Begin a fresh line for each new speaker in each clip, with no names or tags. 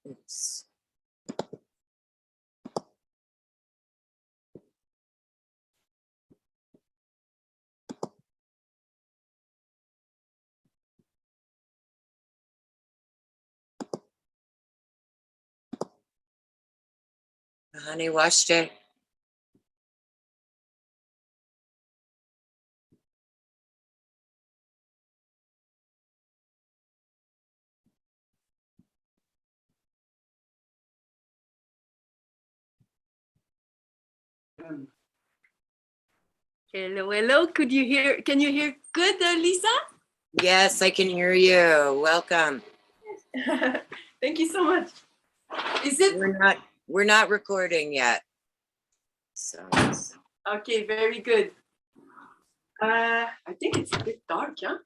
Oops. Honey, washed it.
Hello, hello. Could you hear? Can you hear good, Lisa?
Yes, I can hear you. Welcome.
Thank you so much. Is it
We're not recording yet. So
okay? Very good. I think it's a bit dark, huh?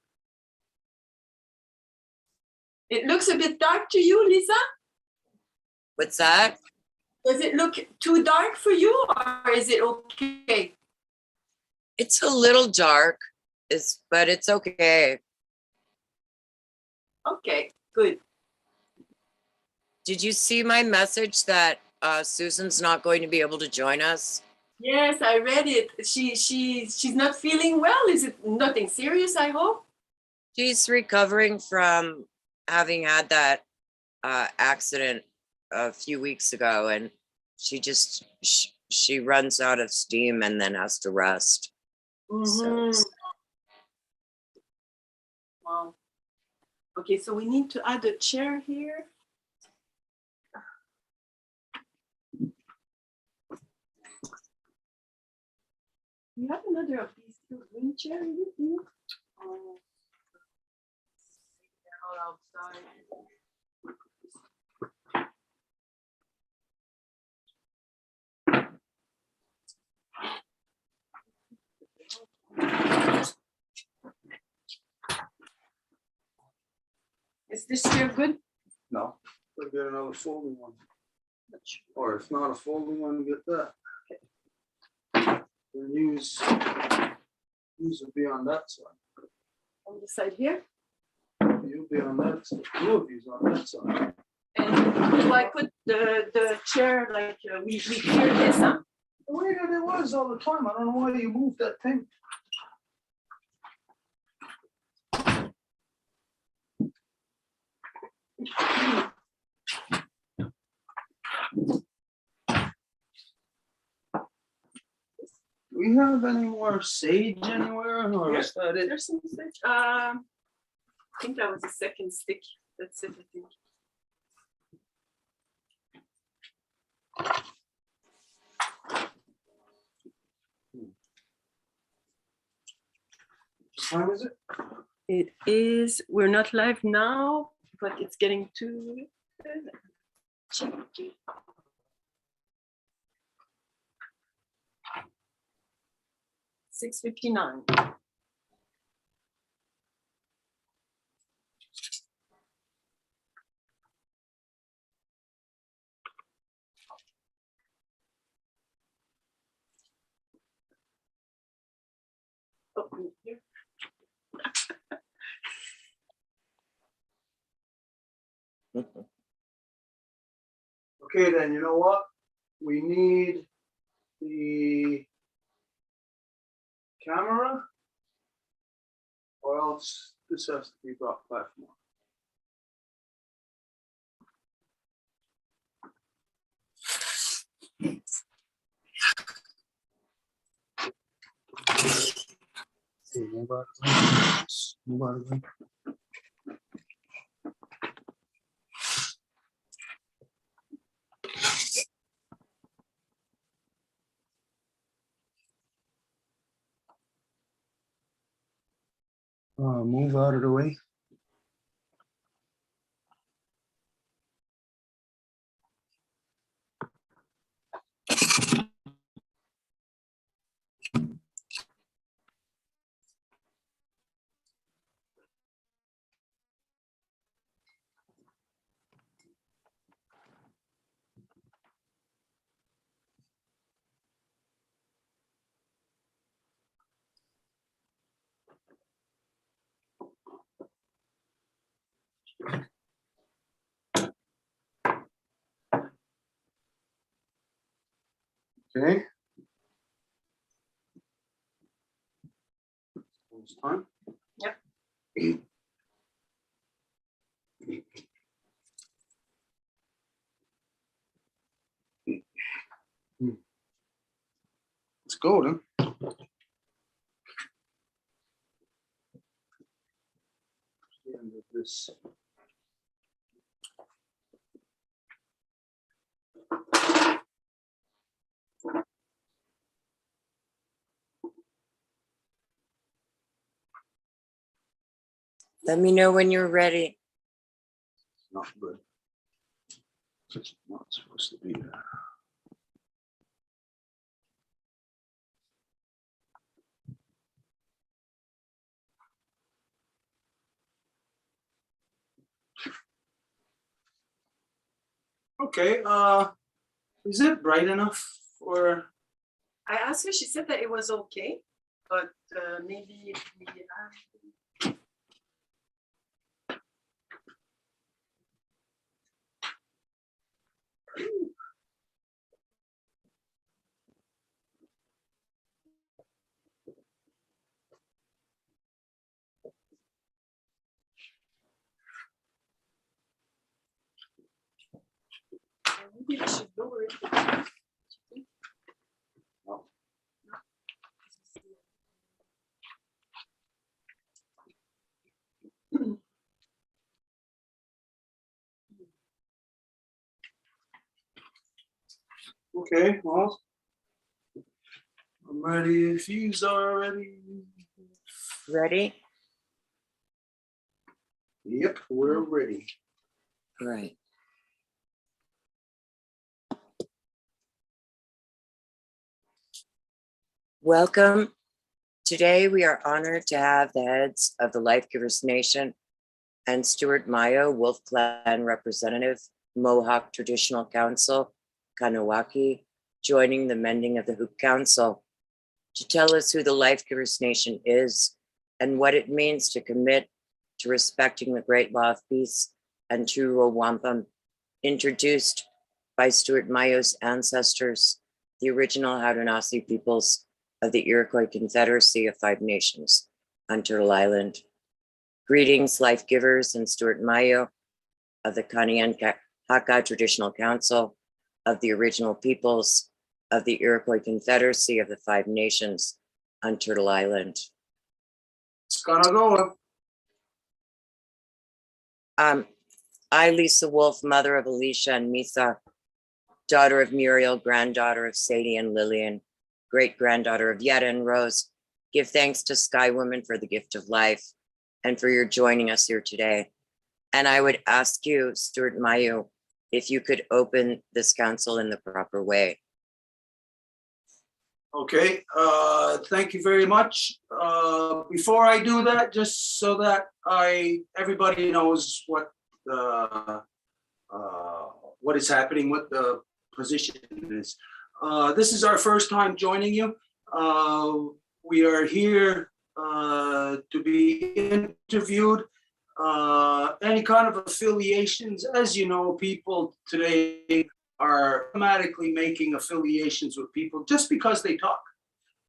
It looks a bit dark to you, Lisa?
what's that?
Does it look too dark for you, or is it okay?
It's a little dark, but it's okay.
Okay, good.
Did you see my message that Susan's not going to be able to join us?
Yes, I read it. She's not feeling well. Is it nothing serious, I hope?
She's recovering from having had that accident a few weeks ago, and she runs out of steam and then has to rest.
Mm-hmm.
So
Wow. Okay, so we need to add a chair here. You have another of these two green chairs with you? Oh, they're all outside. Is this chair good?
No, we'll get another folding one. Or if not a folding one, get that. The news will be on that side.
On the side here?
You'll be on that side. Two of you's on that side.
And do I put the chair like we clear this up?
The way that it was all the time. I don't know why you moved that thing. Do we have any more sage anywhere, or is that it?
There's some sage. I think that was the second stick. That's it, I think.
What time is it?
It is, we're not live now, but it's getting to 6:59. Oh, here.
Okay, then you know what? We need the camera, or else this has to be brought back more. Move out of the way. Okay. It's time.
Yep.
Let's go then. The end of this.
Let me know when you're ready.
Not good. It's not supposed to be there. Okay, is it bright enough for?
I asked her, she said that it was okay, but maybe we have. Maybe we should lower it.
No. Okay, well, I'm ready if you are ready.
Ready?
Yep, we're ready.
Right. Welcome. Today we are honored to have the heads of the Lifegivers Nation and Stuart Myious Wolf Clan representative, Mohawk Traditional Council Kahnawake, joining the Mending of the Hoop Council to tell us who the Lifegivers Nation is and what it means to commit to respecting the great law of peace and true Wampum, introduced by Stuart Myio's ancestors, the original Haudenosaunee peoples of the Iroquois Confederacy of 5 Nations on Turtle Island. Greetings, Lifegivers, and Stuart Myious of the Kahnawake Traditional Council of the original peoples of the Iroquois Confederacy of the 5 Nations on Turtle Island.
It's gonna go.
I, Lisa Wolf, mother of Alicia and Misa, daughter of Muriel, granddaughter of Sadie and Lillian, great-granddaughter of Yetta and Rose, give thanks to Sky Woman for the gift of life and for your joining us here today. And I would ask you, Stuart Myious, if you could open this council in the proper way.
Okay, thank you very much. Before I do that, just so that everybody knows what is happening, what the position is. This is our first time joining you. We are here to be interviewed. Any kind of affiliations, as you know, people today are automatically making affiliations with people just because they talk,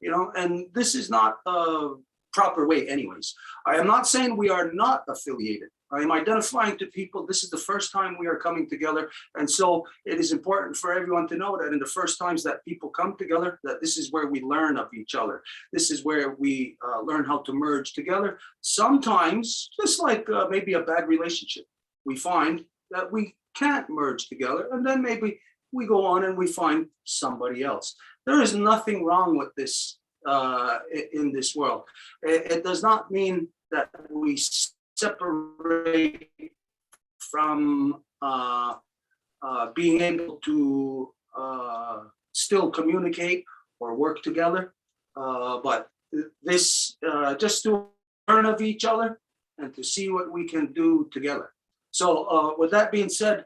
you know, and this is not a proper way anyways. I am not saying we are not affiliated. I am identifying to people, this is the first time we are coming together. And so it is important for everyone to know that in the first times that people come together, that this is where we learn of each other. This is where we learn how to merge together. Sometimes, just like maybe a bad relationship, we find that we can't merge together, and then maybe we go on and we find somebody else. There is nothing wrong with this in this world. It does not mean that we separate from being able to still communicate or work together, but this just to learn of each other and to see what we can do together. So with that being said,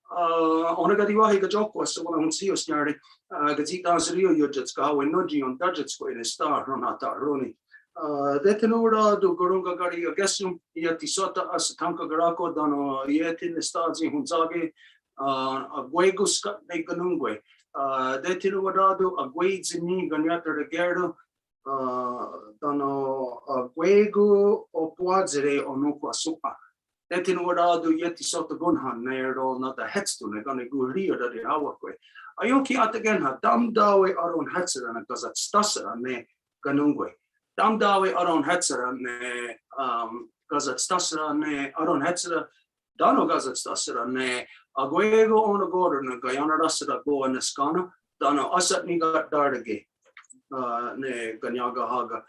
onagadiwahi gajoko so wala hunsi osnyari gazita zrio yojatska when noji on dajatsko in a star ronata roni detenura do gorunga gari agesum yatisota as tanka garako dano yetin stazi hunzage guegus neganungwe De tinuadado agwades ni ganyata regerdo dano agwego opuadzere onukwa supa. De tinuadado yeti sotagunhan nerdo na da hetstune gane gurio da de hawakwe. Ayoki atagen ha dam dawe aron hetzer na gazat stasera ne ganungwe. Dam dawe aron hetzer ne gazat stasera ne aron hetzer dano gazat stasera ne agwego on the border na gayana rasada go and skana dano asat ni got dardage ne ganyaga haga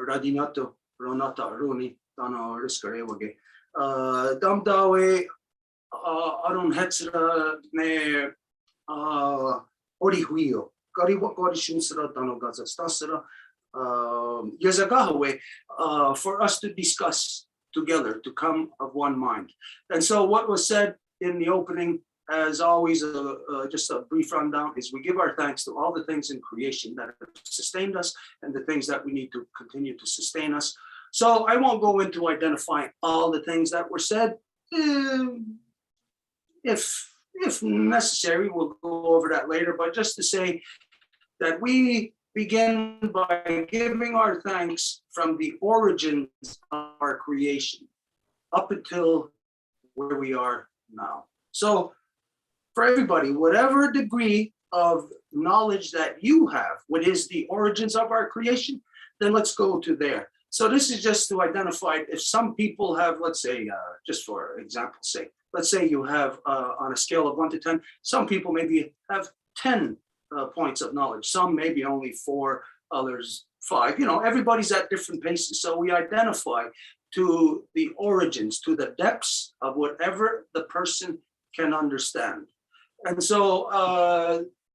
radinato ronata runi dano riskarewage dam dawe aron hetsra ne orihuio kariwa korishinsra dano gazat stasera yazagawe for us to discuss together, to come of one mind. And so what was said in the opening, as always, just a brief rundown, is we give our thanks to all the things in creation that have sustained us and the things that we need to continue to sustain us. So I won't go into identifying all the things that were said. If necessary, we'll go over that later, but just to say that we begin by giving our thanks from the origins of our creation up until where we are now. So for everybody, whatever degree of knowledge that you have, what is the origins of our creation, then let's go to there. So this is just to identify if some people have, let's say, just for example's sake, let's say you have on a scale of 1 to 10, some people maybe have 10 points of knowledge, some maybe only 4, others 5, everybody's at different paces. So we identify to the origins, to the depths of whatever the person can understand. And so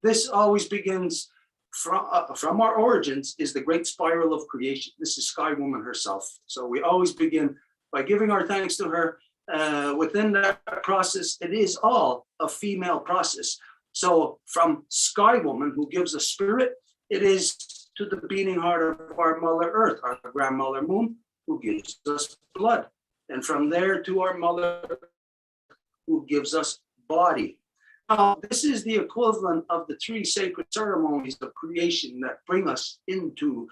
this always begins from our origins is the great spiral of creation. This is Sky Woman herself. So we always begin by giving our thanks to her. Within that process, it is all a female process. So from Sky Woman, who gives us spirit, it is to the beating heart of our Mother Earth, our grandmother Moon, who gives us blood. And from there to our Mother, who gives us body. Now, this is the equivalent of the 3 sacred ceremonies of creation that bring us into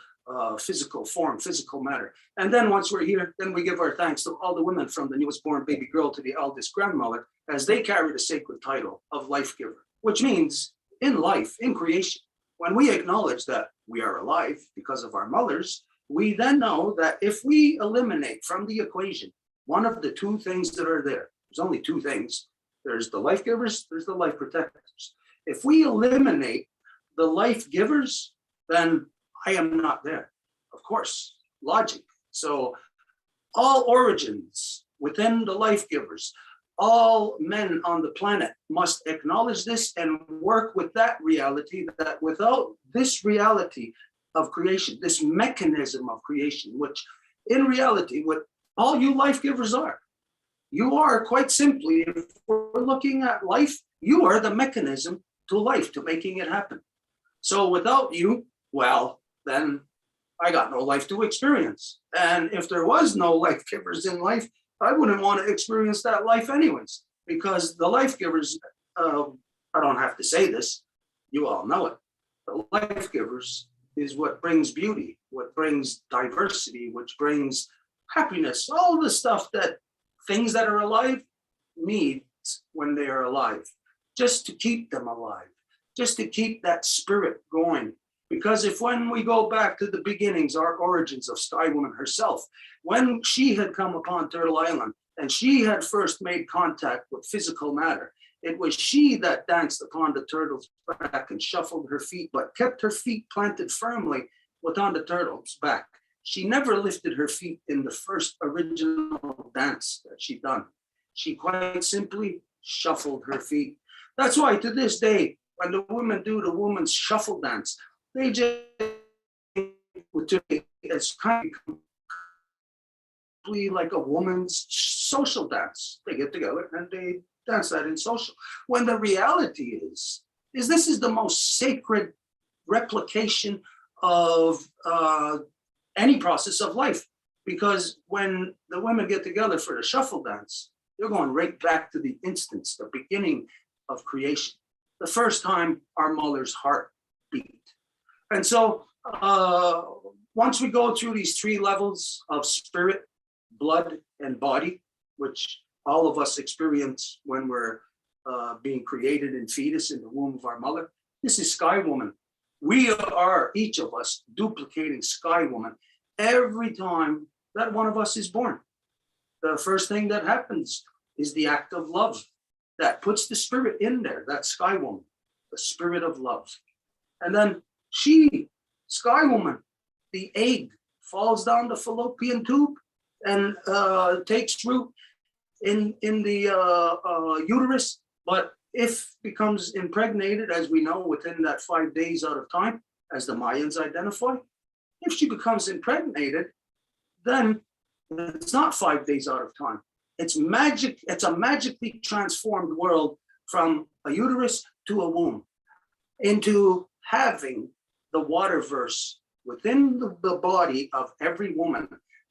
physical form, physical matter. And then once we're here, then we give our thanks to all the women from the newest born baby girl to the eldest grandmother, as they carry the sacred title of life giver. Which means in life, in creation, when we acknowledge that we are alive because of our mothers, we then know that if we eliminate from the equation one of the 2 things that are there, there's only 2 things. There's the life givers, there's the life protectors. If we eliminate the life givers, then I am not there. Of course, logic. So all origins within the life givers, all men on the planet must acknowledge this and work with that reality, that without this reality of creation, this mechanism of creation, which in reality, what all you life givers are, you are quite simply, if we're looking at life, you are the mechanism to life, to making it happen. So without you, well, then I got no life to experience. And if there was no life givers in life, I wouldn't want to experience that life anyways, because the life givers, I don't have to say this, you all know it. The life givers is what brings beauty, what brings diversity, which brings happiness, all the stuff that things that are alive need when they are alive, just to keep them alive, just to keep that spirit going. Because if when we go back to the beginnings, our origins of Sky Woman herself, when she had come upon Turtle Island and she had first made contact with physical matter, it was she that danced upon the turtle's back and shuffled her feet, but kept her feet planted firmly within the turtle's back. She never lifted her feet in the first original dance that she done. She quite simply shuffled her feet. That's why to this day, when the women do the woman's shuffle dance, they just, it's kind of like a woman's social dance. They get together and they dance that in social. When the reality is this is the most sacred replication of any process of life. Because when the women get together for the shuffle dance, they're going right back to the instance, the beginning of creation. the first time our mother's heart beat. And so once we go through these 3 levels of spirit, blood, and body, which all of us experience when we're being created in fetus in the womb of our mother, this is Sky Woman. We are, each of us, duplicating Sky Woman every time that one of us is born. The first thing that happens is the act of love that puts the spirit in there, that Sky Woman, the spirit of love. And then she, Sky Woman, the egg falls down the fallopian tube and takes root in the uterus, but if becomes impregnated, as we know, within that 5 days out of time, as the Mayans identify, if she becomes impregnated, then it's not 5 days out of time. It's magic. It's a magically transformed world from a uterus to a womb into having the waterverse within the body of every woman,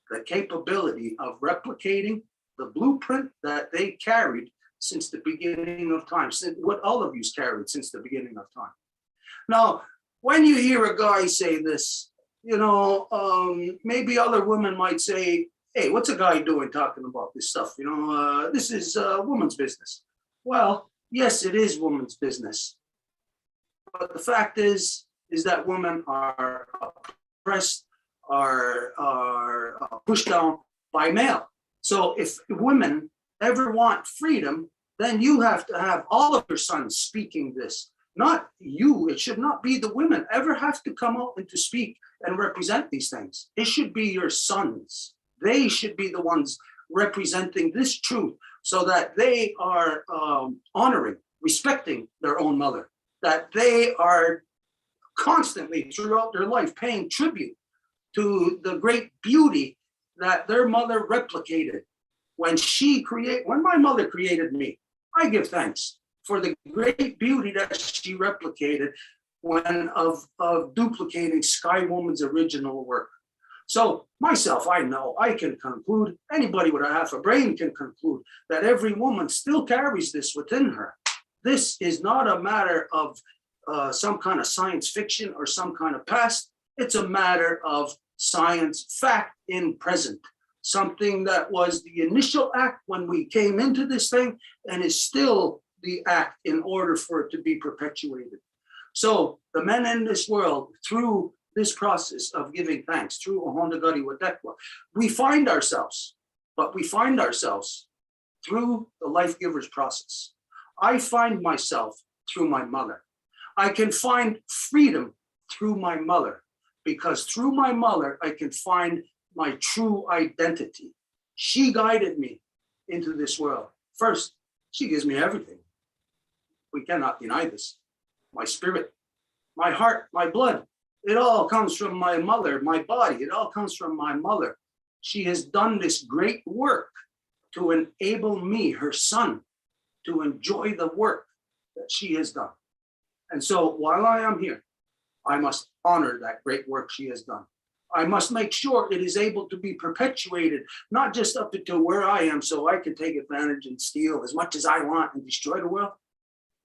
the capability of replicating the blueprint that they carried since the beginning of time, what all of you's carried since the beginning of time. Now, when you hear a guy say this, you know, maybe other women might say, hey, what's a guy doing talking about this stuff? You know, this is a woman's business. Well, yes, it is woman's business. But the fact is that women are oppressed, are pushed down by male. So if women ever want freedom, then you have to have all of your sons speaking this. Not you. It should not be the women ever have to come out and to speak and represent these things. It should be your sons. They should be the ones representing this truth so that they are honoring, respecting their own mother, that they are constantly throughout their life paying tribute to the great beauty that their mother replicated. When my mother created me, I give thanks for the great beauty that she replicated when of duplicating Sky Woman's original work. So myself, I know, I can conclude, anybody with a half a brain can conclude that every woman still carries this within her. This is not a matter of some kind of science fiction or some kind of past. It's a matter of science, fact in present. Something that was the initial act when we came into this thing and is still the act in order for it to be perpetuated. So the men in this world, through this process of giving thanks, through Ohondagari Wadekwa, we find ourselves through the Lifegivers process. I find myself through my mother. I can find freedom through my mother, because through my mother, I can find my true identity. She guided me into this world. First, she gives me everything. We cannot deny this. My spirit, my heart, my blood, it all comes from my mother, my body, it all comes from my mother. She has done this great work to enable me, her son, to enjoy the work that she has done. And so while I am here, I must honor that great work she has done. I must make sure it is able to be perpetuated, not just up to where I am so I can take advantage and steal as much as I want and destroy the world.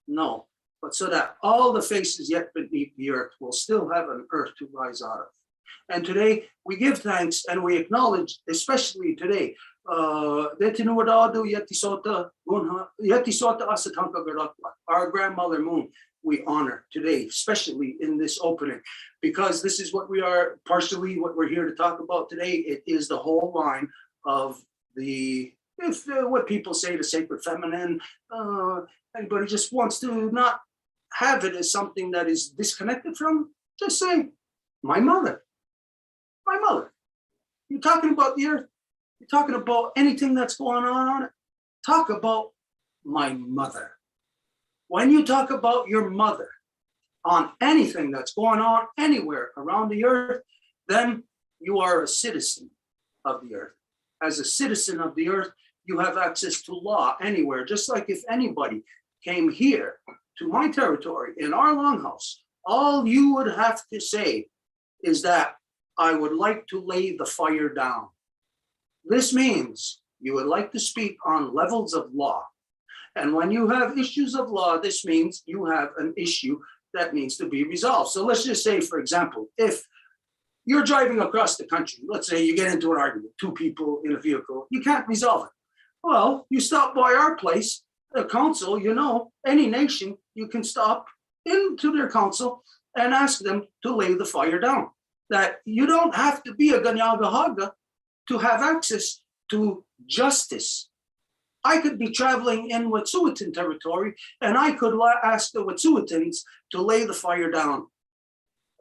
No, but so that all the faces yet beneath the earth will still have an earth to rise out of. And today we give thanks and we acknowledge, especially today, our grandmother Moon, we honor today, especially in this opening, because this is what we are, partially what we're here to talk about today. It is the whole line of what people say, the sacred feminine. Anybody just wants to not have it as something that is disconnected from, just say, my mother. My mother. You're talking about the earth. You're talking about anything that's going on it. Talk about my mother. When you talk about your mother on anything that's going on anywhere around the earth, then you are a citizen of the earth. As a citizen of the earth, you have access to law anywhere. Just like if anybody came here to my territory in our longhouse, all you would have to say is that I would like to lay the fire down. This means you would like to speak on levels of law. And when you have issues of law, this means you have an issue that needs to be resolved. So let's just say, for example, if you're driving across the country, let's say you get into an argument, two people in a vehicle, you can't resolve it. Well, you stop by our place, the council, you know, any nation, you can stop into their council and ask them to lay the fire down. That you don't have to be a Kahnawake to have access to justice. I could be traveling in Wet'suwet'en territory and I could ask the Wet'suwet'ens to lay the fire down.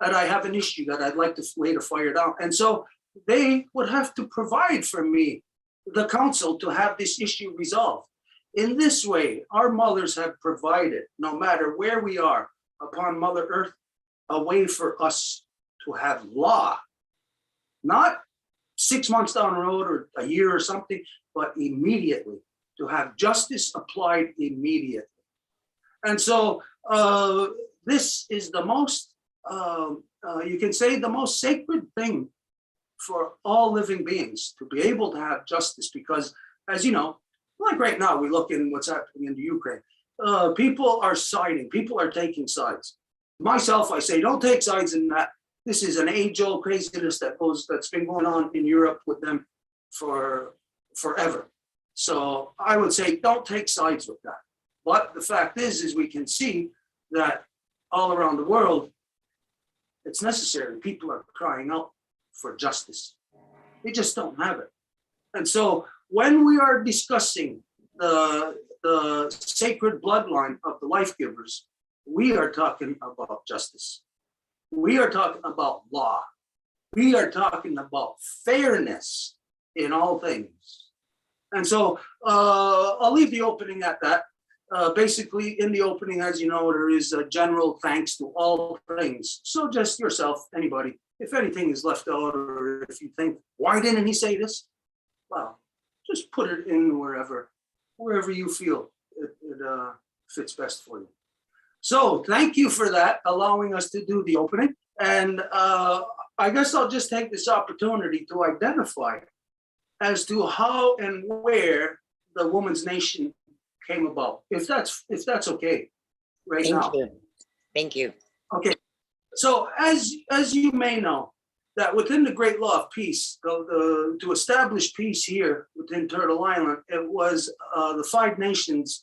That I have an issue that I'd like to lay the fire down. And so they would have to provide for me, the council, to have this issue resolved. In this way, our mothers have provided, no matter where we are upon Mother Earth, a way for us to have law, not 6 months down the road or a year or something, but immediately, to have justice applied immediately. And so this is the most, you can say, the most sacred thing for all living beings, to be able to have justice, because as you know, like right now, we look in what's happening in the Ukraine. People are siding, people are taking sides. Myself, I say, don't take sides in that. This is an age-old craziness that's been going on in Europe with them for forever. So I would say, don't take sides with that. But the fact is we can see that all around the world, it's necessary. People are crying out for justice. They just don't have it. And so when we are discussing the sacred bloodline of the Lifegivers, we are talking about justice. We are talking about law. We are talking about fairness in all things. And so I'll leave the opening at that. Basically, in the opening, as you know, there is a general thanks to all things. So just yourself, anybody, if anything is left out, or if you think, why didn't he say this? Well, just put it in wherever you feel it fits best for you. So thank you for that, allowing us to do the opening. And I guess I'll just take this opportunity to identify as to how and where the Women's Nation came about, if that's okay right now.
Thank you. Thank you.
Okay, so as you may know, that within the Great Law of Peace, to establish peace here within Turtle Island, it was the 5 nations,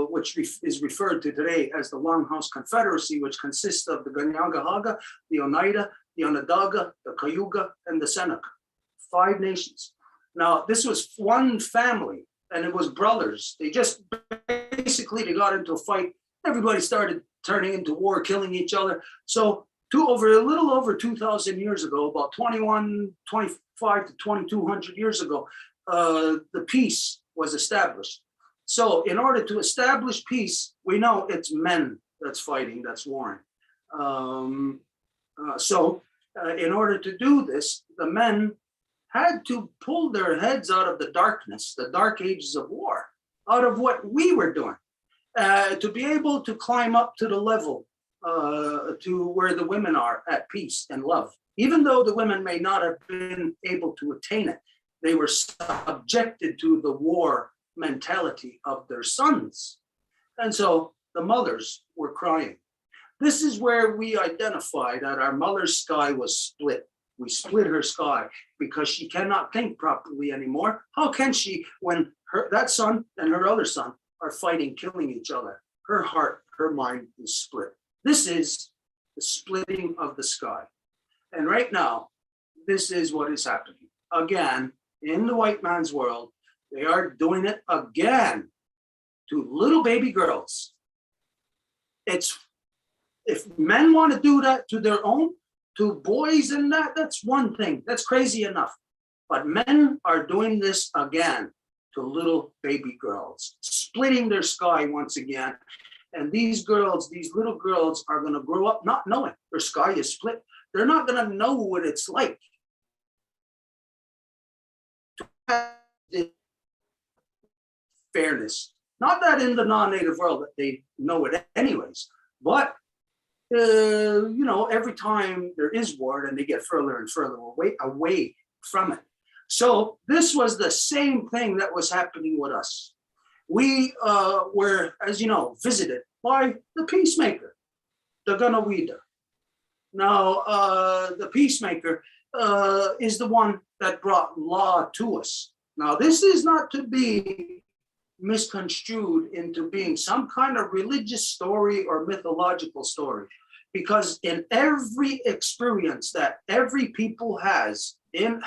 which is referred to today as the Longhouse Confederacy, which consists of the Kahnawake, the Oneida, the Onondaga, the Cayuga, and the Seneca. 5 nations. Now, this was one family, and it was brothers. They just basically, they got into a fight. Everybody started turning into war, killing each other. So a little over 2,000 years ago, about 25 to 2,200 years ago, the peace was established. So in order to establish peace, we know it's men that's fighting, that's warring. In order to do this, the men had to pull their heads out of the darkness, the dark ages of war, out of what we were doing, to be able to climb up to the level to where the women are at peace and love. Even though the women may not have been able to attain it, they were subjected to the war mentality of their sons. And so the mothers were crying. This is where we identify that our mother's sky was split. We split her sky because she cannot think properly anymore. How can she when that son and her other son are fighting, killing each other? Her heart, her mind is split. This is the splitting of the sky. And right now, this is what is happening. Again, in the white man's world, they are doing it again to little baby girls. If men want to do that to their own, to boys and that's one thing. That's crazy enough. But men are doing this again to little baby girls, splitting their sky once again. And these little girls are going to grow up not knowing their sky is split. They're not going to know what it's like to have fairness. Not that in the non-native world that they know it anyways, but every time there is war, and they get further and further away from it. So this was the same thing that was happening with us. we were, as you know, visited by the peacemaker, the Ganawida. Now, the peacemaker is the one that brought law to us. Now, this is not to be misconstrued into being some kind of religious story or mythological story, because in every experience that every people had in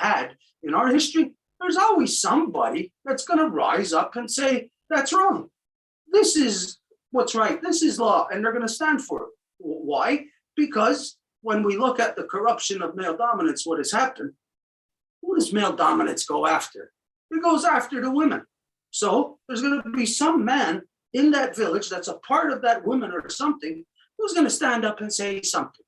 our history, there's always somebody that's going to rise up and say, that's wrong. This is what's right. This is law. And they're going to stand for it. Why? Because when we look at the corruption of male dominance, what has happened, who does male dominance go after? It goes after the women. So there's going to be some man in that village that's a part of that woman or something who's going to stand up and say something.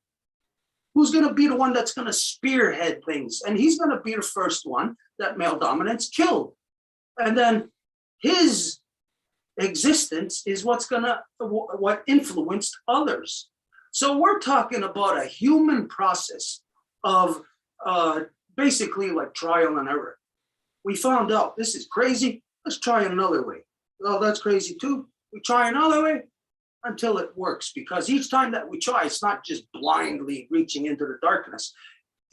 Who's going to be the one that's going to spearhead things? And he's going to be the first one that male dominance killed. And then his existence is what influenced others. So we're talking about a human process of basically like trial and error. We found out this is crazy. Let's try another way. Oh, that's crazy too. We try another way until it works, because each time that we try, it's not just blindly reaching into the darkness.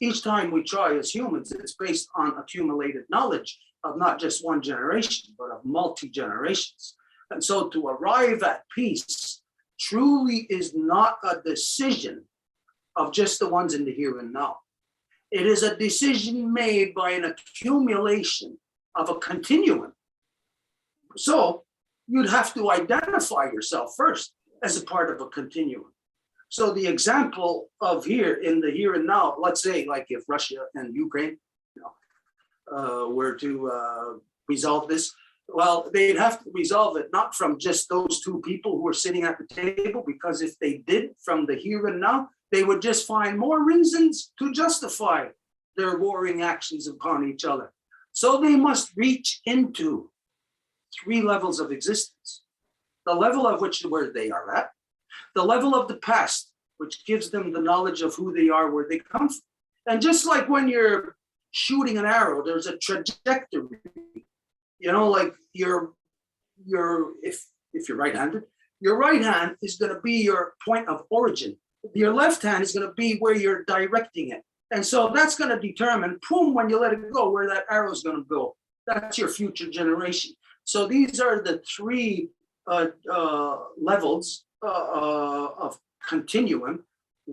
Each time we try as humans, it's based on accumulated knowledge of not just one generation, but of multi-generations. And so to arrive at peace truly is not a decision of just the ones in the here and now. It is a decision made by an accumulation of a continuum. So you'd have to identify yourself first as a part of a continuum. So the example of here in the here and now, let's say like if Russia and Ukraine were to resolve this, well, they'd have to resolve it not from just those two people who are sitting at the table, because if they did from the here and now, they would just find more reasons to justify their warring actions upon each other. So they must reach into three levels of existence. The level of which where they are at, the level of the past, which gives them the knowledge of who they are, where they come from. And just like when you're shooting an arrow, there's a trajectory. You know, like if you're right-handed, your right hand is going to be your point of origin. Your left hand is going to be where you're directing it. And so that's going to determine, boom, when you let it go, where that arrow is going to go. That's your future generation. So these are the three levels of continuum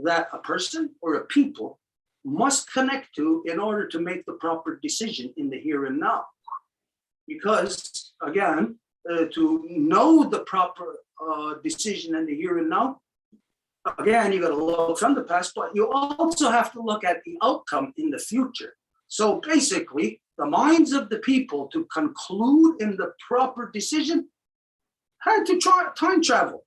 that a person or a people must connect to in order to make the proper decision in the here and now. Because again, to know the proper decision in the here and now, again, you got to look from the past, but you also have to look at the outcome in the future. So basically, the minds of the people to conclude in the proper decision had to try time travel.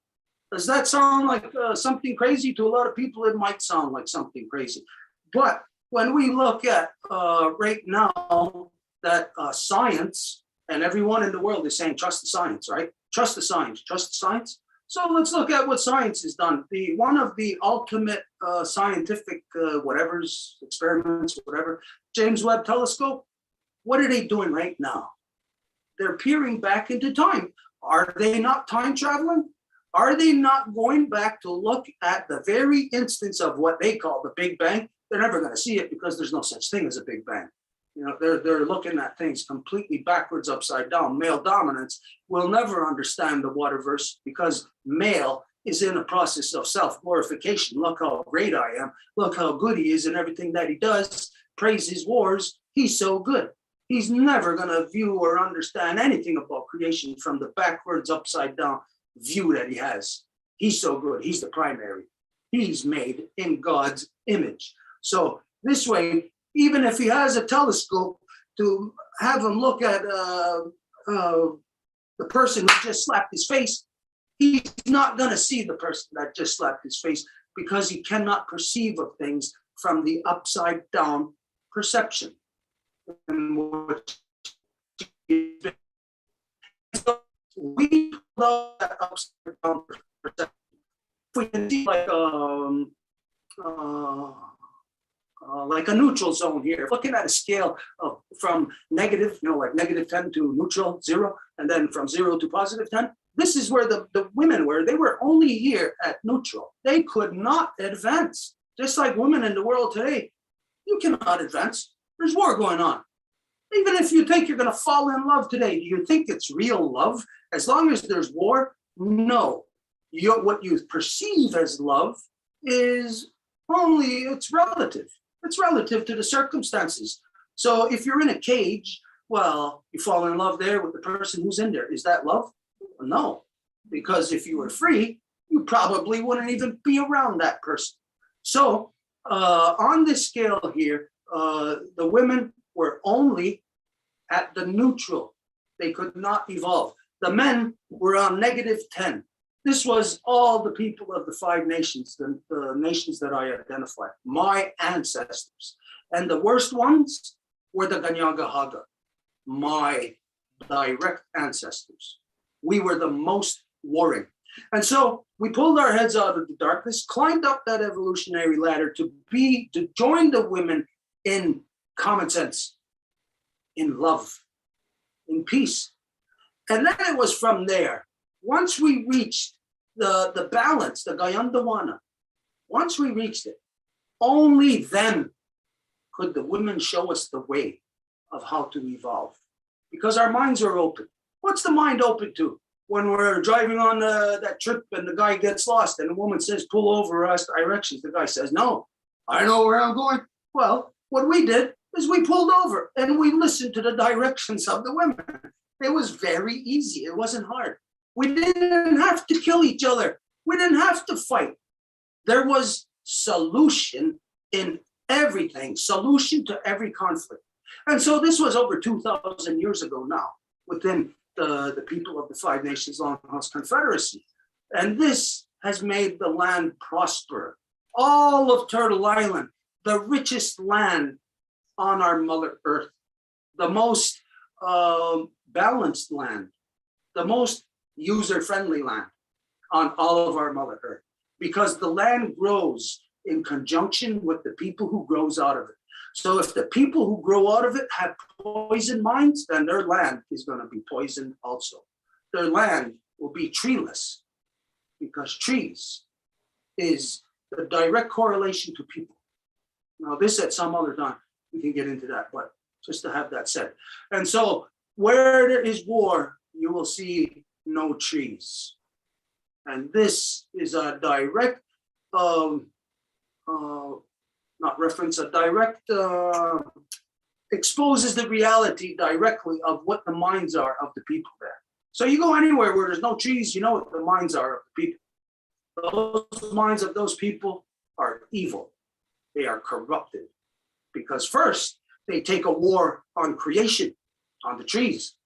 Does that sound like something crazy? To a lot of people, it might sound like something crazy. But when we look at right now that science, and everyone in the world is saying, trust the science, right? Trust the science, trust the science. So let's look at what science has done. One of the ultimate scientific whatever's, experiments, whatever, James Webb Telescope, what are they doing right now? They're peering back into time. Are they not time traveling? Are they not going back to look at the very instance of what they call the Big Bang? They're never going to see it because there's no such thing as a Big Bang. You know, they're looking at things completely backwards, upside down. Male dominance will never understand the waterverse because male is in a process of self-glorification. Look how great I am. Look how good he is in everything that he does. Praise his wars. He's so good. He's never going to view or understand anything about creation from the backwards, upside down view that he has. He's so good. He's the primary. He's made in God's image. So this way, even if he has a telescope to have him look at the person who just slapped his face, he's not going to see the person that just slapped his face because he cannot perceive of things from the upside down perception. And we love that upside down perception. We can see like a neutral zone here, looking at a scale of from negative, like negative 10 to neutral, 0, and then from 0 to positive 10. This is where the women were. They were only here at neutral. They could not advance. Just like women in the world today, you cannot advance. There's war going on. Even if you think you're going to fall in love today, do you think it's real love? As long as there's war, no. What you perceive as love is it's relative. It's relative to the circumstances. So if you're in a cage, well, you fall in love there with the person who's in there. Is that love? No, because if you were free, you probably wouldn't even be around that person. So on this scale here, the women were only at the neutral. They could not evolve. The men were on negative 10. This was all the people of the 5 nations, the nations that I identified, my ancestors. And the worst ones were the Ganyagahaga, my direct ancestors. We were the most warring. And so we pulled our heads out of the darkness, climbed up that evolutionary ladder to join the women in common sense, in love, in peace. And then it was from there. Once we reached the balance, the Gayandawana, once we reached it, only then could the women show us the way of how to evolve, because our minds are open. What's the mind open to? When we're driving on that trip and the guy gets lost and the woman says, pull over or ask directions, the guy says, no, I know where I'm going. Well, what we did is we pulled over and we listened to the directions of the women. It was very easy. It wasn't hard. We didn't have to kill each other. We didn't have to fight. There was solution in everything, solution to every conflict. And so this was over 2,000 years ago now, within the people of the 5 Nations Longhouse Confederacy. And this has made the land prosper. All of Turtle Island, the richest land on our Mother Earth, the most balanced land, the most user-friendly land on all of our Mother Earth, because the land grows in conjunction with the people who grows out of it. So if the people who grow out of it have poisoned minds, then their land is going to be poisoned also. Their land will be treeless, because trees is the direct correlation to people. Now this at some other time, we can get into that, but just to have that said. And so where there is war, you will see no trees. And this is a direct, not reference, a direct, exposes the reality directly of what the minds are of the people there. So you go anywhere where there's no trees, you know what the minds are of the people. Those minds of those people are evil. They are corrupted. Because first, they take a war on creation, on the trees.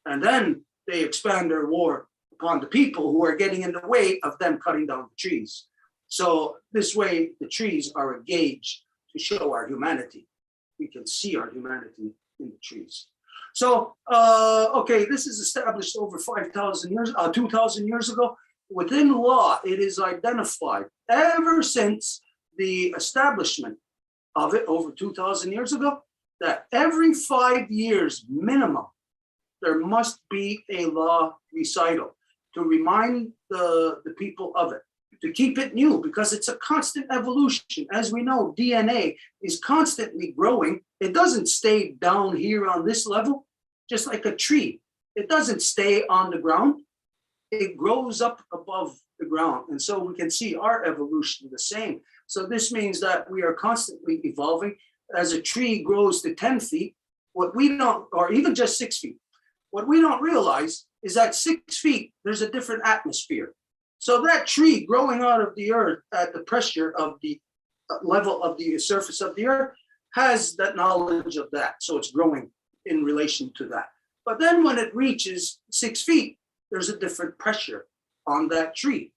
And then they expand their war upon the people who are getting in the way of them cutting down the trees. So this way, the trees are a gauge to show our humanity. We can see our humanity in the trees. So, okay, this is established over 5,000 years, 2,000 years ago. Within law, it is identified ever since the establishment of it over 2,000 years ago, that every 5 years minimum, there must be a law recital to remind the people of it, to keep it new, because it's a constant evolution. As we know, DNA is constantly growing. It doesn't stay down here on this level, just like a tree. It doesn't stay on the ground. It grows up above the ground. And so we can see our evolution the same. So this means that we are constantly evolving. As a tree grows to 10 feet, what we don't, or even just 6 feet, what we don't realize is that 6 feet, there's a different atmosphere. So that tree growing out of the earth at the pressure of the level of the surface of the earth has that knowledge of that. So it's growing in relation to that. But then when it reaches 6 feet, there's a different pressure on that tree.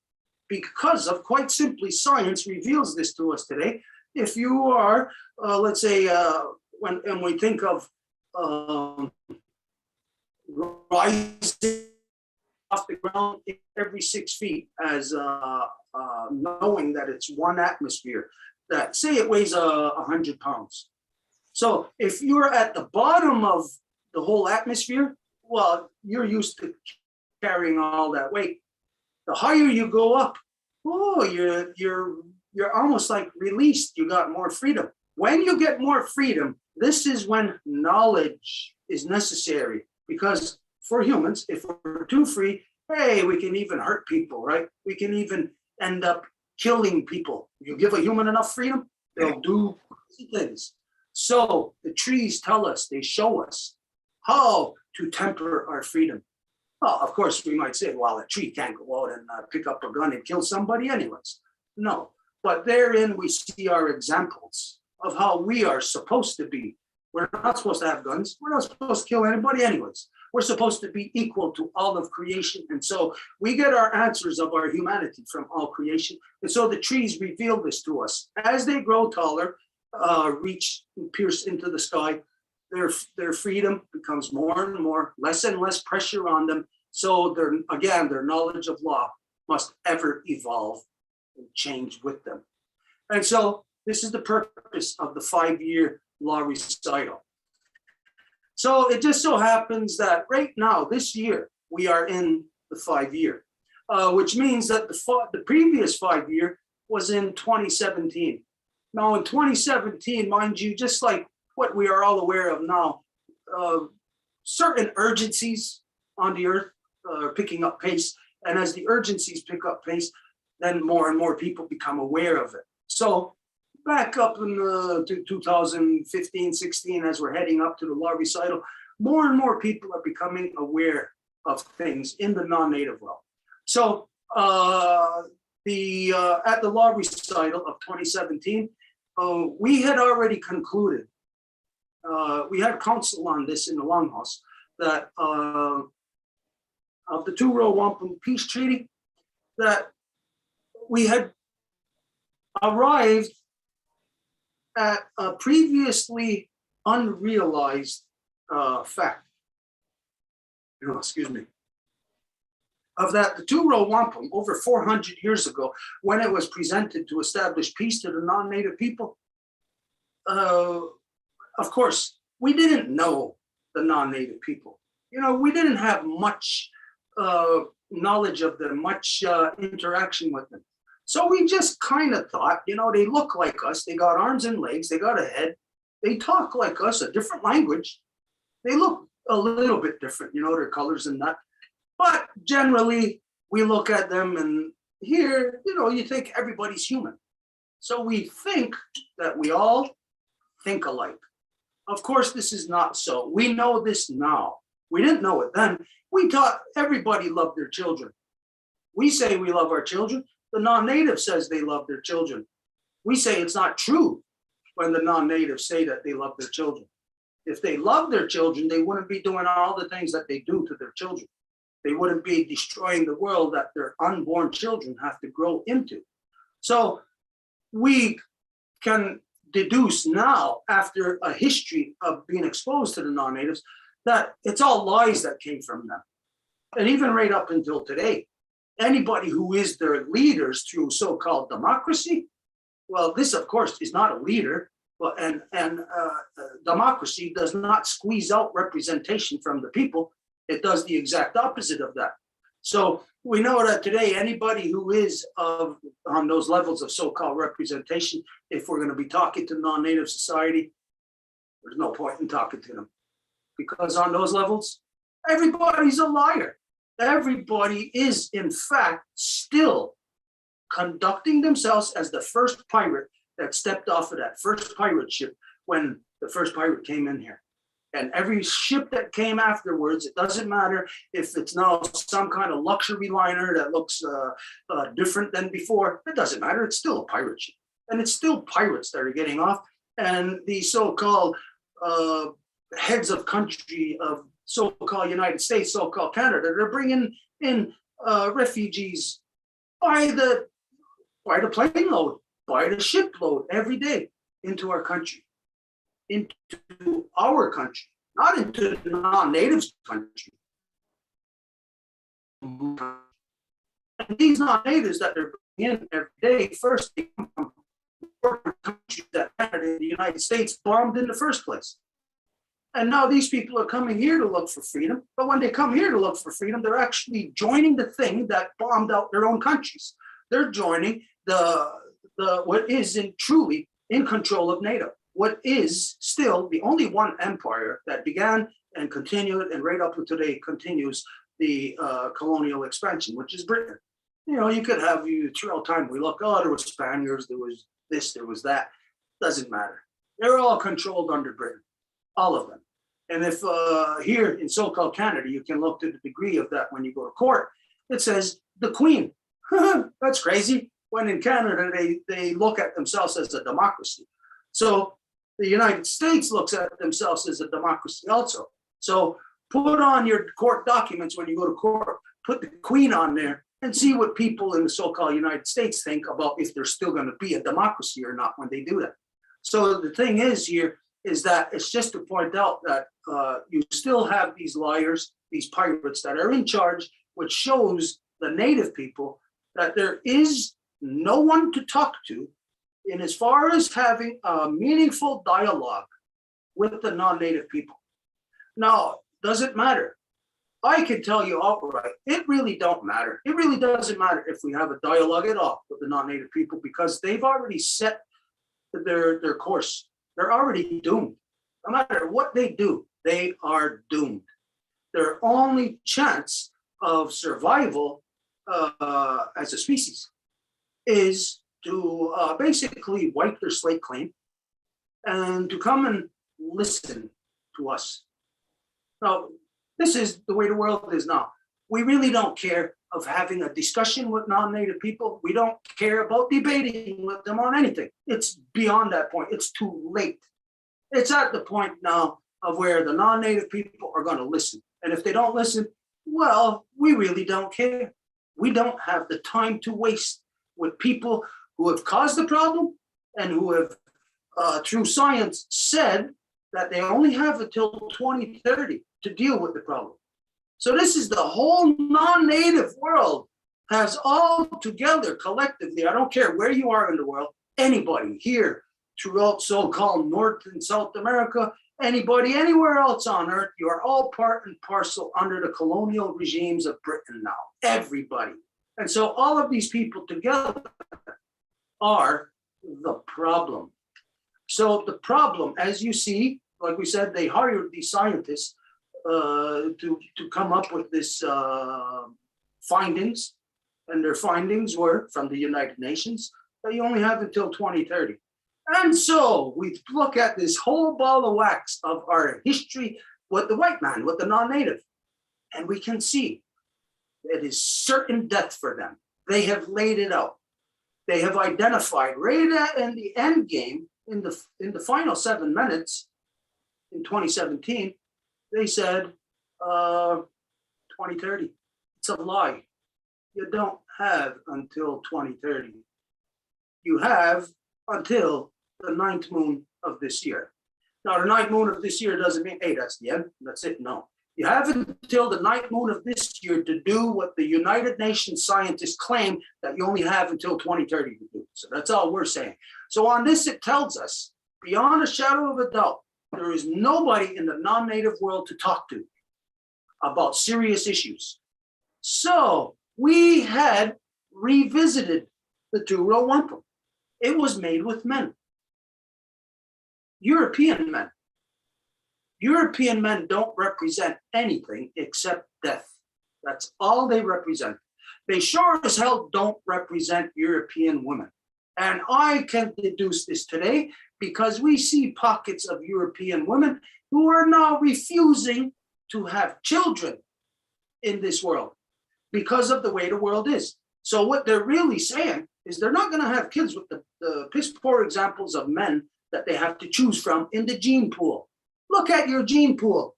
Because of, quite simply, science reveals this to us today. If you are, let's say, when we think of rising off the ground every 6 feet as knowing that it's one atmosphere, that say it weighs 100 pounds. So if you're at the bottom of the whole atmosphere, well, you're used to carrying all that weight. The higher you go up, oh, you're almost like released. You got more freedom. When you get more freedom, this is when knowledge is necessary, because for humans, if we're too free, hey, we can even hurt people, right? We can even end up killing people. You give a human enough freedom, they'll do things. So the trees tell us, they show us how to temper our freedom. Well, of course, we might say, well, a tree can't go out and pick up a gun and kill somebody anyways. No, but therein we see our examples of how we are supposed to be. We're not supposed to have guns. We're not supposed to kill anybody anyways. We're supposed to be equal to all of creation. And so we get our answers of our humanity from all creation. And so the trees reveal this to us. As they grow taller, reach and pierce into the sky, their freedom becomes more and more, less and less pressure on them. So their knowledge of law must ever evolve and change with them. And so this is the purpose of the 5-year law recital. So it just so happens that right now, this year, we are in the 5-year, which means that the previous 5-year was in 2017. Now in 2017, mind you, just like what we are all aware of now, certain urgencies on the earth are picking up pace. And as the urgencies pick up pace, then more and more people become aware of it. So back up in 2015, 16, as we're heading up to the law recital, more and more people are becoming aware of things in the non-native realm. So at the law recital of 2017, we had already concluded, we had counsel on this in the Longhouse, that of the two-row Wampum peace treaty, that we had arrived at a previously unrealized fact. Excuse me. Of that, the two-row Wampum, over 400 years ago, when it was presented to establish peace to the non-native people, of course, we didn't know the non-native people. We didn't have much knowledge of them, much interaction with them. So we just kind of thought, they look like us. They got arms and legs. They got a head. They talk like us, a different language. They look a little bit different, their colors and that. But generally, we look at them and here, you think everybody's human. So we think that we all think alike. Of course, this is not so. We know this now. We didn't know it then. We thought everybody loved their children. We say we love our children. The non-native says they love their children. We say it's not true when the non-natives say that they love their children. If they love their children, they wouldn't be doing all the things that they do to their children. They wouldn't be destroying the world that their unborn children have to grow into. So we can deduce now, after a history of being exposed to the non-natives, that it's all lies that came from them. And even right up until today, anybody who is their leaders through so-called democracy, well, this, of course, is not a leader, but and democracy does not squeeze out representation from the people. It does the exact opposite of that. So we know that today, anybody who is on those levels of so-called representation, if we're going to be talking to non-native society, there's no point in talking to them. Because on those levels, everybody's a liar. Everybody is, in fact, still conducting themselves as the first pirate that stepped off of that first pirate ship when the first pirate came in here. And every ship that came afterwards, it doesn't matter if it's now some kind of luxury liner that looks different than before. It doesn't matter. It's still a pirate ship. And it's still pirates that are getting off. And the so-called heads of country of so-called United States, so-called Canada, they're bringing in refugees by the plane load, by the ship load every day into our country. Into our country, not into the non-natives' country. And these non-natives that they're bringing in every day, first they come from countries that Canada, the United States bombed in the first place. And now these people are coming here to look for freedom. But when they come here to look for freedom, they're actually joining the thing that bombed out their own countries. They're joining the what is truly in control of NATO, what is still the only one empire that began and continued and right up to today continues the colonial expansion, which is Britain. You know, you could have throughout time, we look, oh, there was Spaniards, there was this, there was that. Doesn't matter. They're all controlled under Britain, all of them. And if here in so-called Canada, you can look to the degree of that when you go to court, it says the Queen. That's crazy. When in Canada, they look at themselves as a democracy. So the United States looks at themselves as a democracy also. So put on your court documents when you go to court, put the Queen on there and see what people in the so-called United States think about if they're still going to be a democracy or not when they do that. So the thing is here is that it's just to point out that you still have these liars, these pirates that are in charge, which shows the native people that there is no one to talk to in as far as having a meaningful dialogue with the non-native people. Now, does it matter? I can tell you outright, it really don't matter. It really doesn't matter if we have a dialogue at all with the non-native people because they've already set their course. They're already doomed. No matter what they do, they are doomed. Their only chance of survival as a species is to basically wipe their slate clean and to come and listen to us. Now, this is the way the world is now. We really don't care of having a discussion with non-native people. We don't care about debating with them on anything. It's beyond that point. It's too late. It's at the point now of where the non-native people are going to listen. And if they don't listen, well, we really don't care. We don't have the time to waste with people who have caused the problem and who have, through science, said that they only have until 2030 to deal with the problem. So this is the whole non-native world has all together collectively, I don't care where you are in the world, anybody here throughout so-called North and South America, anybody anywhere else on earth, you are all part and parcel under the colonial regimes of Britain now, everybody. And so all of these people together are the problem. So the problem, as you see, like we said, they hired these scientists to come up with this findings, and their findings were from the United Nations that you only have until 2030. And so we look at this whole ball of wax of our history with the white man, with the non-native, and we can see it is certain death for them. They have laid it out. They have identified right in the end game, in the final 7 minutes in 2017, they said 2030. It's a lie. You don't have until 2030. You have until the 9th moon of this year. Now, the 9th moon of this year doesn't mean, hey, that's the end. That's it. No. You have until the 9th moon of this year to do what the United Nations scientists claim that you only have until 2030 to do. So that's all we're saying. So on this, it tells us, beyond a shadow of a doubt, there is nobody in the non-native world to talk to about serious issues. So we had revisited the two-row wampum. It was made with men, European men. European men don't represent anything except death. That's all they represent. They sure as hell don't represent European women. And I can deduce this today because we see pockets of European women who are now refusing to have children in this world because of the way the world is. So what they're really saying is they're not going to have kids with the piss poor examples of men that they have to choose from in the gene pool. Look at your gene pool.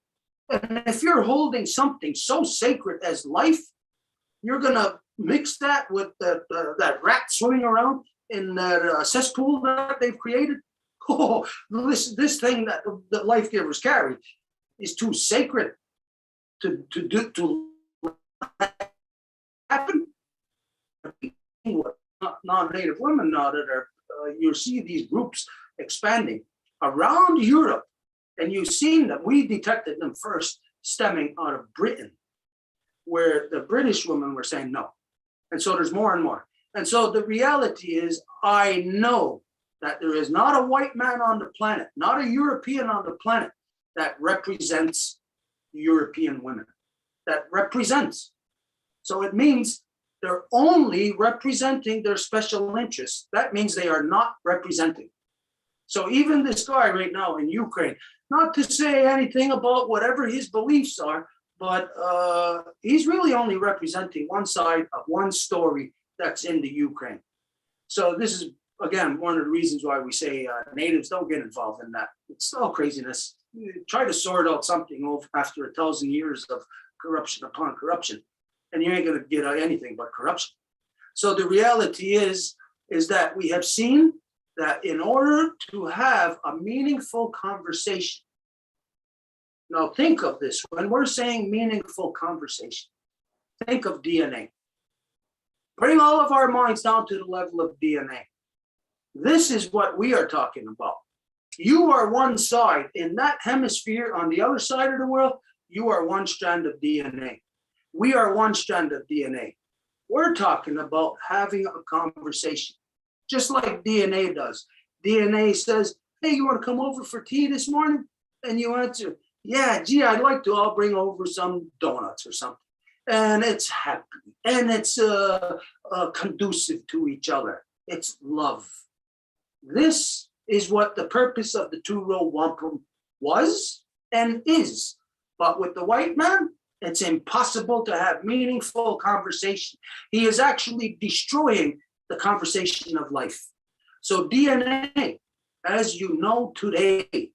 And if you're holding something so sacred as life, you're going to mix that with that rat swimming around in that cesspool that they've created. Oh, this thing that the Lifegivers carry is too sacred to happen. Non-native women now that are you see these groups expanding around Europe, and you've seen that we detected them first stemming out of Britain, where the British women were saying no. And so there's more and more. And so the reality is, I know that there is not a white man on the planet, not a European on the planet that represents European women, that represents. So it means they're only representing their special interests. That means they are not representing. So even this guy right now in Ukraine, not to say anything about whatever his beliefs are, but he's really only representing one side of one story that's in the Ukraine. So this is, again, one of the reasons why we say natives don't get involved in that. It's all craziness. You try to sort out something after 1,000 years of corruption upon corruption, and you ain't gonna get anything but corruption. So the reality is that we have seen that in order to have a meaningful conversation, now think of this, when we're saying meaningful conversation, think of DNA. Bring all of our minds down to the level of DNA. This is what we are talking about. You are one side in that hemisphere. On the other side of the world, you are one strand of DNA. We are one strand of DNA. We're talking about having a conversation, just like DNA does. DNA says, hey, you want to come over for tea this morning? And you answer, yeah, gee, I'd like to. I'll bring over some donuts or something. And it's happy, and it's conducive to each other. It's love. This is what the purpose of the two-row wampum was and is. But with the white man, it's impossible to have meaningful conversation. He is actually destroying the conversation of life. So DNA, as you know today,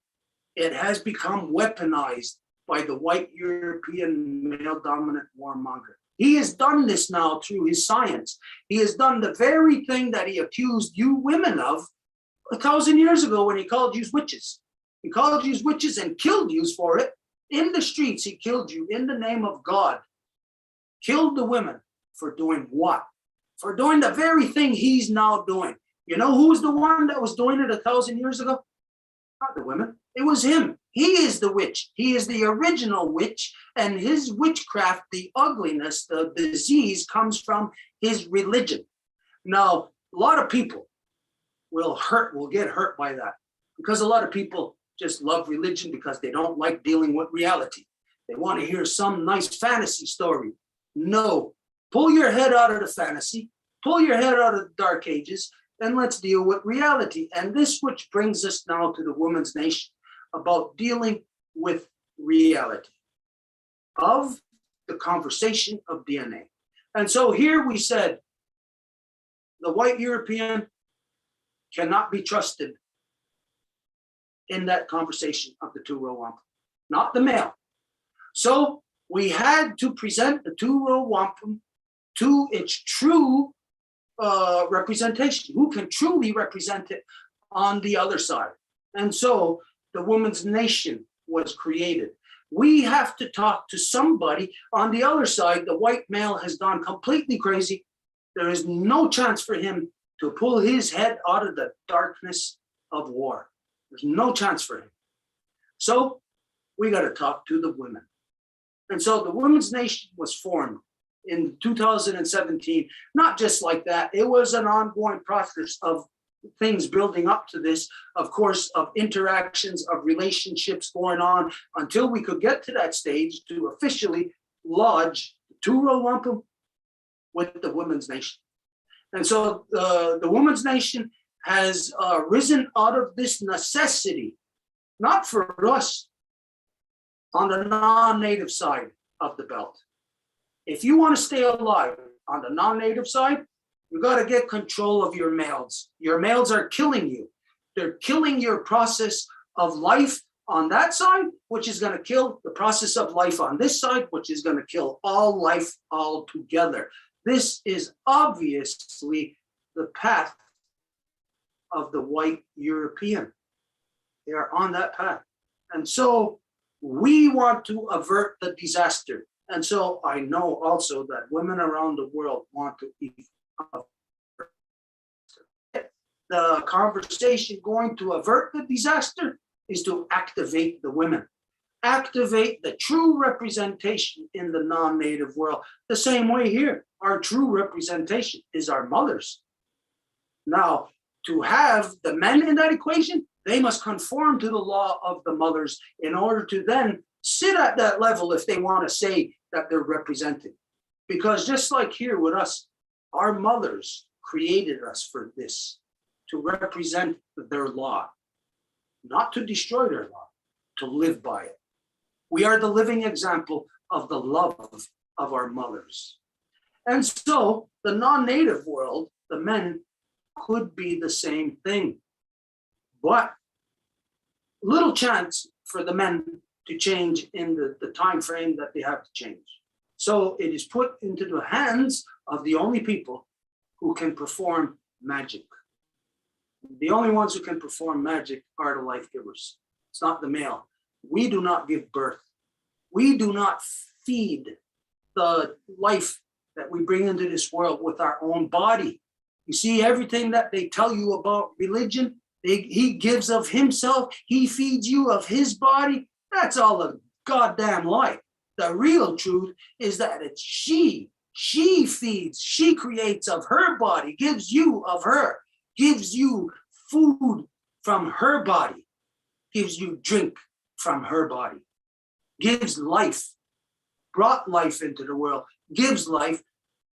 it has become weaponized by the white European male-dominant warmonger. He has done this now through his science. He has done the very thing that he accused you women of 1,000 years ago when he called you witches. He called you witches and killed you for it. In the streets, he killed you in the name of God. Killed the women for doing what? For doing the very thing he's now doing. You know who's the one that was doing it 1,000 years ago? Not the women. It was him. He is the witch. He is the original witch, and his witchcraft, the ugliness, the disease comes from his religion. Now, a lot of people will get hurt by that, because a lot of people just love religion because they don't like dealing with reality. They want to hear some nice fantasy story. No, pull your head out of the fantasy, pull your head out of the dark ages, and let's deal with reality. And this which brings us now to the Women's Nation, about dealing with reality of the conversation of DNA. And so here we said, the white European cannot be trusted in that conversation of the two-row wampum, not the male. So we had to present the two-row wampum to its true representation, who can truly represent it on the other side. And so the Women's Nation was created. We have to talk to somebody on the other side. The white male has gone completely crazy. There is no chance for him to pull his head out of the darkness of war. There's no chance for him. So we got to talk to the women. And so the Women's Nation was formed in 2017, not just like that. It was an ongoing process of things building up to this, of course, of interactions, of relationships going on until we could get to that stage to officially lodge the two-row wampum with the Women's Nation. And so the Women's Nation has risen out of this necessity, not for us on the non-native side of the belt. If you want to stay alive on the non-native side, you got to get control of your males. Your males are killing you. They're killing your process of life on that side, which is going to kill the process of life on this side, which is going to kill all life altogether. This is obviously the path of the white European. They are on that path. And so we want to avert the disaster. And so I know also that women around the world want to avert the conversation going to avert the disaster is to activate the women. Activate the true representation in the non-native world. The same way here, our true representation is our mothers. Now, to have the men in that equation, they must conform to the law of the mothers in order to then sit at that level if they want to say that they're represented. Because just like here with us, our mothers created us for this, to represent their law, not to destroy their law, to live by it. We are the living example of the love of our mothers. And so the non-native world, the men could be the same thing, but little chance for the men to change in the time frame that they have to change. So it is put into the hands of the only people who can perform magic. The only ones who can perform magic are the life givers. It's not the male. We do not give birth. We do not feed the life that we bring into this world with our own body. You see, everything that they tell you about religion, he gives of himself, he feeds you of his body. That's all a goddamn lie. The real truth is that it's she feeds, she creates of her body, gives you of her, gives you food from her body, gives you drink from her body, gives life, brought life into the world, gives life,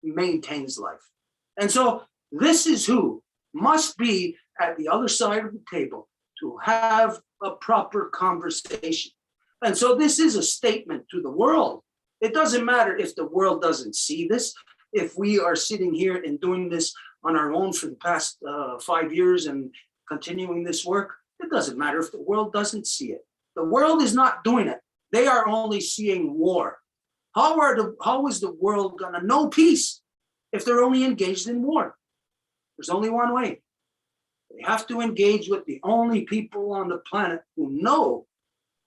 maintains life. And so this is who must be at the other side of the table to have a proper conversation. And so this is a statement to the world. It doesn't matter if the world doesn't see this, if we are sitting here and doing this on our own for the past 5 years and continuing this work. It doesn't matter if the world doesn't see it. The world is not doing it. They are only seeing war. How is the world gonna know peace if they're only engaged in war? There's only one way. They have to engage with the only people on the planet who know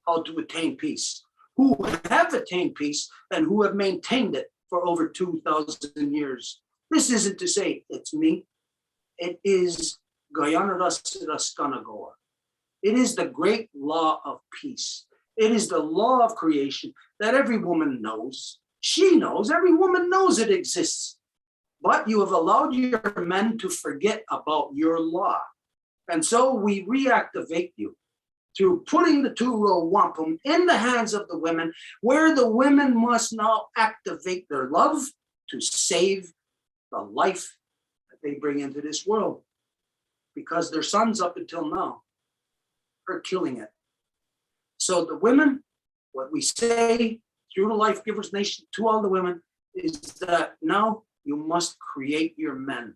how to attain peace, who have attained peace and who have maintained it for over 2,000 years. This isn't to say it's me. It is Guyana-Raskanagoa. It is the great law of peace. It is the law of creation that every woman knows. She knows, every woman knows it exists. But you have allowed your men to forget about your law. And so we reactivate you through putting the two-row wampum in the hands of the women, where the women must now activate their love to save the life that they bring into this world. Because their sons up until now are killing it. So the women, what we say through the Life Givers Nation to all the women is that now you must create your men.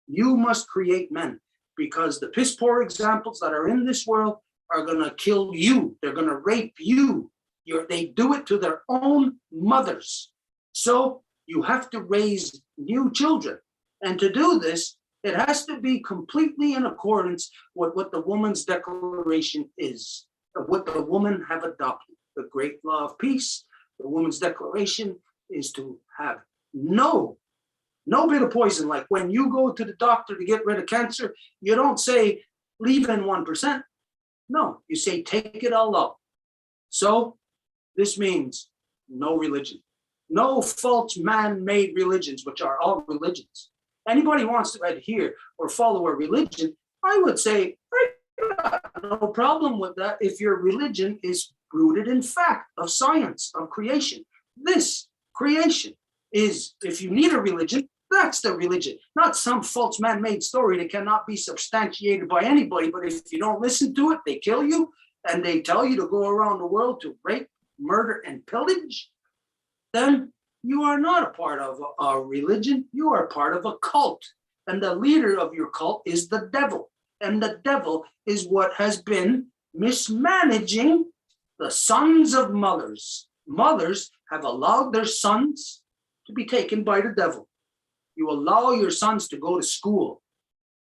You must create men, because the piss poor examples that are in this world are gonna kill you. They're gonna rape you. They do it to their own mothers. So you have to raise new children. And to do this, it has to be completely in accordance with what the Woman's Declaration is, what the women have adopted, the great law of peace. The Woman's Declaration is to have no bit of poison. Like when you go to the doctor to get rid of cancer, you don't say, leave in 1%. No, you say, take it all out. So this means no religion, no false man-made religions, which are all religions. Anybody who wants to adhere or follow a religion, I would say, no problem with that if your religion is rooted in fact of science, of creation. This creation is, if you need a religion, that's the religion, not some false man-made story that cannot be substantiated by anybody. But if you don't listen to it, they kill you, and they tell you to go around the world to rape, murder, and pillage, then you are not a part of a religion. You are part of a cult. And the leader of your cult is the devil. And the devil is what has been mismanaging the sons of mothers. Mothers have allowed their sons to be taken by the devil. You allow your sons to go to school.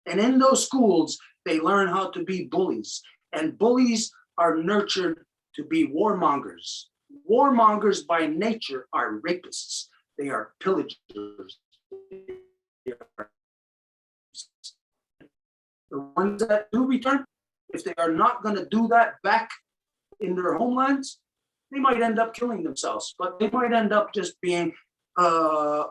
And in those schools, they learn how to be bullies. And bullies are nurtured to be warmongers. Warmongers by nature are rapists. They are pillagers. They are The ones that do return, if they are not going to do that back in their homelands, they might end up killing themselves, but they might end up just being a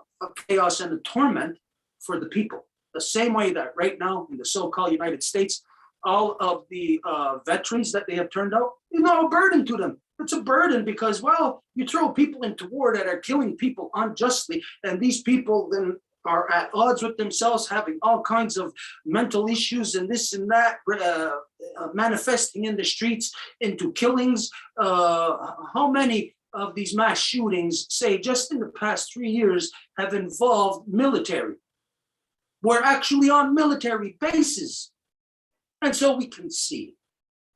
chaos and a torment for the people. The same way that right now in the so-called United States, all of the veterans that they have turned out, is not a burden to them. It's a burden because, well, you throw people into war that are killing people unjustly, and these people then are at odds with themselves, having all kinds of mental issues and this and that, manifesting in the streets into killings. How many of these mass shootings, say just in the past 3 years, have involved military? We're actually on military bases. And so we can see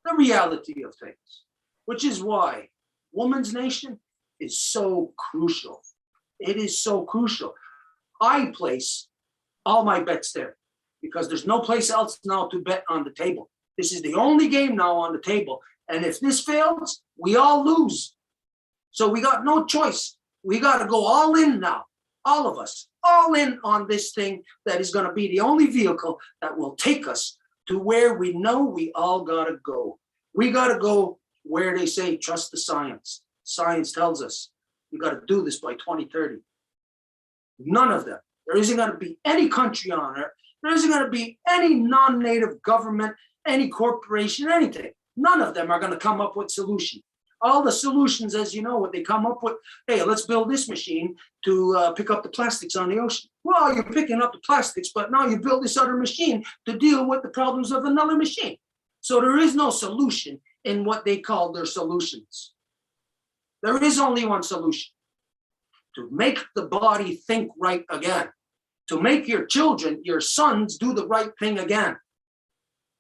the reality of things, which is why Woman's Nation is so crucial. It is so crucial. I place all my bets there because there's no place else now to bet on the table. This is the only game now on the table. And if this fails, we all lose. So we got no choice. We got to go all in now. All of us, all in on this thing that is going to be the only vehicle that will take us to where we know we all got to go. We got to go where they say, trust the science. Science tells us we got to do this by 2030. None of them. There isn't going to be any country on earth. There isn't going to be any non-native government, any corporation, anything. None of them are going to come up with solution. All the solutions, as you know, what they come up with, hey, let's build this machine to pick up the plastics on the ocean. Well, you're picking up the plastics, but now you build this other machine to deal with the problems of another machine. So there is no solution in what they call their solutions. There is only one solution: to make the body think right again, to make your children, your sons, do the right thing again.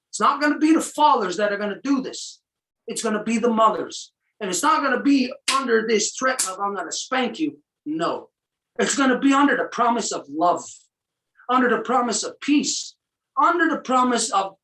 It's not going to be the fathers that are going to do this. It's going to be the mothers. And it's not going to be under this threat of, I'm going to spank you. No, it's going to be under the promise of love, under the promise of peace, under the promise of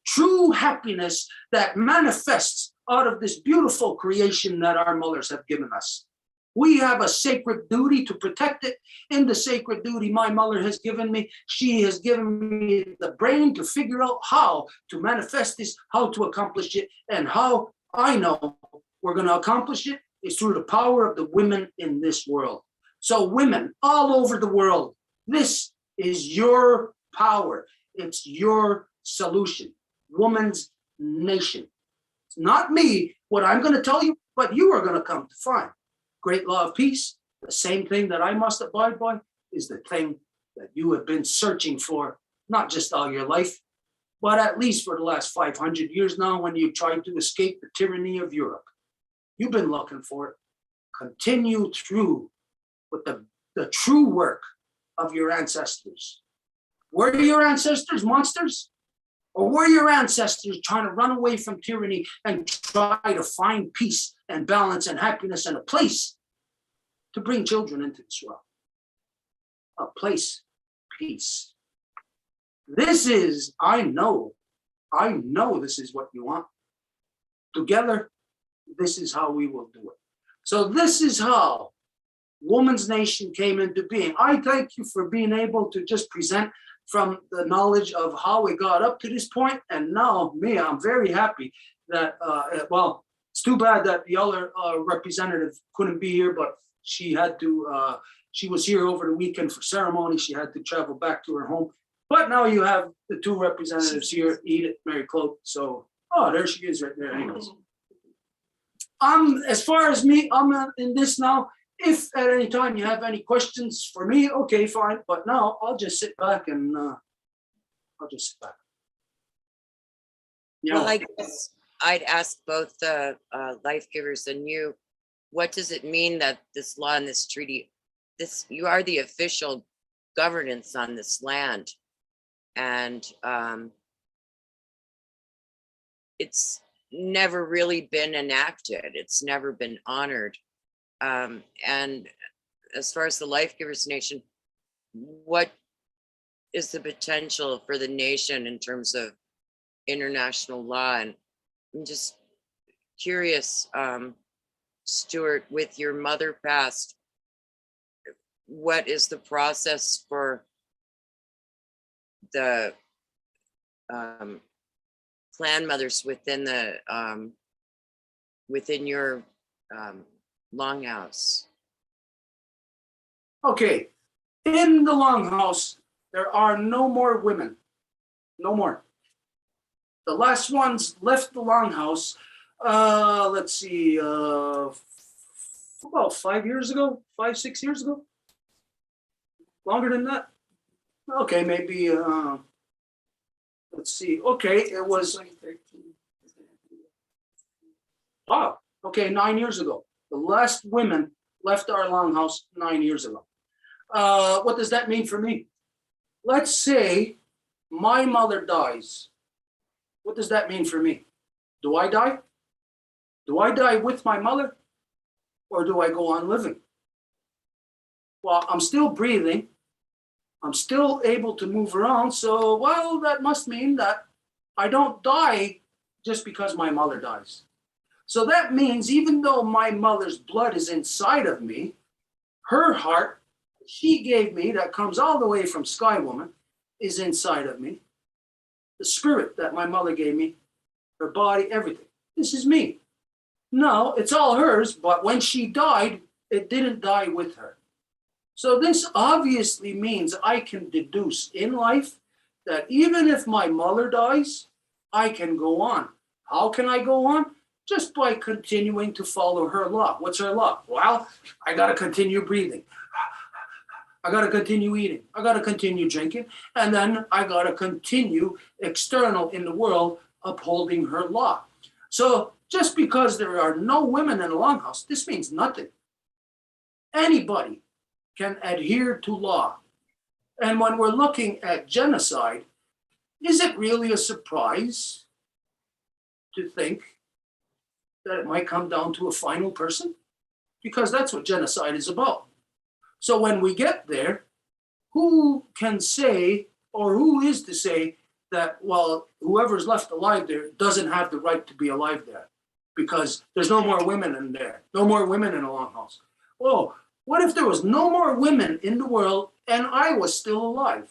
true happiness that manifests out of this beautiful creation that our mothers have given us. We have a sacred duty to protect it. In the sacred duty my mother has given me, she has given me the brain to figure out how to manifest this, how to accomplish it, and how I know we're going to accomplish it is through the power of the women in this world. So women all over the world, this is your power. It's your solution. Woman's Nation. It's not me, what I'm going to tell you, but you are going to come to find. Great law of peace, the same thing that I must abide by, is the thing that you have been searching for, not just all your life, but at least for the last 500 years now when you tried to escape the tyranny of Europe. You've been looking for it. Continue through with the true work of your ancestors. Were your ancestors monsters? Or were your ancestors trying to run away from tyranny and try to find peace and balance and happiness and a place to bring children into this world? A place, peace. This is, I know this is what you want. Together, this is how we will do it. So this is how Woman's Nation came into being. I thank you for being able to just present from the knowledge of how we got up to this point. And now, me, I'm very happy that, well, it's too bad that the other representative couldn't be here, but she had to, she was here over the weekend for ceremony. She had to travel back to her home. But now you have the two representatives here, Edith, Mary Claude. So, oh, there she is right there. Anyways. As far as me, I'm in this now. If at any time you have any questions for me, okay, fine. But now I'll just sit back and
Well, I guess I'd ask both the Lifegivers and you, what does it mean that this law and this treaty, you are the official governance on this land, and it's never really been enacted. It's never been honored. And as far as the Lifegivers Nation, what is the potential for the nation in terms of international law? And I'm just curious, Stuart, with your mother passed, what is the process for the clan mothers within the within your longhouse?
Okay, in the Longhouse, there are no more women. No more. The last ones left the Longhouse, let's see, about 5 years ago, 5, 6 years ago. Longer than that? Okay, maybe, let's see. Okay, it was, wow, okay, 9 years ago. The last women left our Longhouse 9 years ago. What does that mean for me? Let's say my mother dies. What does that mean for me? Do I die? Do I die with my mother? Or do I go on living? Well, I'm still breathing. I'm still able to move around. So, well, that must mean that I don't die just because my mother dies. So that means even though my mother's blood is inside of me, her heart she gave me that comes all the way from Sky Woman is inside of me. The spirit that my mother gave me, her body, everything. This is me. No, it's all hers, but when she died, it didn't die with her. So this obviously means I can deduce in life that even if my mother dies, I can go on. How can I go on? Just by continuing to follow her law. What's her law? Well, I got to continue breathing. I got to continue eating. I got to continue drinking. And then I got to continue external in the world upholding her law. So just because there are no women in the Longhouse, this means nothing. Anybody can adhere to law. And when we're looking at genocide, is it really a surprise to think that it might come down to a final person? Because that's what genocide is about. So when we get there, who can say, or who is to say that, well, whoever's left alive there doesn't have the right to be alive there because there's no more women in there, no more women in a Longhouse. Oh, what if there was no more women in the world and I was still alive?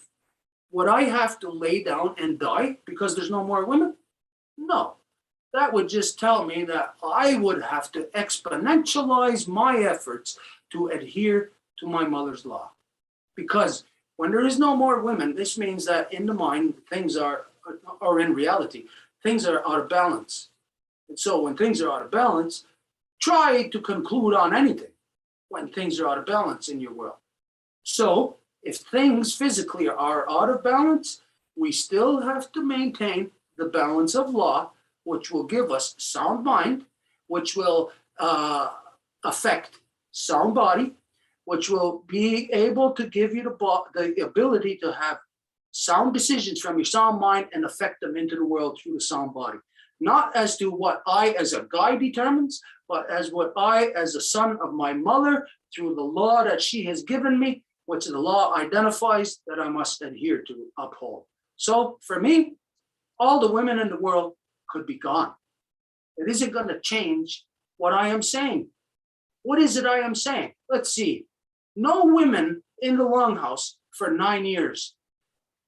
Would I have to lay down and die because there's no more women? No. That would just tell me that I would have to exponentialize my efforts to adhere to my mother's law. Because when there is no more women, this means that in the mind, things are, or in reality, things are out of balance. And so when things are out of balance, try to conclude on anything when things are out of balance in your world. So if things physically are out of balance, we still have to maintain the balance of law, which will give us sound mind, which will affect sound body, which will be able to give you the ability to have sound decisions from your sound mind and affect them into the world through the sound body. Not as to what I as a guy determines, but as what I as a son of my mother, through the law that she has given me, which the law identifies that I must adhere to, uphold. So for me, all the women in the world could be gone. It isn't going to change what I am saying. What is it I am saying? Let's see. No women in the Longhouse for 9 years.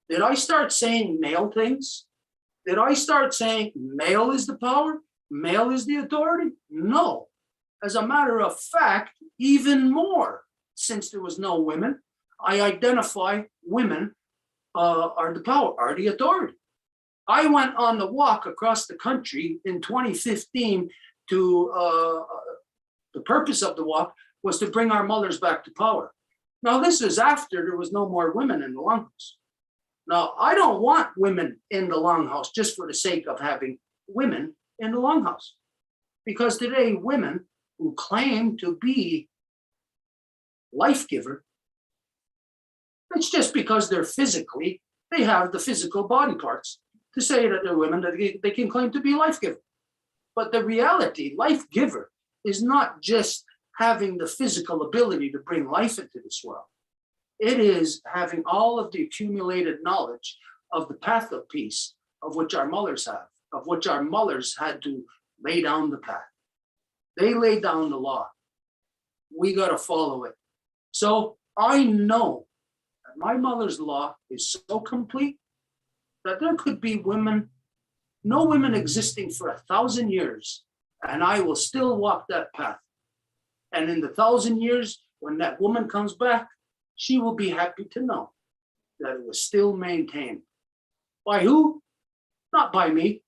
Did I start saying male things? Did I start saying male is the power? Male is the authority? No. As a matter of fact, even more, since there was no women, I identify women are the power, are the authority. I went on the walk across the country in 2015 to, the purpose of the walk was to bring our mothers back to power. Now, this is after there was no more women in the Longhouse. Now, I don't want women in the Longhouse just for the sake of having women in the Longhouse. Because today, women who claim to be life giver, it's just because they're physically, they have the physical body parts to say that they're women, that they can claim to be life giver. But the reality, life giver, is not just having the physical ability to bring life into this world. It is having all of the accumulated knowledge of the path of peace, of which our mothers have, of which our mothers had to lay down the path. They laid down the law. We got to follow it. So I know that my mother's law is so complete that there could be women, no women existing for 1,000 years, and I will still walk that path. And in the 1,000 years, when that woman comes back, she will be happy to know that it was still maintained. By who? Not by me,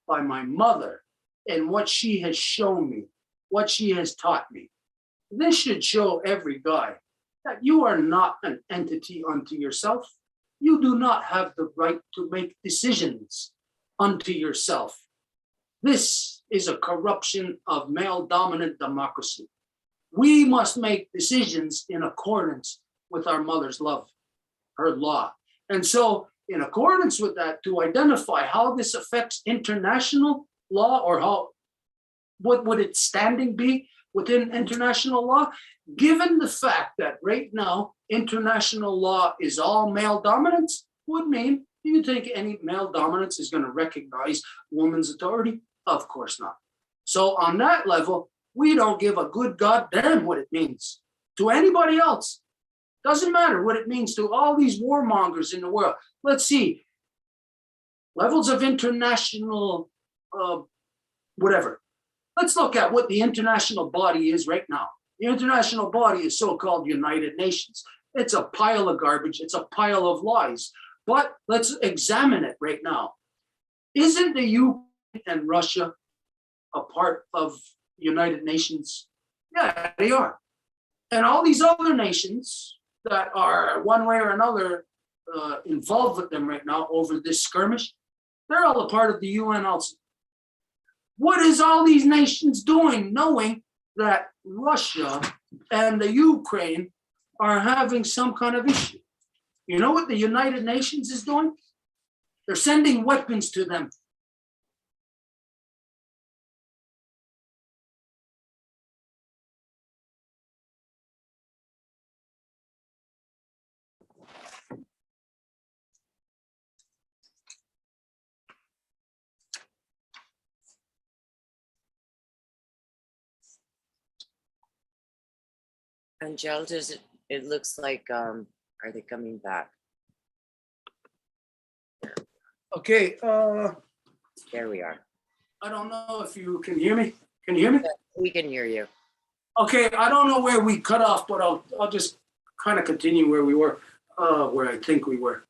by my mother, and what she has shown me, what she has taught me. This should show every guy that you are not an entity unto yourself. You do not have the right to make decisions unto yourself. This is a corruption of male-dominant democracy. We must make decisions in accordance with our mother's love, her law. And so in accordance with that, to identify how this affects international law, or what would its standing be within international law, given the fact that right now international law is all male dominance, would mean, do you think any male dominance is going to recognize woman's authority? Of course not. So on that level, we don't give a good goddamn what it means to anybody else. Doesn't matter what it means to all these warmongers in the world. Let's see, levels of international whatever. Let's look at what the international body is right now. The international body is so-called United Nations. It's a pile of garbage. It's a pile of lies. But let's examine it right now. Isn't the Ukraine and Russia a part of United Nations? Yeah, they are. And all these other nations that are one way or another involved with them right now over this skirmish, they're all a part of the UN also. What is all these nations doing knowing that Russia and the Ukraine are having some kind of issue? You know what the United Nations is doing? They're sending weapons to them.
Angel, it looks like, are they coming back?
Okay,
There we are.
I don't know if you can hear me. Can you hear me?
We can hear you.
Okay, I don't know where we cut off, but I'll just kind of continue where we were, where I think we were.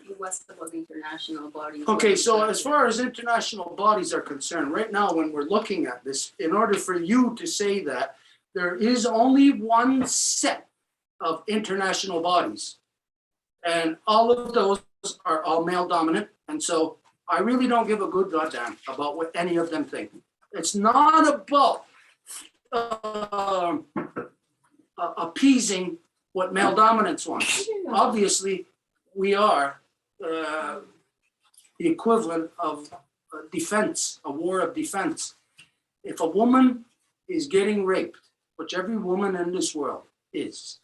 It was about international bodies.
Okay, so as far as international bodies are concerned, right now when we're looking at this, in order for you to say that, there is only one set of international bodies. And all of those are all male dominant. And so I really don't give a good goddamn about what any of them think. It's not about appeasing what male dominance wants. Obviously, we are the equivalent of defense, a war of defense. If a woman is getting raped, which every woman in this world is,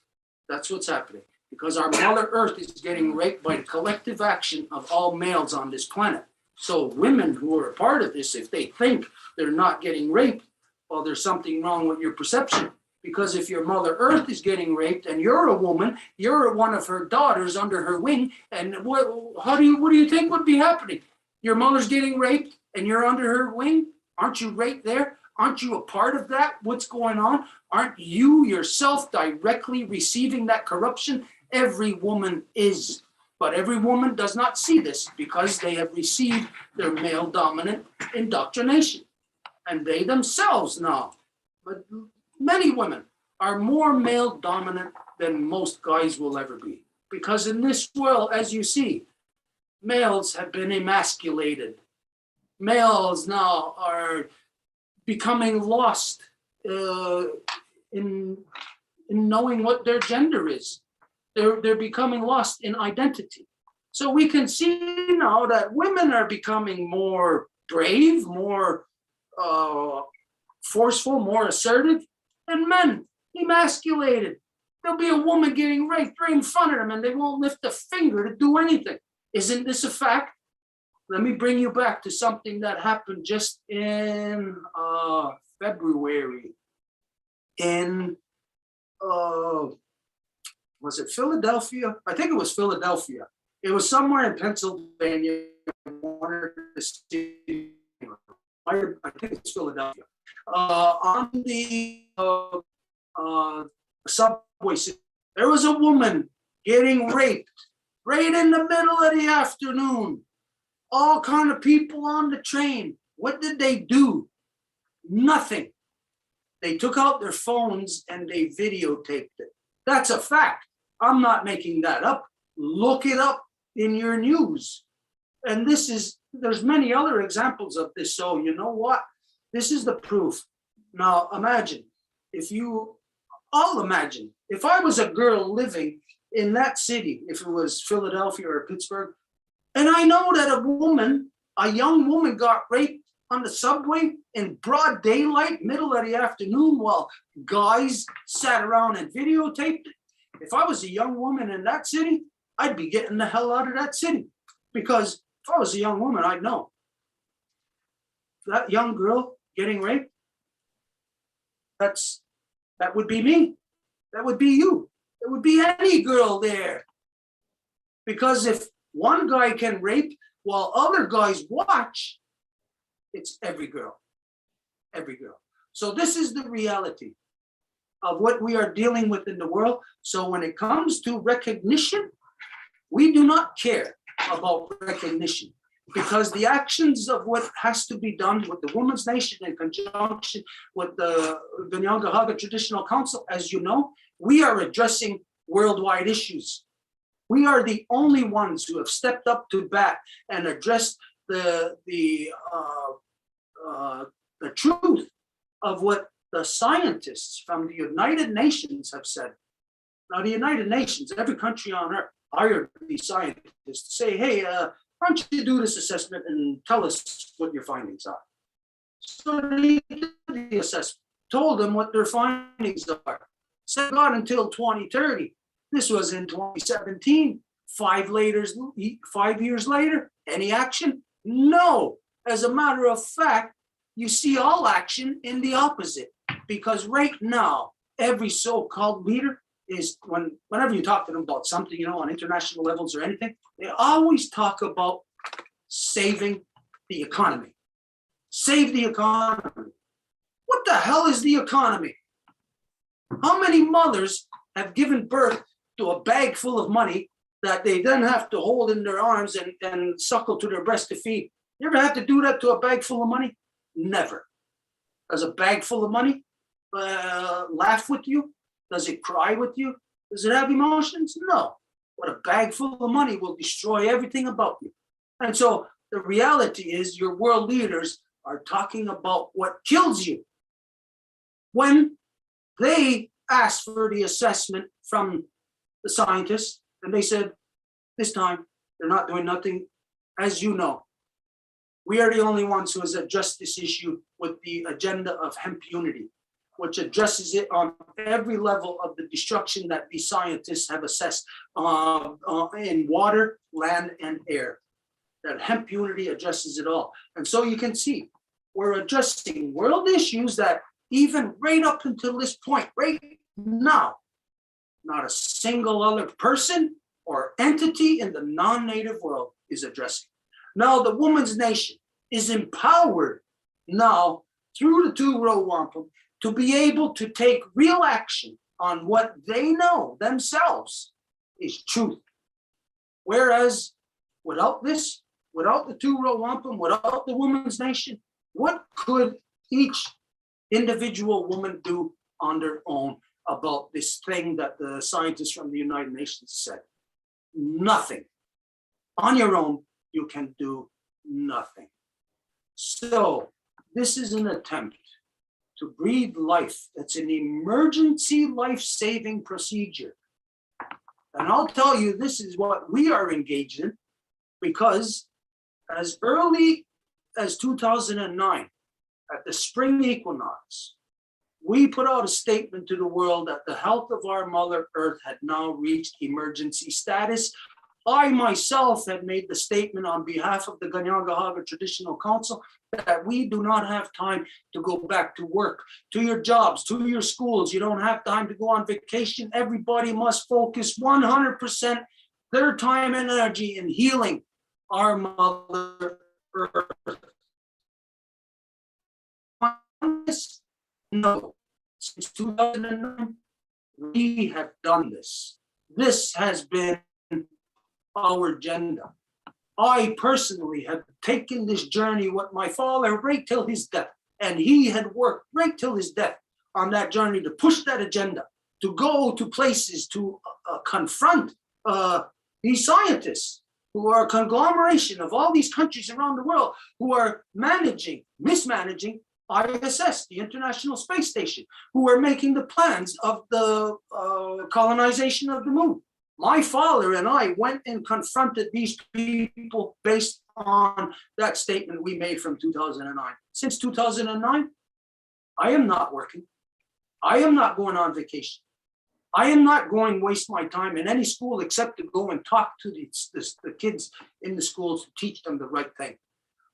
that's what's happening. Because our Mother Earth is getting raped by the collective action of all males on this planet. So women who are a part of this, if they think they're not getting raped, well, there's something wrong with your perception. Because if your Mother Earth is getting raped and you're a woman, you're one of her daughters under her wing, and what do you think would be happening? Your mother's getting raped and you're under her wing? Aren't you right there? Aren't you a part of that? What's going on? Aren't you yourself directly receiving that corruption? Every woman is, but every woman does not see this because they have received their male dominant indoctrination. And they themselves now, but many women are more male dominant than most guys will ever be. Because in this world, as you see, males have been emasculated. Males now are becoming lost in knowing what their gender is. They're becoming lost in identity. So we can see now that women are becoming more brave, more forceful, more assertive, and men emasculated. There'll be a woman getting raped right in front of them and they won't lift a finger to do anything. Isn't this a fact? Let me bring you back to something that happened just in February in, was it Philadelphia? I think it was Philadelphia. It was somewhere in Pennsylvania, one of the cities, I think it's Philadelphia, on the subway system. There was a woman getting raped right in the middle of the afternoon. All kind of people on the train. What did they do? Nothing. They took out their phones and they videotaped it. That's a fact. I'm not making that up. Look it up in your news. And there's many other examples of this. So you know what? This is the proof. Now imagine I'll imagine if I was a girl living in that city, if it was Philadelphia or Pittsburgh, and I know that a young woman got raped on the subway in broad daylight, middle of the afternoon, while guys sat around and videotaped it. If I was a young woman in that city, I'd be getting the hell out of that city. Because if I was a young woman, I'd know. That young girl getting raped, that would be me. That would be you. It would be any girl there. Because if one guy can rape while other guys watch, it's every girl. Every girl. So this is the reality of what we are dealing with in the world. So when it comes to recognition, we do not care about recognition, because the actions of what has to be done with the Women's Nation in conjunction with the Kahnawake Traditional Council, as you know, we are addressing worldwide issues. We are the only ones who have stepped up to bat and addressed the truth of what the scientists from the United Nations have said. Now, the United Nations, every country on earth, hired these scientists to say, hey, why don't you do this assessment and tell us what your findings are? So they did the assessment, told them what their findings are. Said not until 2030. This was in 2017. 5 years later, any action? No. As a matter of fact, you see all action in the opposite, because right now, every so-called leader is, whenever you talk to them about something, on international levels or anything, they always talk about saving the economy. Save the economy. What the hell is the economy? How many mothers have given birth to a bag full of money that they then have to hold in their arms and suckle to their breast to feed? You ever have to do that to a bag full of money? Never. Does a bag full of money laugh with you? Does it cry with you? Does it have emotions? No. But a bag full of money will destroy everything about you. And so the reality is your world leaders are talking about what kills you. When they asked for the assessment from the scientists, and they said, this time they're not doing nothing. As you know, we are the only ones who has addressed this issue with the agenda of hemp unity, which addresses it on every level of the destruction that the scientists have assessed in water, land, and air. That hemp unity addresses it all. And so you can see, we're addressing world issues that even right up until this point, right now, not a single other person or entity in the non-native world is addressing. Now, the Women's Nation is empowered now through the two-row wampum to be able to take real action on what they know themselves is truth. Whereas without this, without the two-row wampum, without the Women's Nation, what could each individual woman do on their own about this thing that the scientists from the United Nations said? Nothing. On your own, you can do nothing. So this is an attempt to breathe life. It's an emergency life-saving procedure. And I'll tell you, this is what we are engaged in, because as early as 2009, at the spring equinox, we put out a statement to the world that the health of our Mother Earth had now reached emergency status. I myself had made the statement on behalf of the Kahnawake Traditional Council that we do not have time to go back to work, to your jobs, to your schools. You don't have time to go on vacation. Everybody must focus 100% their time and energy in healing our Mother Earth. No, since 2009, we have done this. This has been our agenda. I personally have taken this journey with my father right till his death, and he had worked right till his death on that journey to push that agenda, to go to places to confront these scientists who are a conglomeration of all these countries around the world who are mismanaging ISS, the International Space Station, who are making the plans of the colonization of the moon. My father and I went and confronted these people based on that statement we made from 2009. Since 2009, I am not working. I am not going on vacation. I am not going to waste my time in any school except to go and talk to the kids in the schools to teach them the right thing.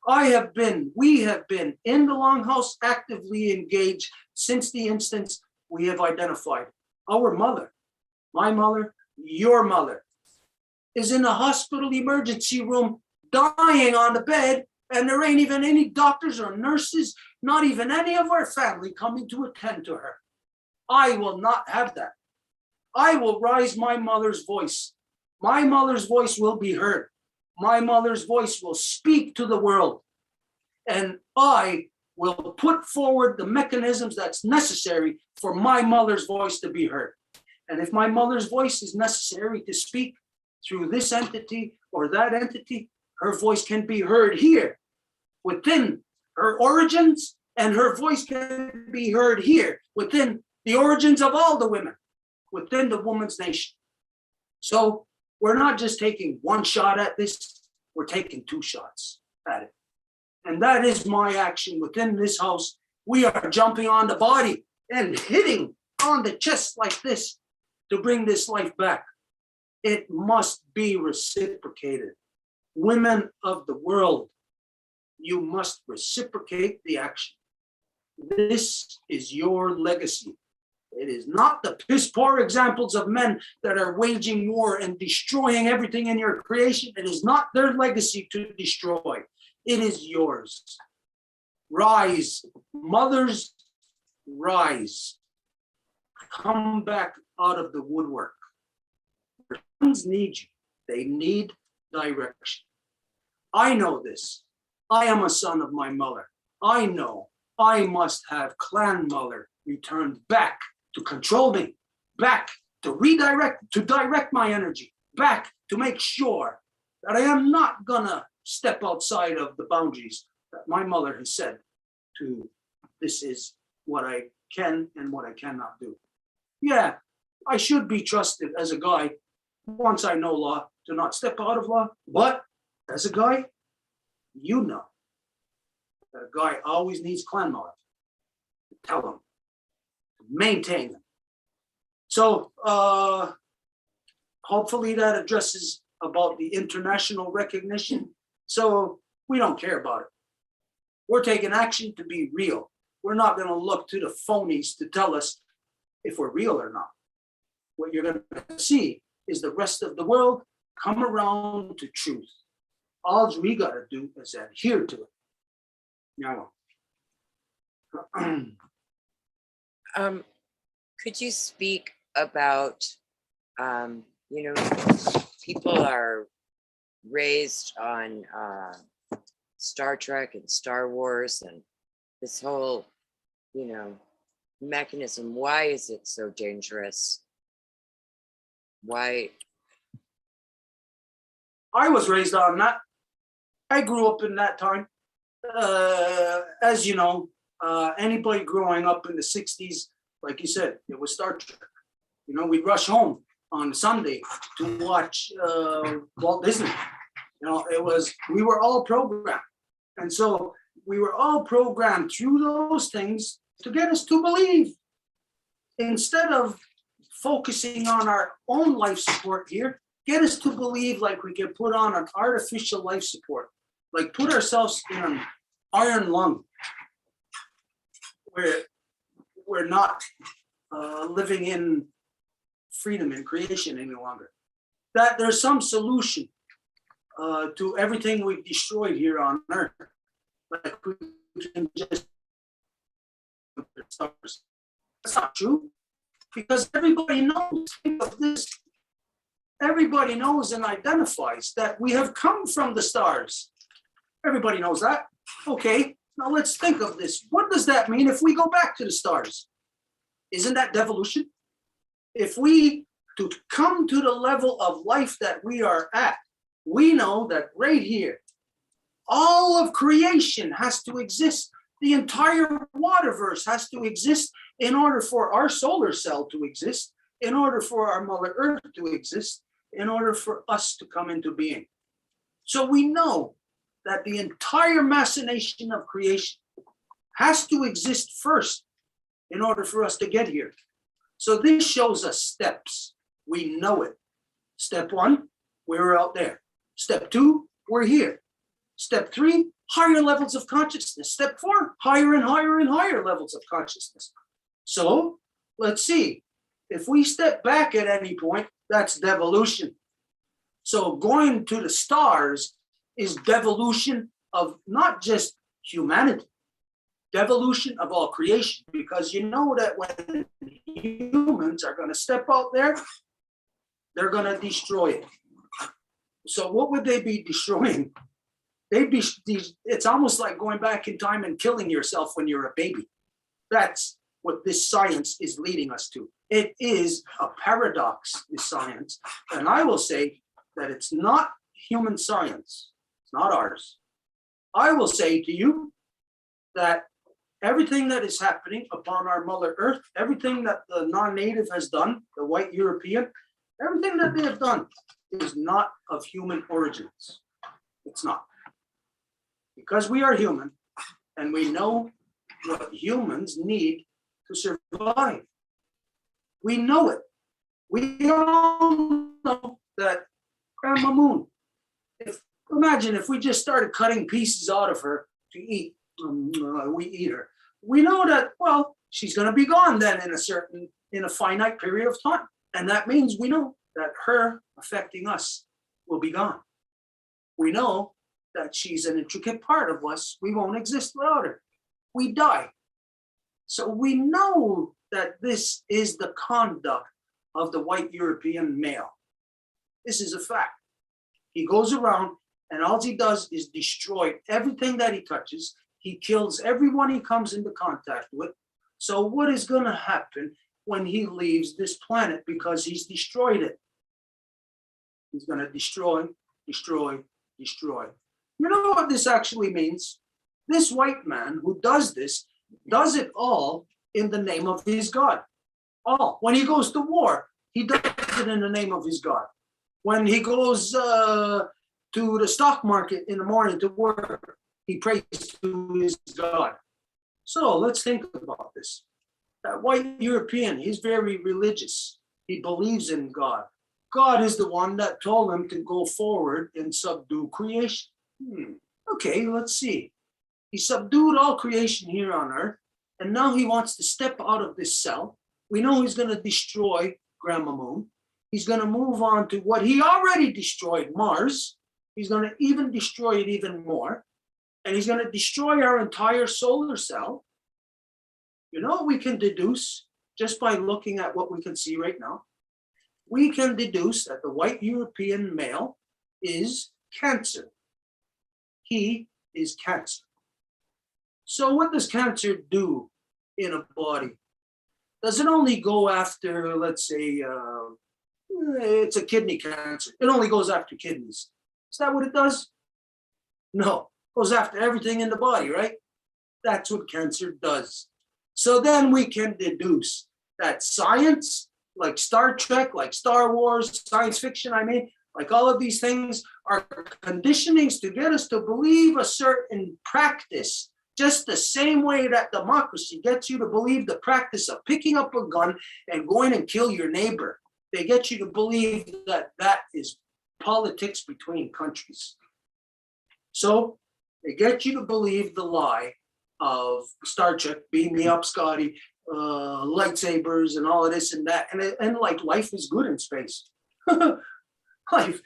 We have been in the Longhouse actively engaged since the instance we have identified. Our mother, my mother, your mother, is in a hospital emergency room dying on the bed, and there ain't even any doctors or nurses, not even any of our family coming to attend to her. I will not have that. I will raise my mother's voice. My mother's voice will be heard. My mother's voice will speak to the world. And I will put forward the mechanisms that's necessary for my mother's voice to be heard. And if my mother's voice is necessary to speak through this entity or that entity, her voice can be heard here within her origins, and her voice can be heard here within the origins of all the women within the woman's nation. So we're not just taking one shot at this, we're taking two shots at it. And that is my action within this house. We are jumping on the body and hitting on the chest like this to bring this life back. It must be reciprocated. Women of the world, you must reciprocate the action. This is your legacy. It is not the piss poor examples of men that are waging war and destroying everything in your creation. It is not their legacy to destroy. It is yours. Rise, mothers, rise. Come back out of the woodwork. Your sons need you. They need direction. I know this. I am a son of my mother. I know I must have clan mother returned back to control me, back to direct my energy, back to make sure that I am not gonna step outside of the boundaries that my mother has said to this is what I can and what I cannot do. Yeah, I should be trusted as a guy, once I know law, to not step out of law, but as a guy, you know that a guy always needs clan mother to tell him, to maintain them. So hopefully that addresses about the international recognition. So we don't care about it. We're taking action to be real. We're not going to look to the phonies to tell us if we're real or not. What you're going to see is the rest of the world come around to truth. All we got to do is adhere to it. Now,
could you speak about, people are raised on Star Trek and Star Wars and this whole, mechanism. Why is it so dangerous? Why?
I was raised on that. I grew up in that time. As you know, anybody growing up in the 60s, like you said, it was Star Trek. We'd rush home on Sunday to watch Walt Disney. We were all programmed. And so we were all programmed through those things to get us to believe. Instead of focusing on our own life support here, get us to believe like we can put on an artificial life support, like put ourselves in an iron lung where we're not living in freedom and creation any longer. that there's some solution to everything we've destroyed here on Earth. Like we can just stars. That's not true, because everybody knows. Think of this. Everybody knows and identifies that we have come from the stars. Everybody knows that. Okay, now let's think of this. What does that mean if we go back to the stars? Isn't that devolution? If we to come to the level of life that we are at, we know that right here, all of creation has to exist. The entire waterverse has to exist in order for our solar cell to exist, in order for our Mother Earth to exist, in order for us to come into being. So we know that the entire machination of creation has to exist first in order for us to get here. So this shows us steps. We know it. Step one, we're out there. Step two, we're here. Step three, higher levels of consciousness. Step four, higher and higher and higher levels of consciousness. So let's see. If we step back at any point, that's devolution. So going to the stars is devolution of not just humanity, devolution of all creation, because you know that when humans are going to step out there, they're going to destroy it. So what would they be destroying? It's almost like going back in time and killing yourself when you're a baby. That's what this science is leading us to. It is a paradox, this science. And I will say that it's not human science. It's not ours. I will say to you that everything that is happening upon our Mother Earth, everything that the non-native has done, the white European, everything that they have done is not of human origins. It's not. Because we are human and we know what humans need to survive. We know it. We all know that Grandma Moon, imagine if we just started cutting pieces out of her to eat, we eat her. We know that, well, she's going to be gone then in a finite period of time. And that means we know that her affecting us will be gone. We know that she's an intricate part of us. We won't exist without her. We die. So we know that this is the conduct of the white European male. This is a fact. He goes around and all he does is destroy everything that he touches. He kills everyone he comes into contact with. So what is going to happen when he leaves this planet because he's destroyed it? He's going to destroy, destroy, destroy. You know what this actually means? This white man who does this does it all in the name of his God. All. When he goes to war, he does it in the name of his God. When he goes to the stock market in the morning to work, he prays to his God. So let's think about this. That white European, he's very religious. He believes in God. God is the one that told him to go forward and subdue creation. Okay, let's see. He subdued all creation here on Earth, and now he wants to step out of this cell. We know he's going to destroy Grandma Moon. He's going to move on to what he already destroyed, Mars. He's going to even destroy it even more. And he's going to destroy our entire solar cell. You know what we can deduce just by looking at what we can see right now? We can deduce that the white European male is Cancer. He is Cancer. So what does Cancer do in a body? Does it only go after, let's say, it's a kidney cancer. It only goes after kidneys. Is that what it does? No, it goes after everything in the body, right? That's what Cancer does. So then we can deduce that science, like Star Trek, like Star Wars, science fiction, like all of these things are conditionings to get us to believe a certain practice, just the same way that democracy gets you to believe the practice of picking up a gun and going and kill your neighbor. They get you to believe that that is politics between countries. So they get you to believe the lie of Star Trek, beam me up, Scotty, lightsabers and all of this and that. And like life is good in space. life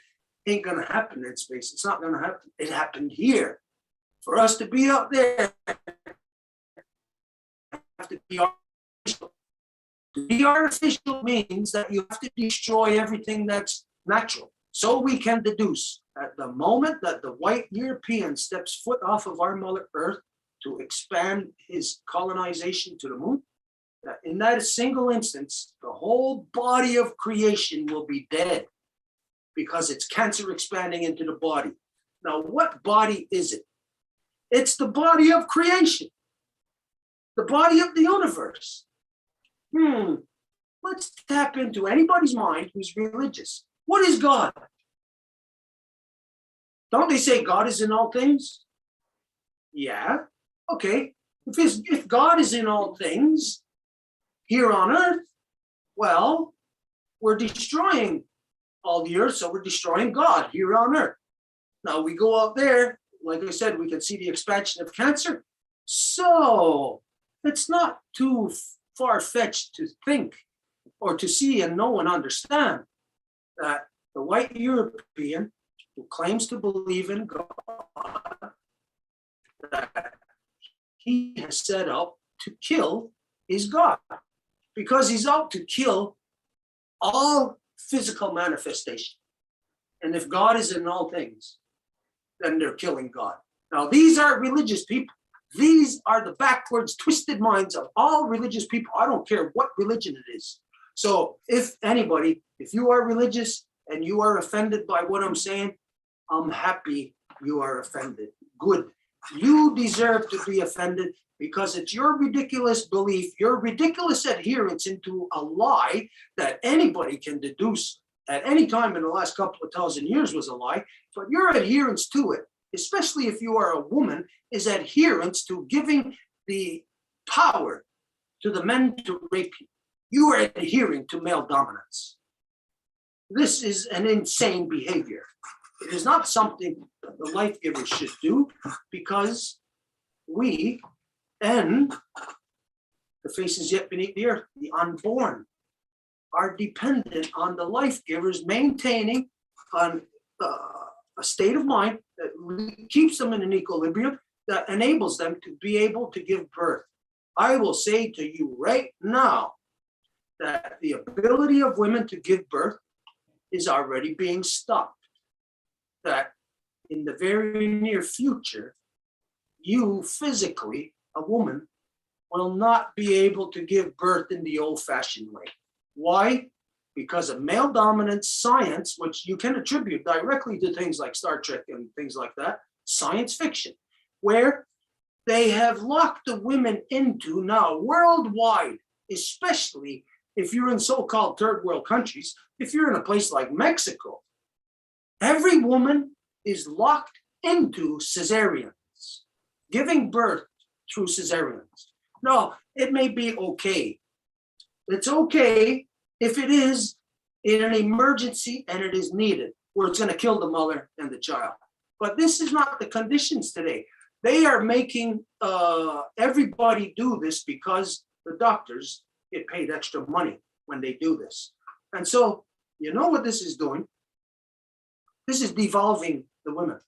ain't gonna happen in space. It's not gonna happen. It happened here. For us to be out there, have to be artificial. To be artificial means that you have to destroy everything that's natural. So we can deduce at the moment that the white European steps foot off of our Mother Earth to expand his colonization to the moon, that in that single instance, the whole body of creation will be dead because it's cancer expanding into the body. Now, what body is it? It's the body of creation, the body of the universe. Let's tap into anybody's mind who's religious. What is God? Don't they say God is in all things? Yeah, okay. If God is in all things here on earth, well, we're destroying all the earth, so we're destroying God here on earth. Now we go out there, like I said, we can see the expansion of cancer. So it's not too far-fetched to think or to see and know and understand that the white European who claims to believe in God, that he has set out to kill his God, because he's out to kill all physical manifestation. And if God is in all things, then they're killing God. Now, these are religious people. These are the backwards, twisted minds of all religious people. I don't care what religion it is. So if anybody, if you are religious and you are offended by what I'm saying, I'm happy you are offended. Good. You deserve to be offended because it's your ridiculous belief, your ridiculous adherence into a lie that anybody can deduce at any time in the last couple of thousand years was a lie, but your adherence to it, especially if you are a woman, is adherence to giving the power to the men to rape you. You are adhering to male dominance. This is an insane behavior. It is not something that the Lifegivers should do, because we and the faces yet beneath the earth, the unborn, are dependent on the Lifegivers maintaining a state of mind that keeps them in an equilibrium, that enables them to be able to give birth. I will say to you right now that the ability of women to give birth is already being stopped. That in the very near future, you physically, a woman, will not be able to give birth in the old-fashioned way. Why? Because of male dominance science, which you can attribute directly to things like Star Trek and things like that, science fiction, where they have locked the women into now worldwide, especially if you're in so-called third world countries, if you're in a place like Mexico, every woman is locked into cesareans, giving birth through cesareans. No, it may be okay. It's okay if it is in an emergency and it is needed, where it's going to kill the mother and the child. But this is not the conditions today. They are making everybody do this because the doctors get paid extra money when they do this. And so, you know what this is doing? This is devolving the women.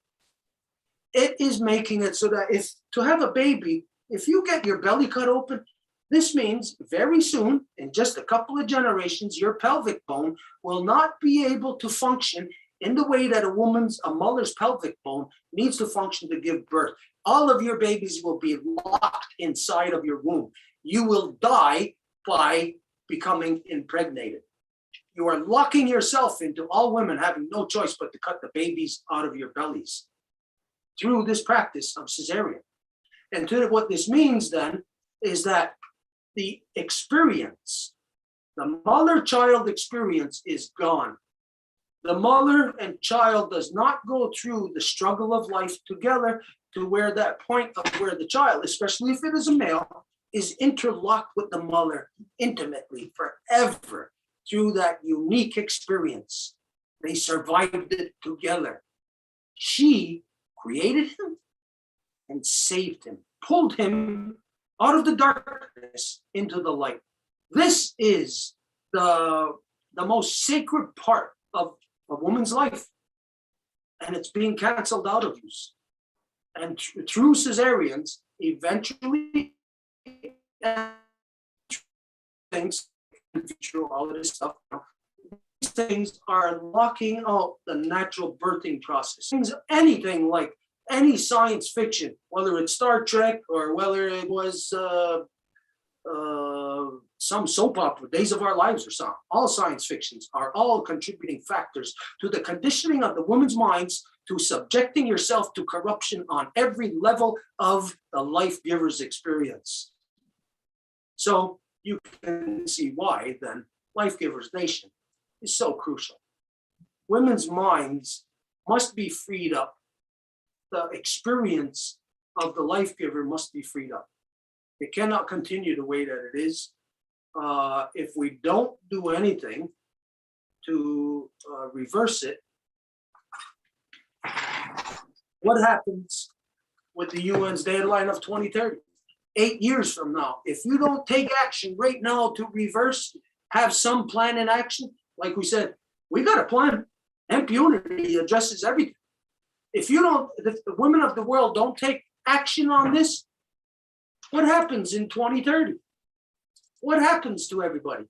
It is making it so that if to have a baby, if you get your belly cut open, this means very soon, in just a couple of generations, your pelvic bone will not be able to function in the way that a mother's pelvic bone needs to function to give birth. All of your babies will be locked inside of your womb. You will die by becoming impregnated. You are locking yourself into all women having no choice but to cut the babies out of your bellies through this practice of cesarean. And what this means then is that the experience, the mother-child experience is gone. The mother and child does not go through the struggle of life together to where that point of where the child, especially if it is a male, is interlocked with the mother intimately forever through that unique experience. They survived it together. She created him and saved him, pulled him out of the darkness into the light. This is the most sacred part of a woman's life. And it's being canceled out of use. And through cesareans, eventually, things, through all of this stuff, these things are locking out the natural birthing process. Things, anything like any science fiction, whether it's Star Trek or whether it was some soap opera, Days of Our Lives or something, all science fictions are all contributing factors to the conditioning of the woman's minds to subjecting yourself to corruption on every level of the life giver's experience. So you can see why then Lifegivers Nation is so crucial. Women's minds must be freed up. The experience of the life giver must be freed up. It cannot continue the way that it is. If we don't do anything to reverse it, what happens with the UN's deadline of 2030? 8 years from now, if you don't take action right now to reverse, have some plan in action, like we said, we got a plan. Impunity addresses everything. If the women of the world don't take action on this, what happens in 2030? What happens to everybody?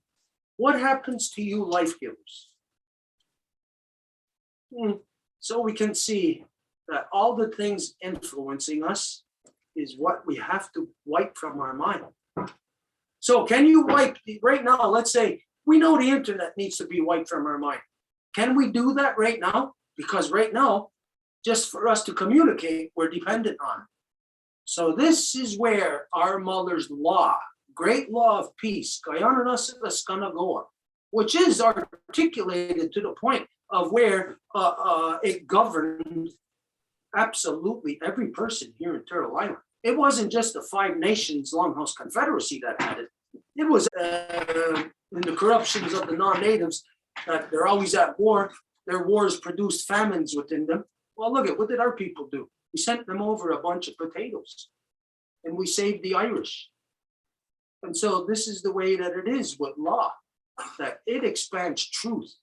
What happens to you life givers? So we can see that all the things influencing us is what we have to wipe from our mind. So can you wipe, right now, let's say, we know the internet needs to be wiped from our mind. Can we do that right now? Because right now, just for us to communicate, we're dependent on it. So this is where our mother's law, great law of peace, which is articulated to the point of where it governed absolutely every person here in Turtle Island. It wasn't just the 5 nations Longhouse Confederacy that had it. It was in the corruptions of the non-natives that they're always at war. Their wars produced famines within them. Well, look at what did our people do? We sent them over a bunch of potatoes and we saved the Irish. And so this is the way that it is with law, that it expands truth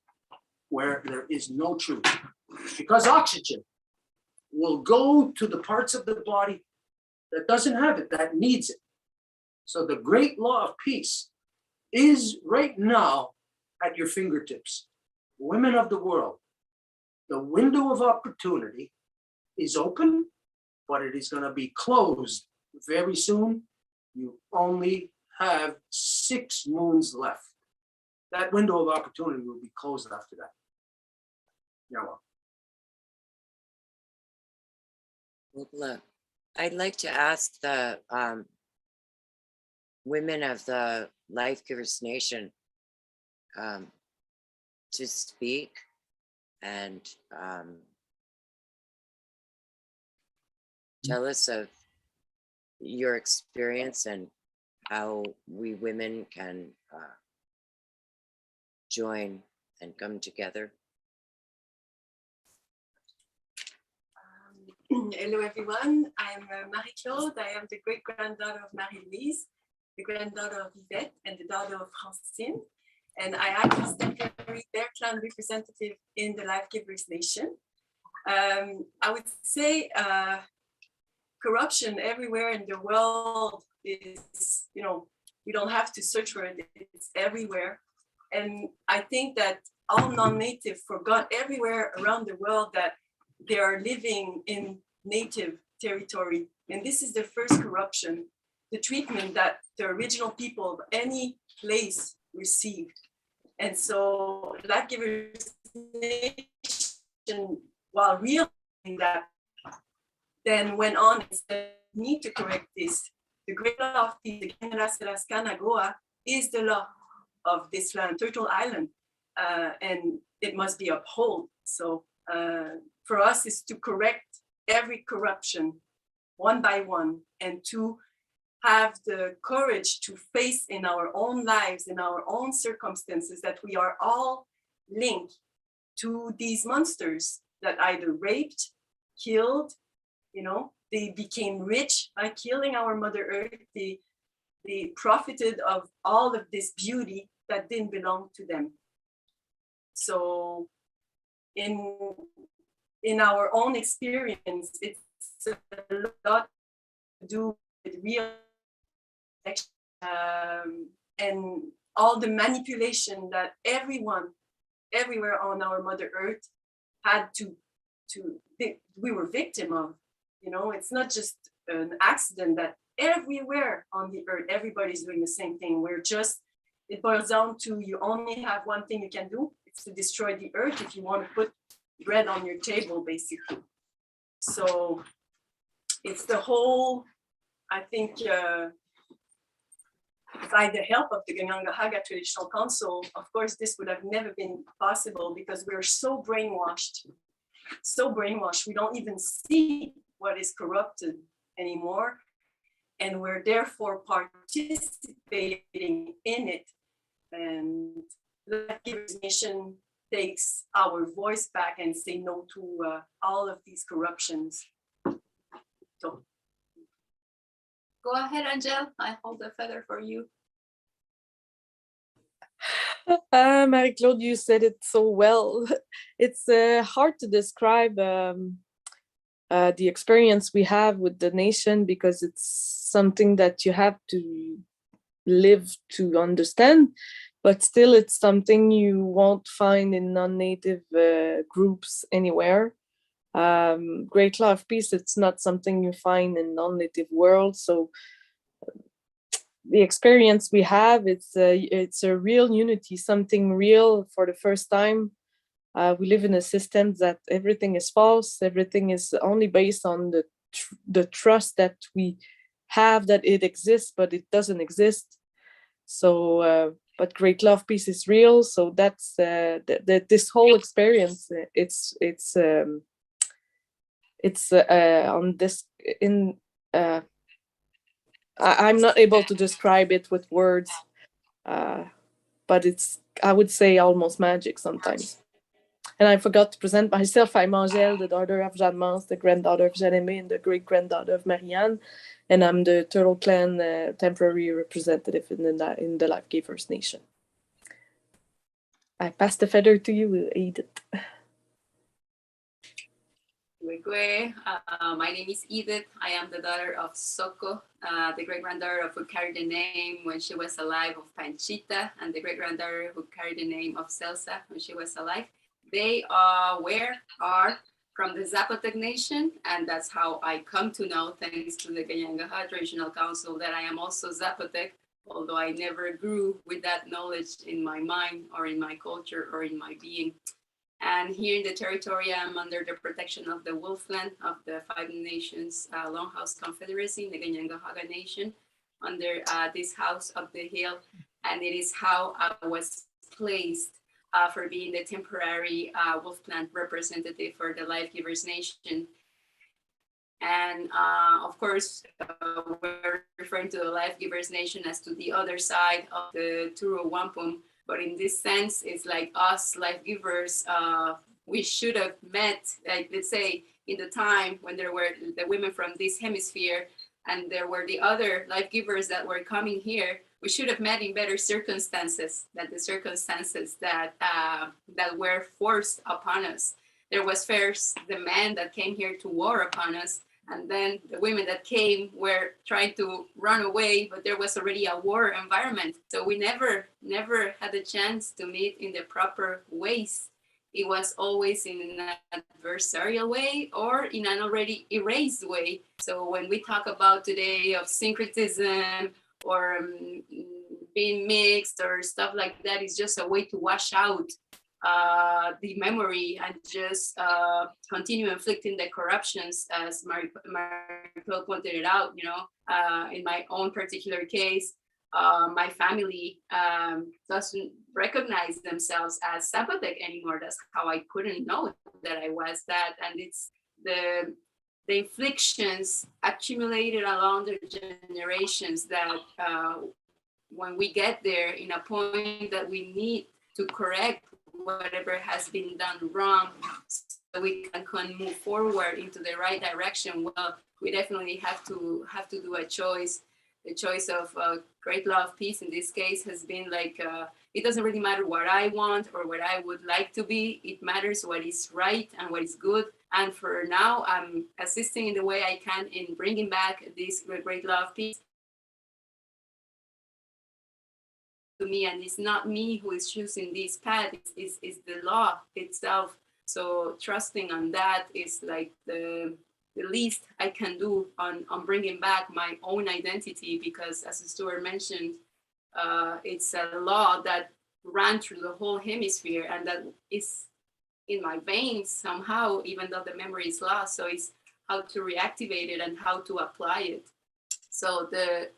where there is no truth. Because oxygen will go to the parts of the body that doesn't have it, that needs it. So the great law of peace is right now at your fingertips. Women of the world, the window of opportunity is open, but it is going to be closed very soon. You only have 6 moons left. That window of opportunity will be closed after that. Yeah, well.
Look, I'd like to ask the women of the Lifegivers Nation to speak and tell us of your experience and how we women can join and come together.
Hello everyone, I'm Marie-Claude. I am the great-granddaughter of Marie-Louise, the granddaughter of Yvette, and the daughter of Francine. And I act as temporary Bear Clan representative in the Lifegivers Nation. I would say corruption everywhere in the world is, we don't have to search for it, it's everywhere. And I think that all non-native forgot everywhere around the world that they are living in native territory. And this is the first corruption, the treatment that the original people of any place received. And so Lifegivers Nation, while realizing that, then went on and said, we need to correct this. The great law of the Kahnawake is the law of this land, Turtle Island, and it must be upheld. So for us is to correct every corruption one by one and to have the courage to face in our own lives, in our own circumstances, that we are all linked to these monsters that either raped, killed, they became rich by killing our Mother Earth. They profited of all of this beauty that didn't belong to them. So in our own experience, it's a lot to do with real and all the manipulation that everywhere on our Mother Earth had we were victim of. You know, it's not just an accident that everywhere on the earth, everybody's doing the same thing. It boils down to you only have one thing you can do. It's to destroy the earth if you want to put bread on your table, basically. So it's the whole, I think, by the help of the Kahnawake Traditional Council, of course, this would have never been possible because we're so brainwashed. We don't even see what is corrupted anymore. And we're therefore participating in it. And Lifegivers Nation takes our voice back and say no to all of these corruptions. So.
Go ahead, Angel. I hold the feather for you.
Marie-Claude, you said it so well. It's hard to describe the experience we have with the nation because it's something that you have to live to understand, but still it's something you won't find in non-native groups anywhere. Great law of peace, it's not something you find in non-native world. So the experience we have, it's a real unity, something real for the first time. We live in a system that everything is false. Everything is only based on the trust that we have that it exists, but it doesn't exist. So, but great love, peace is real. So that's this whole experience. It's on this in. I'm not able to describe it with words, but it's, I would say, almost magic sometimes. And I forgot to present myself. I'm Angèle, the daughter of Jeanne Mance, the granddaughter of Jeanne-Aimée, and the great-granddaughter of Marianne. And I'm the Turtle Clan temporary representative in the Lifegivers Nation. I pass the feather to you, Edith.
My name is Edith. I am the daughter of Soko, the great-granddaughter who carried the name when she was alive of Panchita, and the great-granddaughter who carried the name of Celsa when she was alive. They are from the Zapotec Nation, and that's how I come to know, thanks to the Kahnawake Traditional Council, that I am also Zapotec, although I never grew with that knowledge in my mind or in my culture or in my being. And here in the territory, I'm under the protection of the Wolf Clan of the Five Nations Longhouse Confederacy, the Kahnawake Nation, under this House of the Hill. And it is how I was placed for being the temporary Wolf Clan representative for the Lifegivers Nation. And of course, we're referring to the Lifegivers Nation as to the other side of the Turo Wampum. But in this sense, it's like us Lifegivers, we should have met, like, let's say, in the time when there were the women from this hemisphere and there were the other Lifegivers that were coming here. We should have met in better circumstances than the circumstances that were forced upon us. There was first the men that came here to war upon us, and then the women that came were trying to run away, but there was already a war environment. So we never had the chance to meet in the proper ways. It was always in an adversarial way or in an already erased way. So when we talk about today of syncretism or being mixed or stuff like that, it's just a way to wash out the memory and just continue inflicting the corruptions, as Marie-Claude pointed it out. You know, in my own particular case, my family doesn't recognize themselves as Zapotec anymore. That's how I couldn't know that I was that. And it's the inflictions accumulated along the generations that when we get there in a point that we need to correct whatever has been done wrong so we can move forward into the right direction, well, we definitely have to do a choice. The choice of great law of peace in this case has been like it doesn't really matter what I want or what I would like to be. It matters what is right and what is good. And for now, I'm assisting in the way I can in bringing back this great law of peace to me. And it's not me who is choosing this path, it's the law itself. So trusting on that is like the least I can do on bringing back my own identity, because as Stuart mentioned, it's a law that ran through the whole hemisphere and that is in my veins somehow, even though the memory is lost. So it's how to reactivate it and how to apply it. So the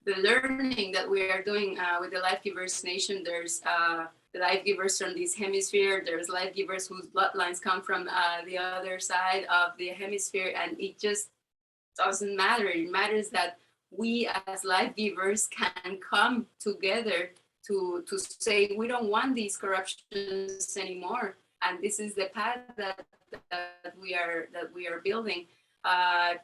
learning that we are doing with the Lifegivers Nation, there's the Lifegivers from this hemisphere, there's Lifegivers whose bloodlines come from the other side of the hemisphere, and it just doesn't matter. It matters that we as Lifegivers can come together to say we don't want these corruptions anymore, and this is the path that we are building.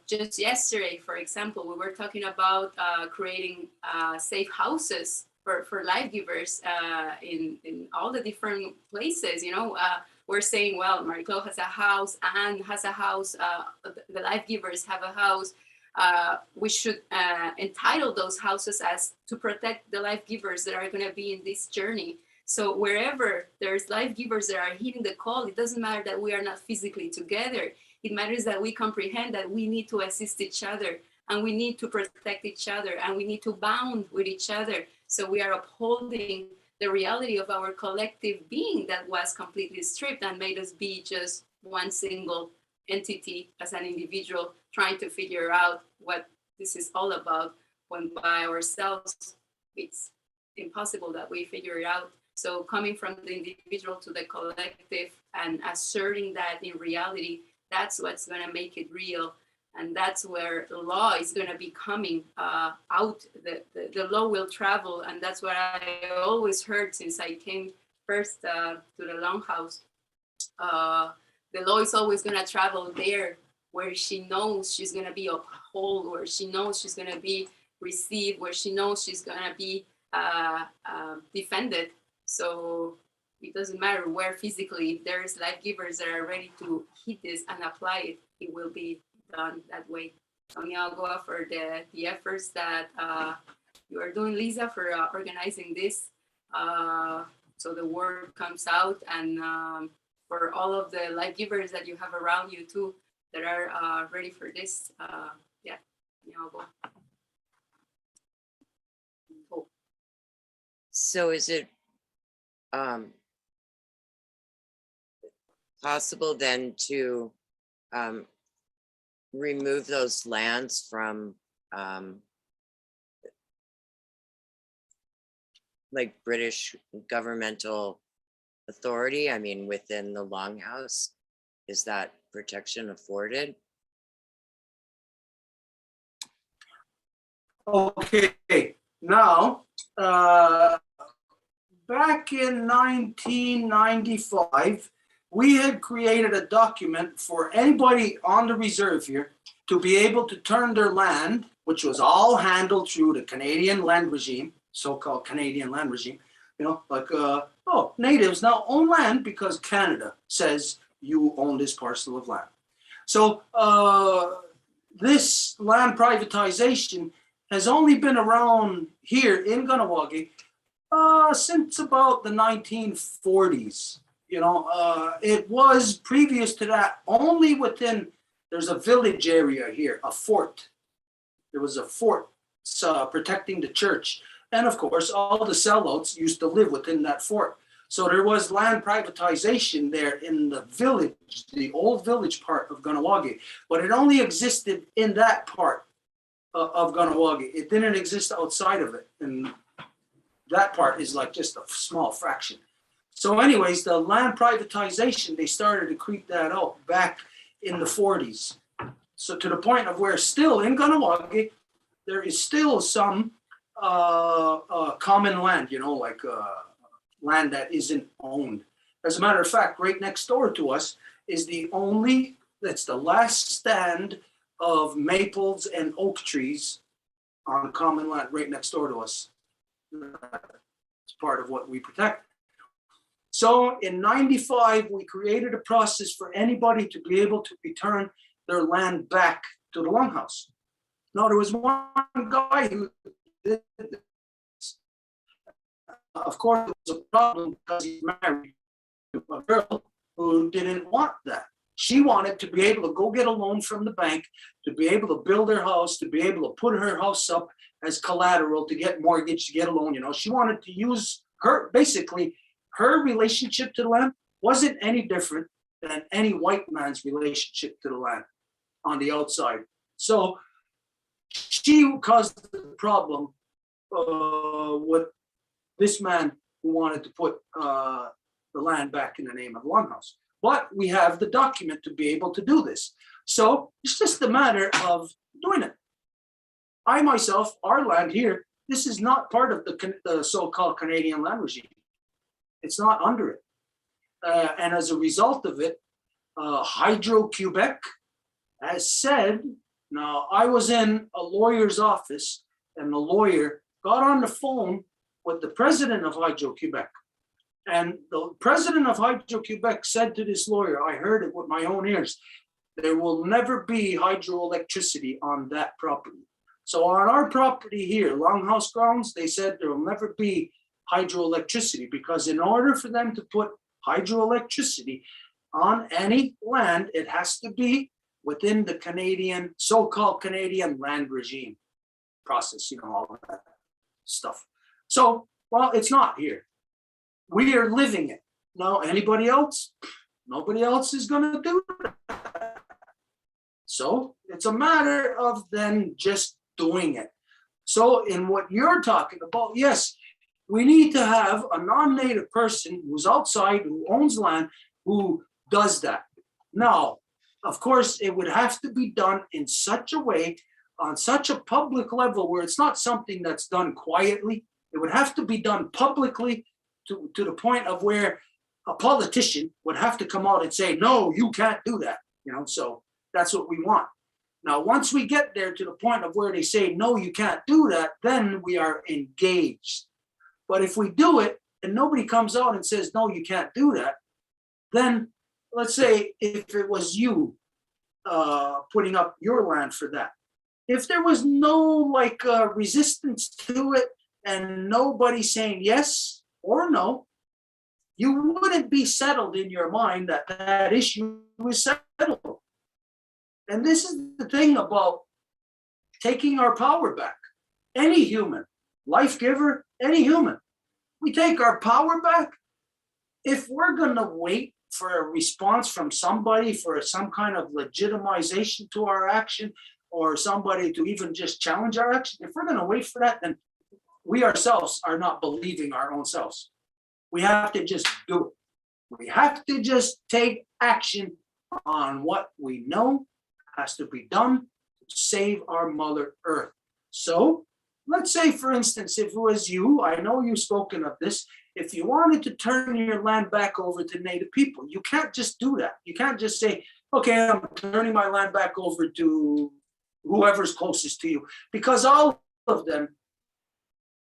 Just yesterday, for example, we were talking about creating safe houses for Lifegivers in all the different places. You know, we're saying, well, Mariclo has a house, Anne has a house, the Lifegivers have a house. We should entitle those houses as to protect the Lifegivers that are going to be in this journey. So wherever there's Lifegivers that are heeding the call, it doesn't matter that we are not physically together. It matters that we comprehend that we need to assist each other, and we need to protect each other, and we need to bond with each other. So we are upholding the reality of our collective being that was completely stripped and made us be just one single entity as an individual, trying to figure out what this is all about, when by ourselves it's impossible that we figure it out. So coming from the individual to the collective and asserting that in reality, that's what's going to make it real. And that's where the law is going to be coming out. The law will travel. And that's what I always heard since I came first to the Longhouse. The law is always going to travel there where she knows she's going to be upheld, where she knows she's going to be received, where she knows she's going to be defended. So it doesn't matter where physically, if there's Lifegivers that are ready to hit this and apply it, it will be done that way. So I'll go for the efforts that you are doing, Lisa, for organizing this. So the word comes out, and for all of the Lifegivers that you have around you too, that are ready for this. Yeah, I'll go.
So is it possible then to remove those lands from like British governmental authority? I mean, within the Longhouse, is that protection afforded?
Okay, now, back in 1995, we had created a document for anybody on the reserve here to be able to turn their land, which was all handled through the Canadian land regime, so-called Canadian land regime, you know, like, natives now own land because Canada says you own this parcel of land. So this land privatization has only been around here in Kahnawake since about the 1940s. You know, it was previous to that only within, there's a village area here, a fort. There was a fort protecting the church. And of course, all the sellouts used to live within that fort. So there was land privatization there in the village, the old village part of Kahnawake, but it only existed in that part of Kahnawake. It didn't exist outside of it. And that part is like just a small fraction. So anyways, the land privatization, they started to creep that out back in the 40s. So to the point of where still in Kahnawake, there is still some common land, you know, like land that isn't owned. As a matter of fact, right next door to us is that's the last stand of maples and oak trees on common land right next door to us. It's part of what we protect. So in 95, we created a process for anybody to be able to return their land back to the Longhouse. Now, there was one guy who did this. Of course, it was a problem because he married a girl who didn't want that. She wanted to be able to go get a loan from the bank, to be able to build her house, to be able to put her house up as collateral, to get mortgage, to get a loan. You know, she wanted to use her, basically, her relationship to the land wasn't any different than any white man's relationship to the land on the outside. So she caused the problem with this man who wanted to put the land back in the name of the Longhouse. But we have the document to be able to do this. So it's just a matter of doing it. I myself, our land here, this is not part of the so-called Canadian land regime. It's not under it. And as a result of it, Hydro-Quebec has said, now I was in a lawyer's office and the lawyer got on the phone with the president of Hydro-Quebec. And the president of Hydro-Quebec said to this lawyer, I heard it with my own ears, there will never be hydroelectricity on that property. So on our property here, Longhouse grounds, they said there will never be hydroelectricity because in order for them to put hydroelectricity on any land, it has to be within the Canadian, so-called Canadian land regime process, you know, all of that stuff. So, well, it's not here. We are living it. Now, anybody else? Nobody else is going to do that. So it's a matter of then just doing it. So in what you're talking about, yes, we need to have a non-native person who's outside, who owns land, who does that. Now, of course, it would have to be done in such a way, on such a public level, where it's not something that's done quietly. It would have to be done publicly to the point of where a politician would have to come out and say, no, you can't do that. You know, so that's what we want. Now, once we get there to the point of where they say, no, you can't do that, then we are engaged. But if we do it and nobody comes out and says, no, you can't do that, then let's say if it was you putting up your land for that, if there was no resistance to it and nobody saying yes or no, you wouldn't be settled in your mind that that issue was settled. And this is the thing about taking our power back. Any human, life giver, any human, we take our power back. If we're going to wait for a response from somebody for some kind of legitimization to our action, or somebody to even just challenge our action, if we're going to wait for that, then we ourselves are not believing our own selves. We have to just do it. We have to just take action on what we know has to be done to save our Mother Earth. So let's say, for instance, if it was you, I know you've spoken of this, if you wanted to turn your land back over to Native people, you can't just do that. You can't just say, okay, I'm turning my land back over to whoever's closest to you, because all of them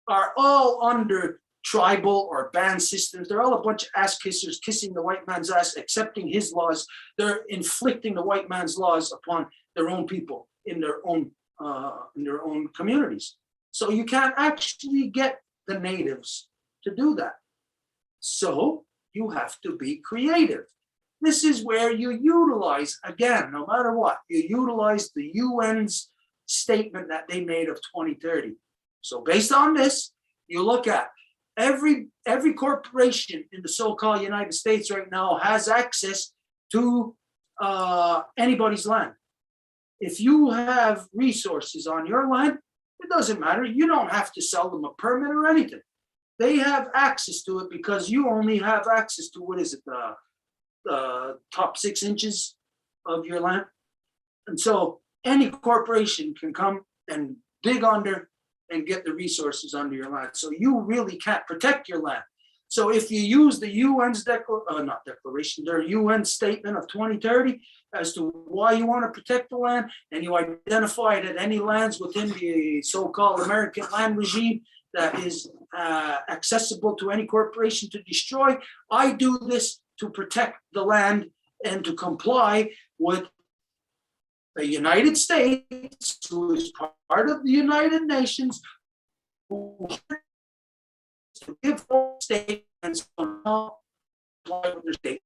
are all under tribal or band systems. They're all a bunch of ass kissers kissing the white man's ass, accepting his laws. They're inflicting the white man's laws upon their own people in their own communities. So you can't actually get the natives to do that. So you have to be creative. This is where you utilize, again, no matter what, you utilize the UN's statement that they made of 2030. So based on this, you look at every corporation in the so-called United States right now has access to anybody's land. If you have resources on your land, it doesn't matter. You don't have to sell them a permit or anything. They have access to it because you only have access to, what is it, the top 6 inches of your land. And so any corporation can come and dig under and get the resources under your land. So you really can't protect your land. So if you use the UN's their UN statement of 2030 as to why you want to protect the land, and you identify that any lands within the so-called American land regime that is accessible to any corporation to destroy. I do this to protect the land and to comply with the United States, who is part of the United Nations, who to give state and so now comply with their state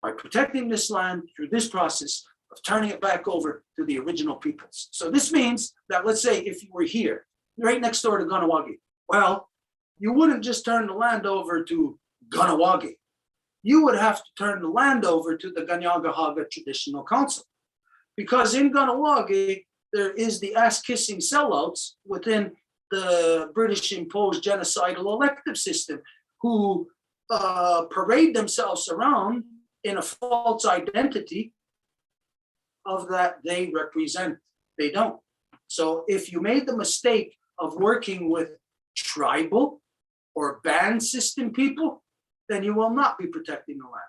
by protecting this land through this process of turning it back over to the original peoples. So this means that, let's say, if you were here, right next door to Kahnawake, well, you wouldn't just turn the land over to Kahnawake. You would have to turn the land over to the Kahnawake Traditional Council. Because in Kahnawake, there is the ass-kissing sellouts within the British imposed genocidal elective system who parade themselves around in a false identity of that they represent. They don't. So if you made the mistake of working with tribal or band system people, then you will not be protecting the land.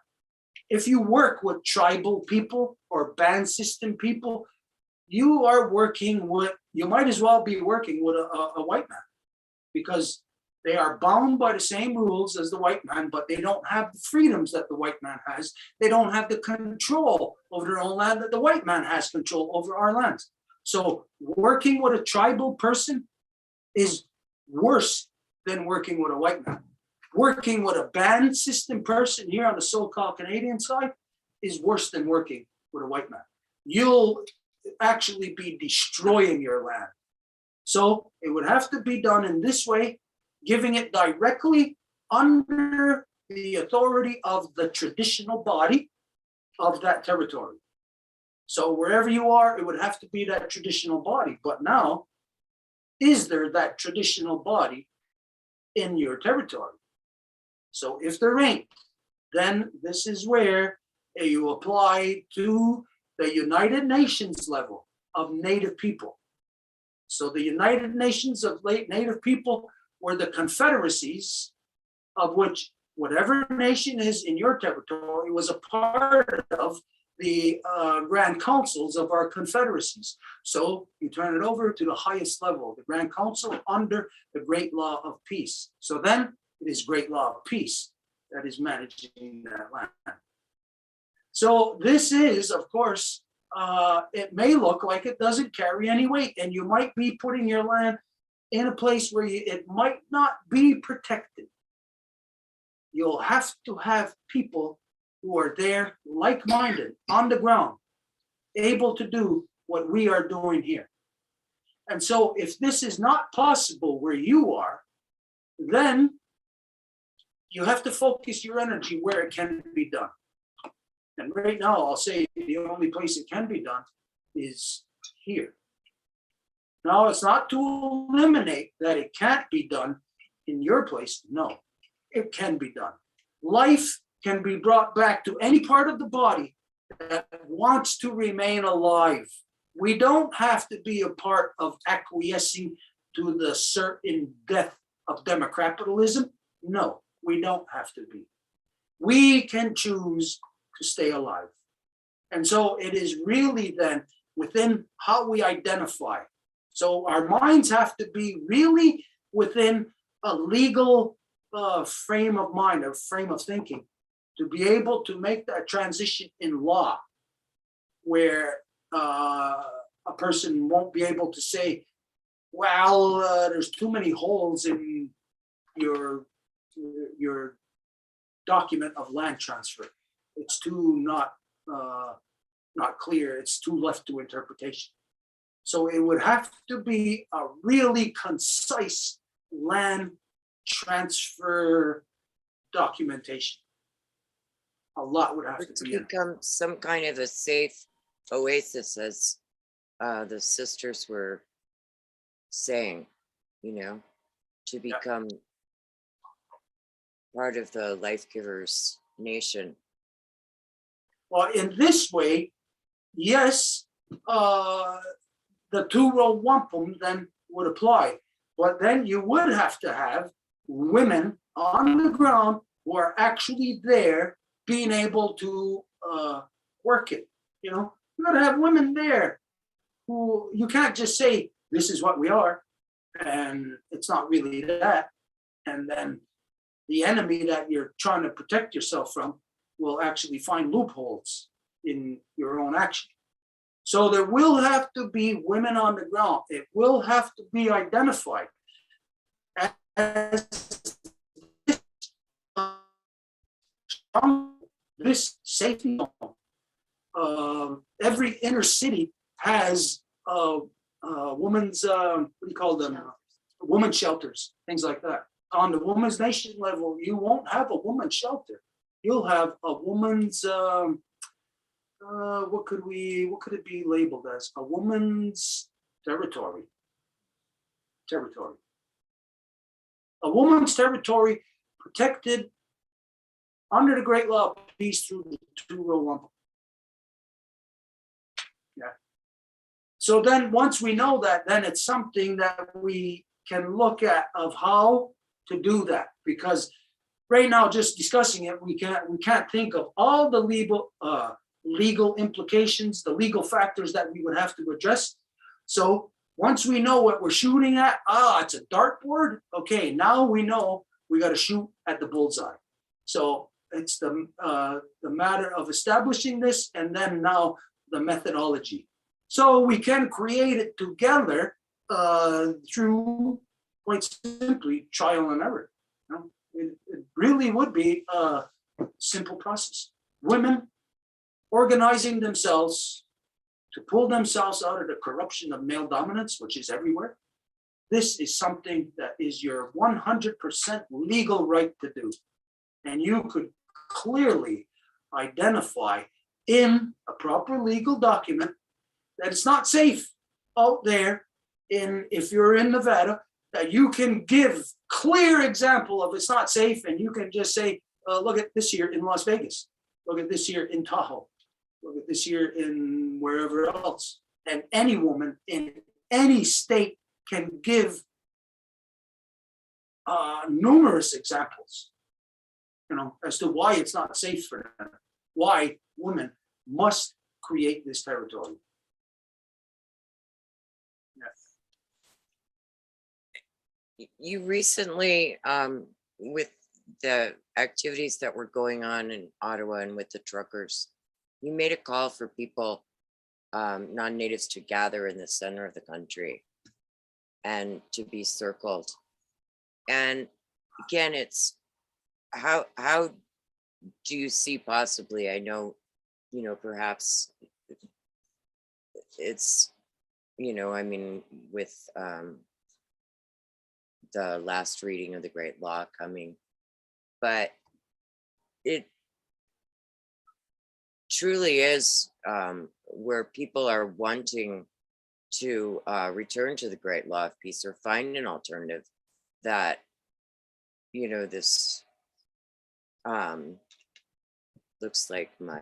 If you work with tribal people or band system people, you are working with, you might as well be working with a white man, because they are bound by the same rules as the white man, but they don't have the freedoms that the white man has. They don't have the control over their own land that the white man has control over our lands. So working with a tribal person is worse than working with a white man. Working with a band system person here on the so-called Canadian side is worse than working with a white man. You'll actually be destroying your land. So it would have to be done in this way, giving it directly under the authority of the traditional body of that territory. So wherever you are, it would have to be that traditional body. But now, is there that traditional body in your territory? So if there ain't, then this is where you apply to the United Nations level of Native people. So the United Nations of Native people were the confederacies of which whatever nation is in your territory was a part of the grand councils of our confederacies. So you turn it over to the highest level, the Grand Council under the Great Law of Peace. So then it is Great Law of Peace that is managing that land. So this is, of course, it may look like it doesn't carry any weight, and you might be putting your land in a place where it might not be protected. You'll have to have people who are there, like-minded, on the ground, able to do what we are doing here. And so if this is not possible where you are, then you have to focus your energy where it can be done. And right now, I'll say the only place it can be done is here. Now, it's not to eliminate that it can't be done in your place. No, it can be done. Life can be brought back to any part of the body that wants to remain alive. We don't have to be a part of acquiescing to the certain death of democapitalism. No, we don't have to be. We can choose to stay alive. And so it is really then within how we identify. So our minds have to be really within a legal frame of mind, or frame of thinking, to be able to make that transition in law, where a person won't be able to say, well, there's too many holes in your document of land transfer. It's too not clear. It's too left to interpretation. So it would have to be a really concise land transfer documentation. A lot would have
It's
to be in.
become some kind of a safe oasis, as the sisters were saying, you know, to become part of the Lifegivers nation.
Well, in this way, yes, the two-row wampum then would apply. But then you would have to have women on the ground who are actually there being able to work it. You know, you gotta have women there who, you can't just say, this is what we are. and it's not really that. And then the enemy that you're trying to protect yourself from will actually find loopholes in your own action. So there will have to be women on the ground. It will have to be identified as this safety zone. Every inner city has women's, what do you call them? Women's shelters, things like that. On the women's nation level, you won't have a women's shelter. You'll have a woman's, what could it be labeled as? A woman's territory. A woman's territory protected under the Great Law of Peace through the two-row wampum. Yeah. So then once we know that, then it's something that we can look at of how to do that, because right now, just discussing it, we can't think of all the legal implications, the legal factors that we would have to address. So once we know what we're shooting at, it's a dartboard. Okay, now we know we got to shoot at the bullseye. So it's the matter of establishing this, and then now the methodology. So we can create it together through, quite simply, trial and error. You know, it really would be a simple process. Women organizing themselves to pull themselves out of the corruption of male dominance, which is everywhere. This is something that is your 100% legal right to do. And you could clearly identify in a proper legal document that it's not safe out there if you're in Nevada, that you can give clear example of it's not safe, and you can just say, look at this here in Las Vegas, look at this here in Tahoe, look at this here in wherever else. And any woman in any state can give numerous examples, you know, as to why it's not safe for them, why women must create this territory.
You recently, with the activities that were going on in Ottawa and with the truckers, you made a call for people, non-natives, to gather in the center of the country and to be circled. And again, it's how do you see possibly, I know, you know, perhaps it's, you know, I mean, with the last reading of the Great Law coming, but it truly is where people are wanting to return to the Great Law of Peace or find an alternative that, you know, this looks like my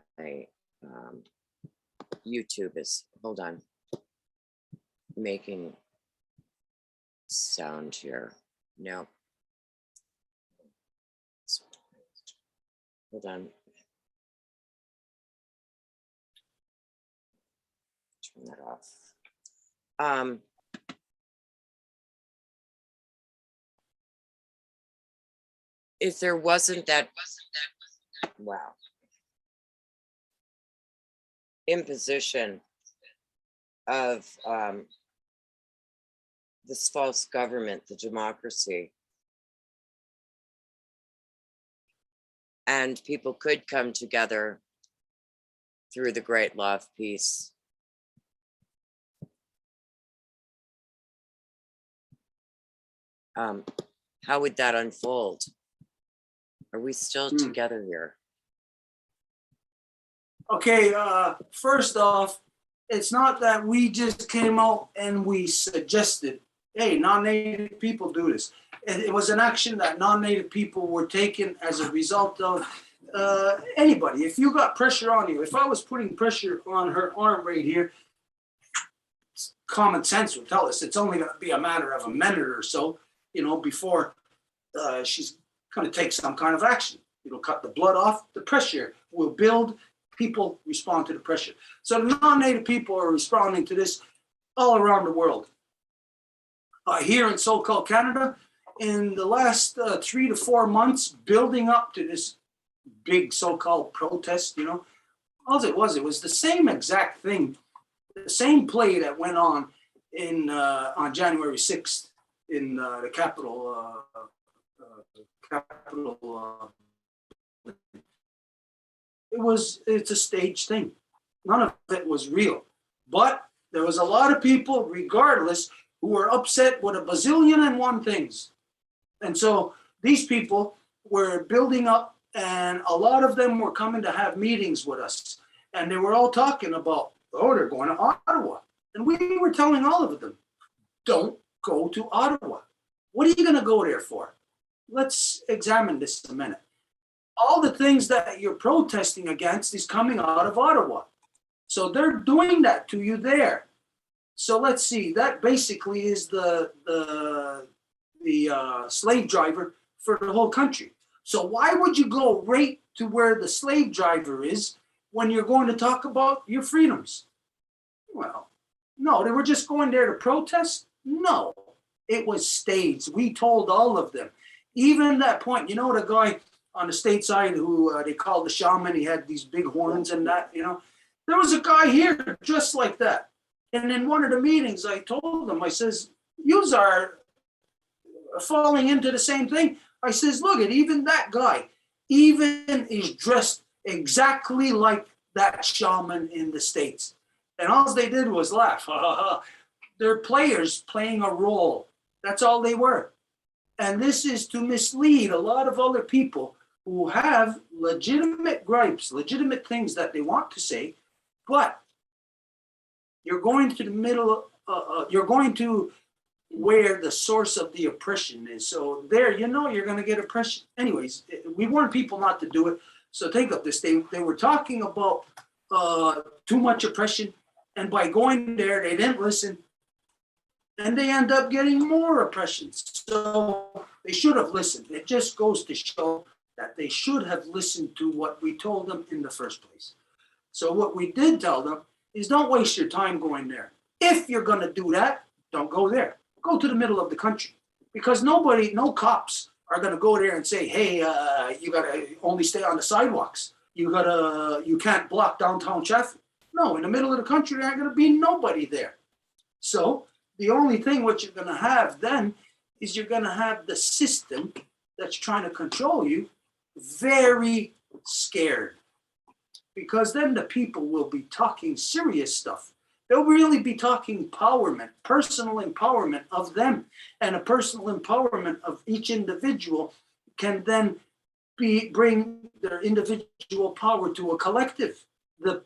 YouTube is, hold on, making sound here. No. Hold on. Turn that off. If there wasn't that, wow, imposition of this false government, the democracy, and people could come together through the Great Law of Peace, how would that unfold? Are we still together here? Okay,
First off, it's not that we just came out and we suggested, hey, non-native people do this. It was an action that non-native people were taking as a result of anybody. If you got pressure on you, if I was putting pressure on her arm right here, common sense would tell us it's only going to be a matter of a minute or so, you know, before she's going to take some kind of action. It'll cut the blood off, the pressure will build, people respond to the pressure. So the non-native people are responding to this all around the world. here in so-called Canada in the last 3 to 4 months, building up to this big so-called protest, you know. All it was the same exact thing, the same play that went on January 6th in the capital. It's a staged thing. None of it was real. But there was a lot of people, regardless, who were upset with a bazillion and one things. And so these people were building up, and a lot of them were coming to have meetings with us. And they were all talking about, oh, they're going to Ottawa. And we were telling all of them, don't go to Ottawa. What are you going to go there for? Let's examine this a minute. All the things that you're protesting against is coming out of Ottawa. So they're doing that to you there. So let's see, that basically is the slave driver for the whole country. So why would you go right to where the slave driver is when you're going to talk about your freedoms? Well, no, they were just going there to protest? No, it was staged. We told all of them. Even that point, you know, the guy on the state side who they called the shaman, he had these big horns and that, you know, there was a guy here just like that. And in one of the meetings, I told them, I says, yous are falling into the same thing. I says, look at even that guy, even is dressed exactly like that shaman in the States. And all they did was laugh. They're players playing a role. That's all they were. And this is to mislead a lot of other people who have legitimate gripes, legitimate things that they want to say, but you're going to the middle, you're going to where the source of the oppression is. So there, you know, you're going to get oppression. Anyways, we warn people not to do it. So take up this. They were talking about too much oppression. And by going there, they didn't listen. And they end up getting more oppression. So they should have listened. It just goes to show that they should have listened to what we told them in the first place. So what we did tell them is don't waste your time going there. If you're going to do that, don't go there. Go to the middle of the country, because no cops are going to go there and say, hey, you got to only stay on the sidewalks. You can't block downtown traffic. No, in the middle of the country, there ain't going to be nobody there. So the only thing what you're going to have then is you're going to have the system that's trying to control you very scared, because then the people will be talking serious stuff. They'll really be talking empowerment, personal empowerment of them, and a personal empowerment of each individual can then bring their individual power to a collective. The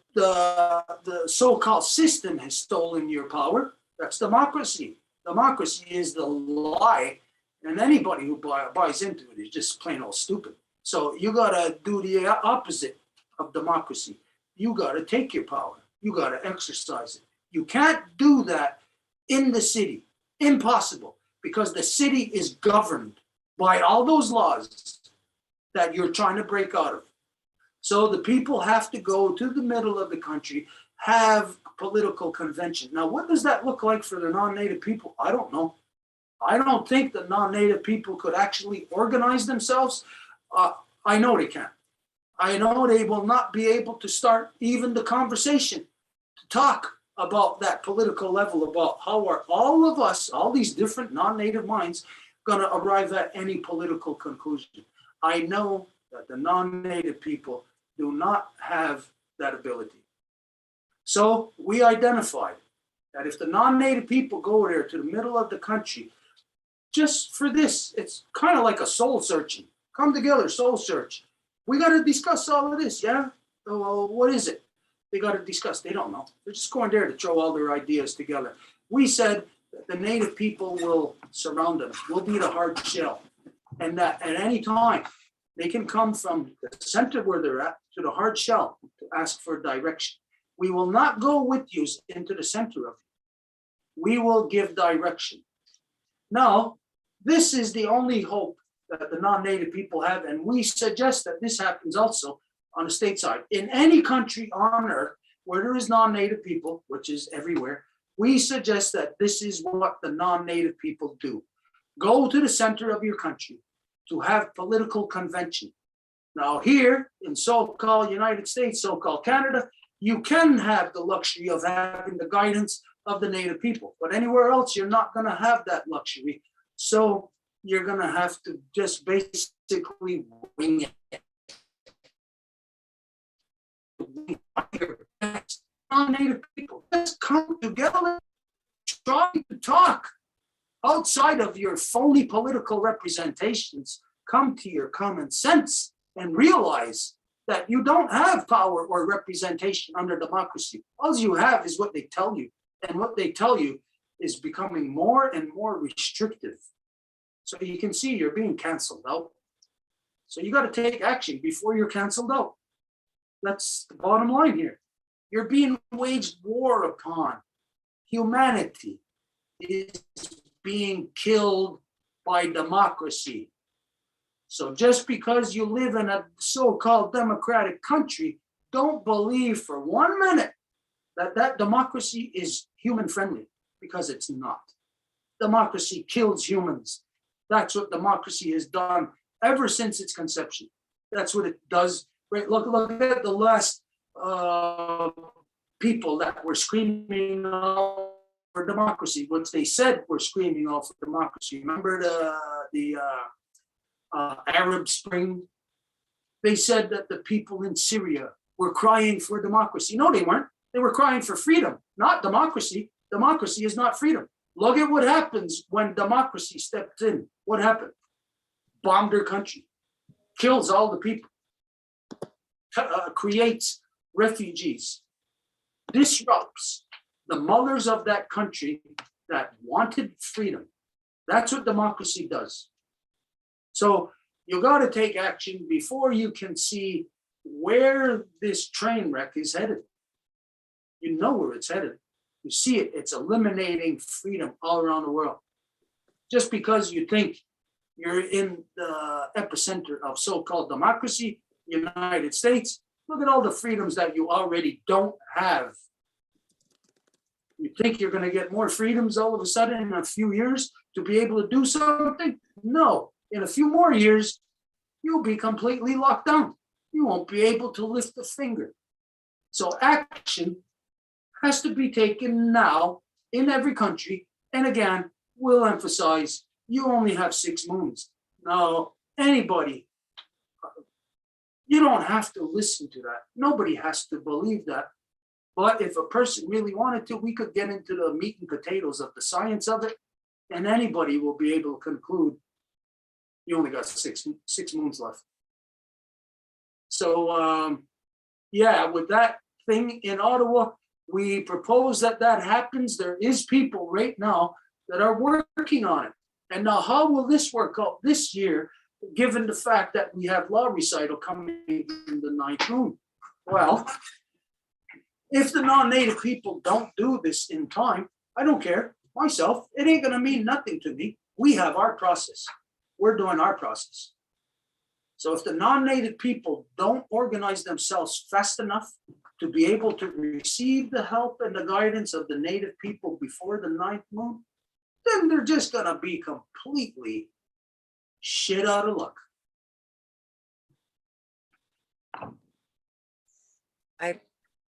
so-called system has stolen your power. That's democracy. Democracy is the lie, and anybody who buys into it is just plain old stupid. So you gotta do the opposite of democracy. You gotta take your power. You gotta exercise it. You can't do that in the city. Impossible, because the city is governed by all those laws that you're trying to break out of. So the people have to go to the middle of the country, have political convention. Now, what does that look like for the non-native people? I don't know. I don't think the non-native people could actually organize themselves. I know they can't. I know they will not be able to start even the conversation to talk about that political level, about how are all of us, all these different non-native minds, going to arrive at any political conclusion. I know that the non-native people do not have that ability. So we identified that if the non-native people go there to the middle of the country, just for this, it's kind of like a soul searching. Come together, soul search. We got to discuss all of this, yeah? Well, what is it? They got to discuss. They don't know. They're just going there to throw all their ideas together. We said that the native people will surround them. We'll be the hard shell. And that at any time, they can come from the center where they're at to the hard shell to ask for direction. We will not go with you into the center of it. We will give direction. Now, this is the only hope that the non-native people have, and we suggest that this happens also on the state side. In any country on earth where there is non-native people, which is everywhere, we suggest that this is what the non-native people do. Go to the center of your country to have political convention. Now here in so-called United States, so-called Canada, you can have the luxury of having the guidance of the native people, but anywhere else, you're not gonna have that luxury. So you're gonna have to just basically wing it. Non-native people, just come together, try to talk outside of your phony political representations. Come to your common sense and realize that you don't have power or representation under democracy. All you have is what they tell you, and what they tell you is becoming more and more restrictive. So you can see you're being canceled out. So you got to take action before you're canceled out. That's the bottom line here. You're being waged war upon. Humanity is being killed by democracy. So just because you live in a so-called democratic country, don't believe for 1 minute that that democracy is human friendly, because it's not. Democracy kills humans. That's what democracy has done ever since its conception. That's what it does. Right? Look at the last people that were screaming out for democracy, which they said were screaming out for democracy. Remember the Arab Spring? They said that the people in Syria were crying for democracy. No, they weren't. They were crying for freedom, not democracy. Democracy is not freedom. Look at what happens when democracy steps in. What happened? Bombed their country, kills all the people, creates refugees, disrupts the mothers of that country that wanted freedom. That's what democracy does. So you got to take action before you can see where this train wreck is headed. You know where it's headed. You see it, it's eliminating freedom all around the world. Just because you think you're in the epicenter of so-called democracy, United States, look at all the freedoms that you already don't have. You think you're going to get more freedoms all of a sudden in a few years to be able to do something? No, in a few more years, you'll be completely locked down. You won't be able to lift a finger. So action has to be taken now in every country. And again, we'll emphasize, you only have 6 moons. Now, anybody, you don't have to listen to that. Nobody has to believe that. But if a person really wanted to, we could get into the meat and potatoes of the science of it, and anybody will be able to conclude you only got six moons left. So, yeah, with that thing in Ottawa, we propose that that happens. There is people right now that are working on it. And now how will this work out this year, given the fact that we have law recital coming in the 9th moon? Well, if the non-native people don't do this in time, I don't care. Myself, it ain't gonna mean nothing to me. We have our process. We're doing our process. So if the non-native people don't organize themselves fast enough to be able to receive the help and the guidance of the native people before the 9th moon, then they're just gonna be completely shit out of luck.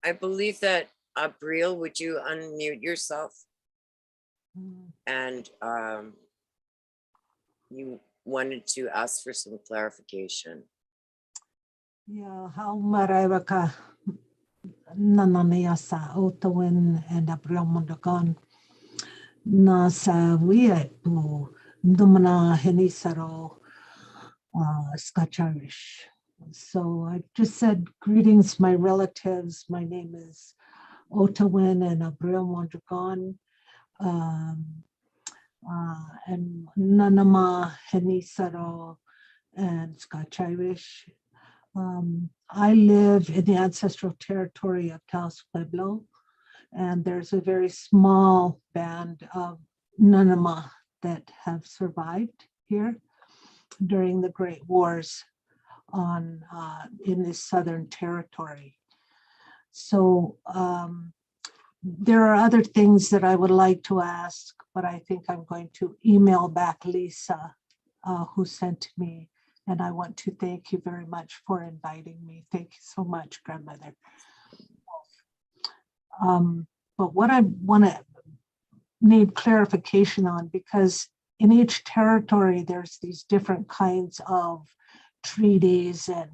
I believe that Abril, would you unmute yourself? And you wanted to ask for some clarification.
Yeah, how Maraiwaka Nananiasa Otawin and Abril Mondagon Nasa Wietu Numana Henisaro Scotch Irish. So I just said, greetings, my relatives. My name is Otawin and Abril Mondagon. And Nanama Henisaro and Scotch Irish. I live in the ancestral territory of Taos Pueblo, and there's a very small band of Nanama that have survived here during the Great Wars in this southern territory. So there are other things that I would like to ask, but I think I'm going to email back Lisa, who sent me. And I want to thank you very much for inviting me. Thank you so much, Grandmother. But what I want to need clarification on, because in each territory, there's these different kinds of treaties and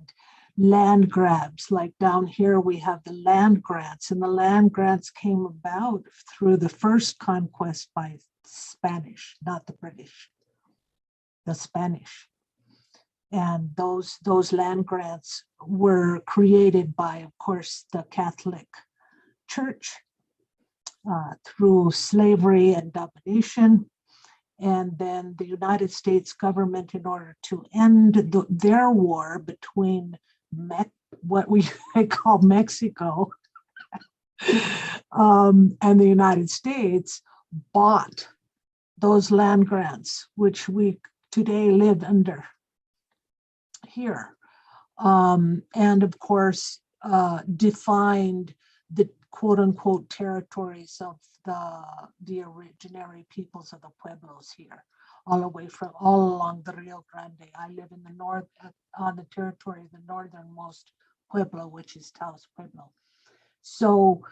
land grabs. Like down here, we have the land grants, and the land grants came about through the first conquest by Spanish, not the British, the Spanish. And those land grants were created by, of course, the Catholic Church through slavery and domination. And then the United States government, in order to end their war between what we call Mexico and the United States, bought those land grants, which we today live under here. And of course, defined the quote unquote territories of the originary peoples of the Pueblos here, all along the Rio Grande. I live in the north, on the territory of the northernmost Pueblo, which is Taos Pueblo. So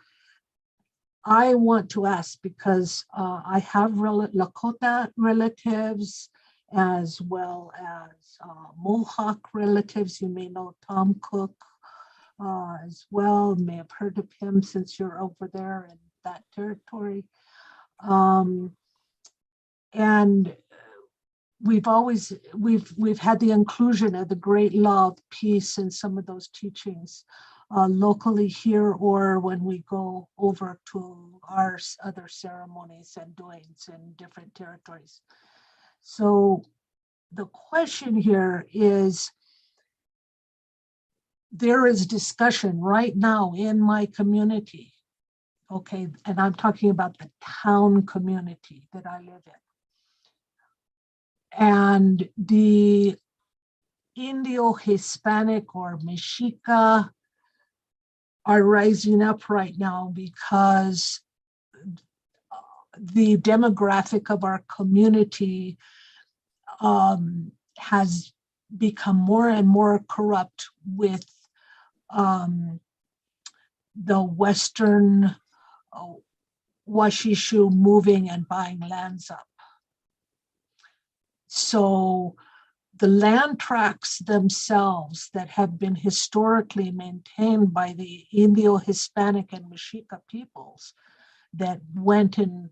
I want to ask, because I have Lakota relatives, as well as Mohawk relatives. You may know Tom Cook as well, may have heard of him since you're over there in that territory. And we've had the inclusion of the Great Law of Peace in some of those teachings locally here, or when we go over to our other ceremonies and doings in different territories. So the question here is, there is discussion right now in my community, okay, and I'm talking about the town community that I live in. And the Indo-Hispanic or Mexica are rising up right now because the demographic of our community has become more and more corrupt with the Western Washishu moving and buying lands up. So the land tracts themselves that have been historically maintained by the Indo-Hispanic and Mexica peoples that went and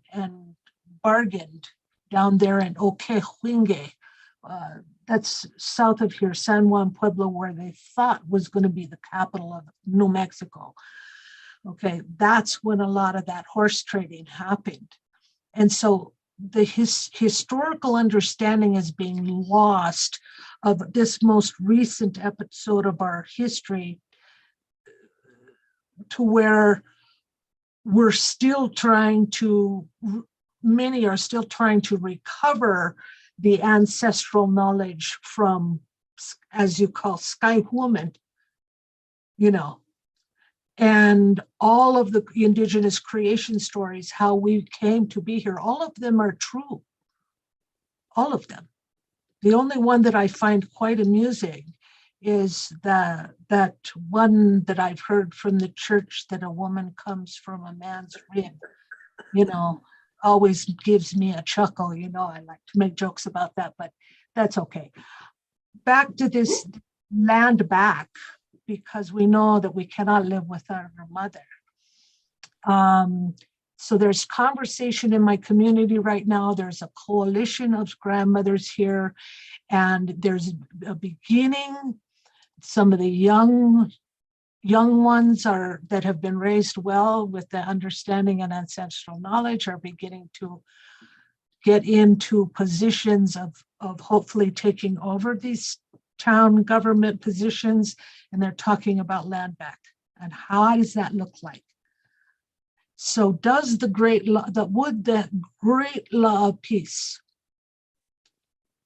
bargained down there in Oquehuingue, that's south of here, San Juan Pueblo, where they thought was going to be the capital of New Mexico. Okay, that's when a lot of that horse trading happened. And so the historical understanding is being lost of this most recent episode of our history, to where we're still trying to, many are still trying to recover the ancestral knowledge from, as you call, Sky Woman, you know, and all of the indigenous creation stories, how we came to be here, all of them are true, all of them. The only one that I find quite amusing is that one that I've heard from the church, that a woman comes from a man's rib, you know, always gives me a chuckle. You know, I like to make jokes about that, but that's okay. Back to this land back, because we know that we cannot live without our mother. So there's conversation in my community right now. There's a coalition of grandmothers here, and there's a beginning. Some of the young ones that have been raised well with the understanding and ancestral knowledge are beginning to get into positions of hopefully taking over these town government positions, and they're talking about land back. And how does that look like? So does the great law of peace,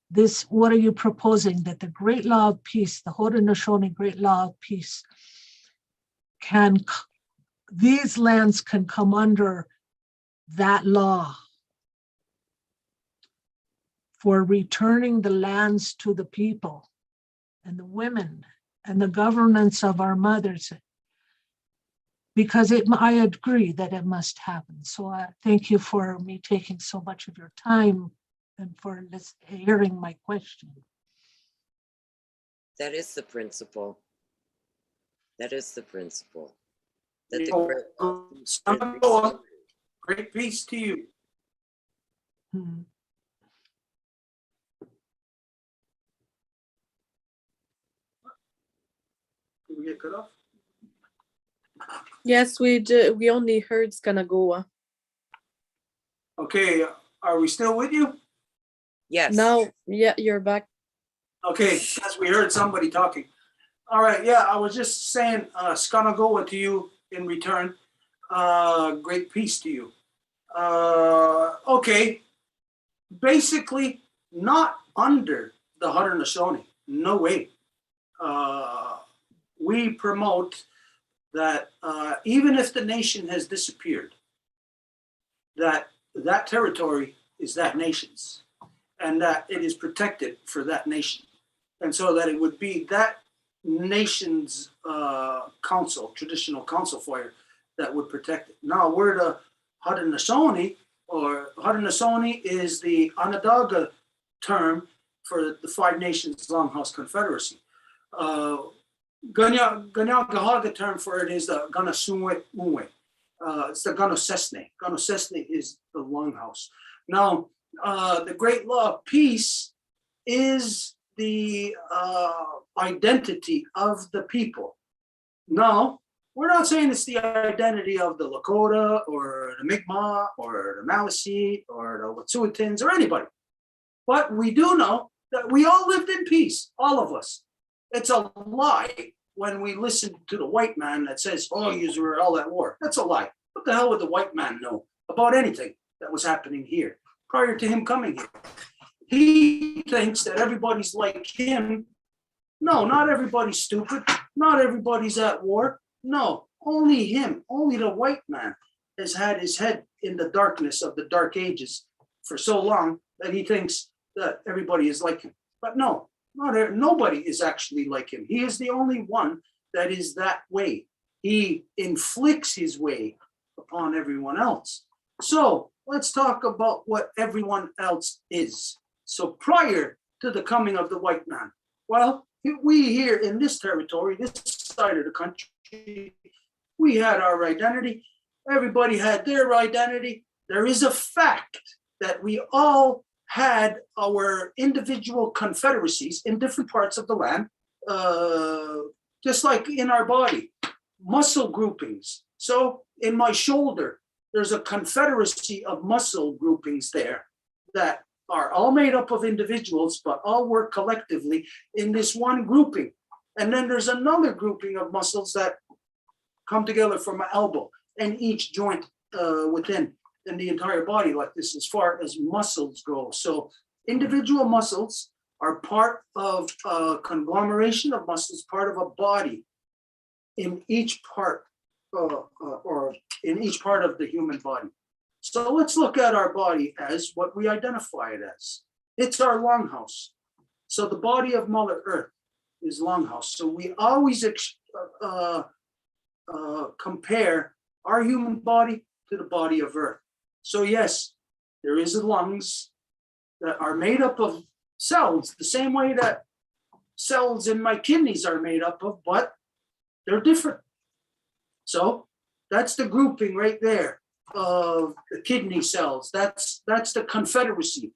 this, what are you proposing, that the great law of peace, the Haudenosaunee great law of peace, can these lands can come under that law for returning the lands to the people and the women and the governance of our mothers, because I agree that it must happen. So thank you for me taking so much of your time and for hearing my question.
That is the principle. That is the principle. That the
Great peace to you.
Hmm.
Did we get cut off?
Yes, we only heard Skanagoa.
Okay, are we still with you?
Yes.
Now, yeah, you're back.
Okay, because we heard somebody talking. All right, yeah, I was just saying Skanagoa to you in return. Great peace to you. Okay, basically not under the Haudenosaunee, no way. We promote that even if the nation has disappeared, that territory is that nation's, and that it is protected for that nation. And so that it would be that nation's council, traditional council fire, that would protect it. Now, we're the Haudenosaunee, or Haudenosaunee is the Onondaga term for the Five Nations Longhouse Confederacy. Gahaga term for it is the Ganasumwe Unwe. It's the Ganosesne. Ganosesne is the Longhouse. Now, the Great Law of Peace is the identity of the people. Now, we're not saying it's the identity of the Lakota or the Mi'kmaq or the Maliseet or the Wet'suwet'ens or anybody. But we do know that we all lived in peace, all of us. It's a lie when we listen to the white man that says, oh, you were all at war. That's a lie. What the hell would the white man know about anything that was happening here prior to him coming here? He thinks that everybody's like him. No, not everybody's stupid. Not everybody's at war. No, only him, only the white man has had his head in the darkness of the dark ages for so long that he thinks that everybody is like him. But no, nobody is actually like him. He is the only one that is that way. He inflicts his way upon everyone else. So let's talk about what everyone else is. So prior to the coming of the white man, well, we here in this territory, this side of the country, we had our identity. Everybody had their identity. There is a fact that we all had our individual confederacies in different parts of the land, just like in our body, muscle groupings. So in my shoulder, there's a confederacy of muscle groupings there that are all made up of individuals, but all work collectively in this one grouping. And then there's another grouping of muscles that come together from my elbow and each joint within in the entire body like this as far as muscles go. So individual muscles are part of a conglomeration of muscles, part of a body in each part or in each part of the human body. So let's look at our body as what we identify it as. It's our longhouse. So the body of Mother Earth is longhouse. So we always compare our human body to the body of Earth. So yes, there is lungs that are made up of cells, the same way that cells in my kidneys are made up of, but they're different. So that's the grouping right there of the kidney cells. That's the confederacy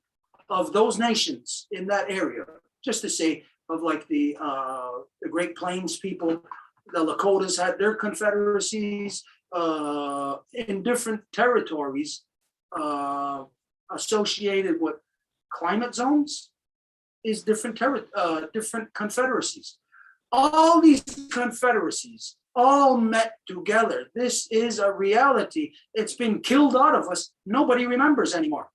of those nations in that area. Just to say, of like the Great Plains people, the Lakotas had their confederacies in different territories associated with climate zones. Is different confederacies. All these confederacies all met together. This is a reality. It's been killed out of us. Nobody remembers anymore.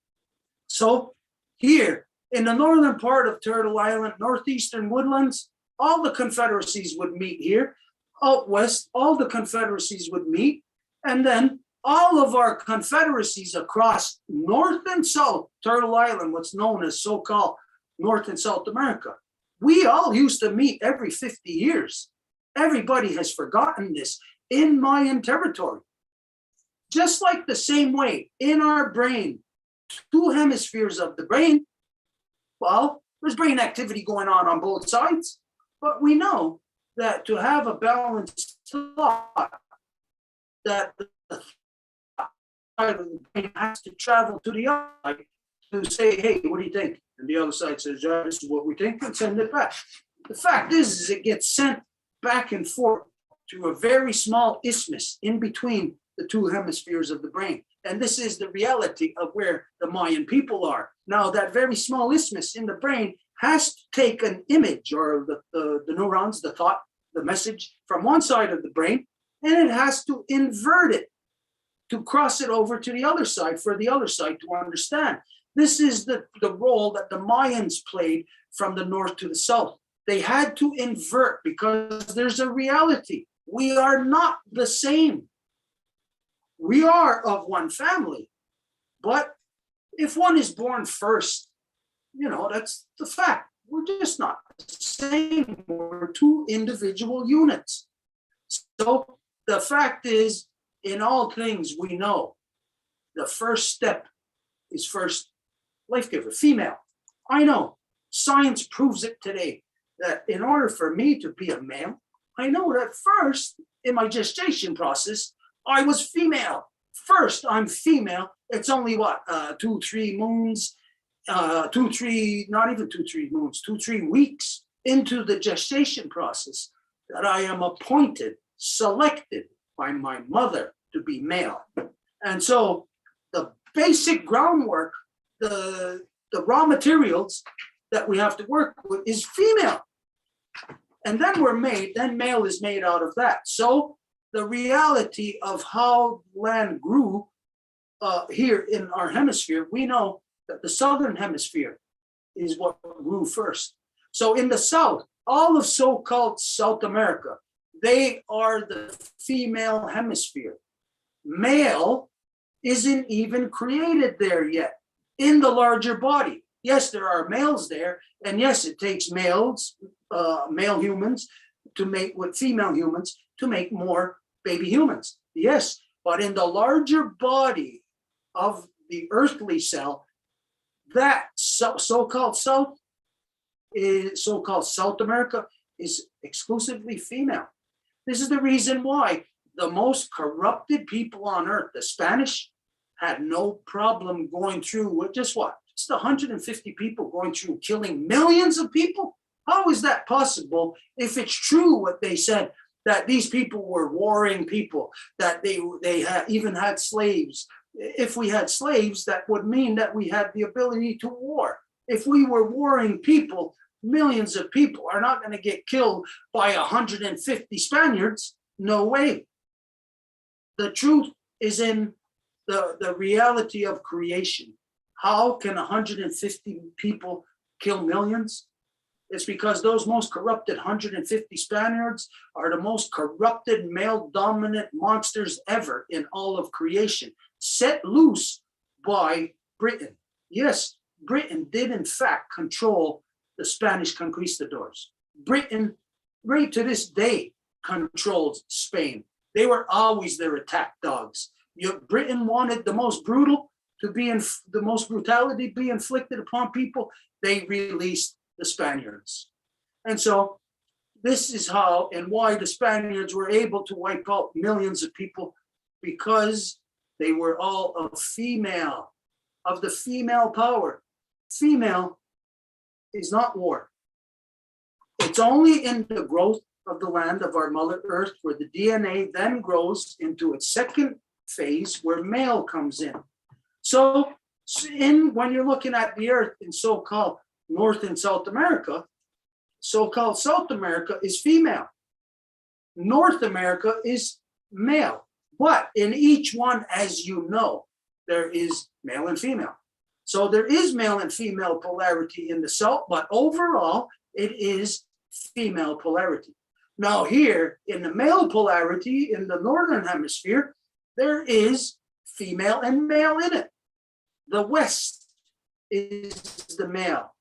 So here in the northern part of Turtle Island, northeastern woodlands, all the confederacies would meet here. Out west, all the confederacies would meet. And then all of our confederacies across North and South Turtle Island, what's known as so-called North and South America, we all used to meet every 50 years. Everybody has forgotten this in Mayan territory. Just like the same way in our brain, two hemispheres of the brain, well, there's brain activity going on both sides, but we know that to have a balanced thought, that the side of the brain has to travel to the other side to say, hey, what do you think? And the other side says, yeah, this is what we think, and send it back. The fact is it gets sent back and forth to a very small isthmus in between the two hemispheres of the brain. And this is the reality of where the Mayan people are. Now, that very small isthmus in the brain has to take an image or the neurons, the thought, the message from one side of the brain, and it has to invert it to cross it over to the other side for the other side to understand. This is the role that the Mayans played from the north to the south. They had to invert because there's a reality. We are not the same. We are of one family, but if one is born first, you know, that's the fact. We're just not the same. We're two individual units. So the fact is, in all things we know, the first step is first life giver, female. I know science proves it today that in order for me to be a male, I know that first in my gestation process, I was female. First, I'm female. It's only what, 2-3 moons, 2-3, not even 2-3 moons, 2-3 weeks into the gestation process that I am appointed, selected by my mother to be male. And so the basic groundwork, the raw materials that we have to work with is female. And then then male is made out of that. So the reality of how land grew here in our hemisphere, we know that the southern hemisphere is what grew first. So in the south, all of so-called South America, they are the female hemisphere. Male isn't even created there yet in the larger body. Yes, there are males there, and yes, it takes male humans to mate with female humans to make more baby humans. Yes, but in the larger body of the earthly cell, that so-called South America is exclusively female. This is the reason why the most corrupted people on earth, the Spanish, had no problem going through with just what? Just 150 people going through killing millions of people? How is that possible if it's true what they said, that these people were warring people, that they even had slaves? If we had slaves, that would mean that we had the ability to war. If we were warring people, millions of people are not going to get killed by 150 Spaniards. No way. The truth is in the reality of creation. How can 150 people kill millions? It's because those most corrupted 150 Spaniards are the most corrupted male-dominant monsters ever in all of creation, set loose by Britain. Yes, Britain did in fact control the Spanish conquistadors. Britain, right to this day, controls Spain. They were always their attack dogs. Britain wanted the most brutal to be the most brutality be inflicted upon people. They released the Spaniards. And so this is how and why the Spaniards were able to wipe out millions of people, because they were all of the female power. Female is not war. It's only in the growth of the land of our Mother Earth where the DNA then grows into its second phase where male comes in. So when you're looking at the earth in so-called North and South America, so-called South America is female. North America is male. But in each one, as you know, there is male and female. So there is male and female polarity in the South, but overall, it is female polarity. Now here, in the male polarity in the Northern Hemisphere, there is female and male in it. The West is the male.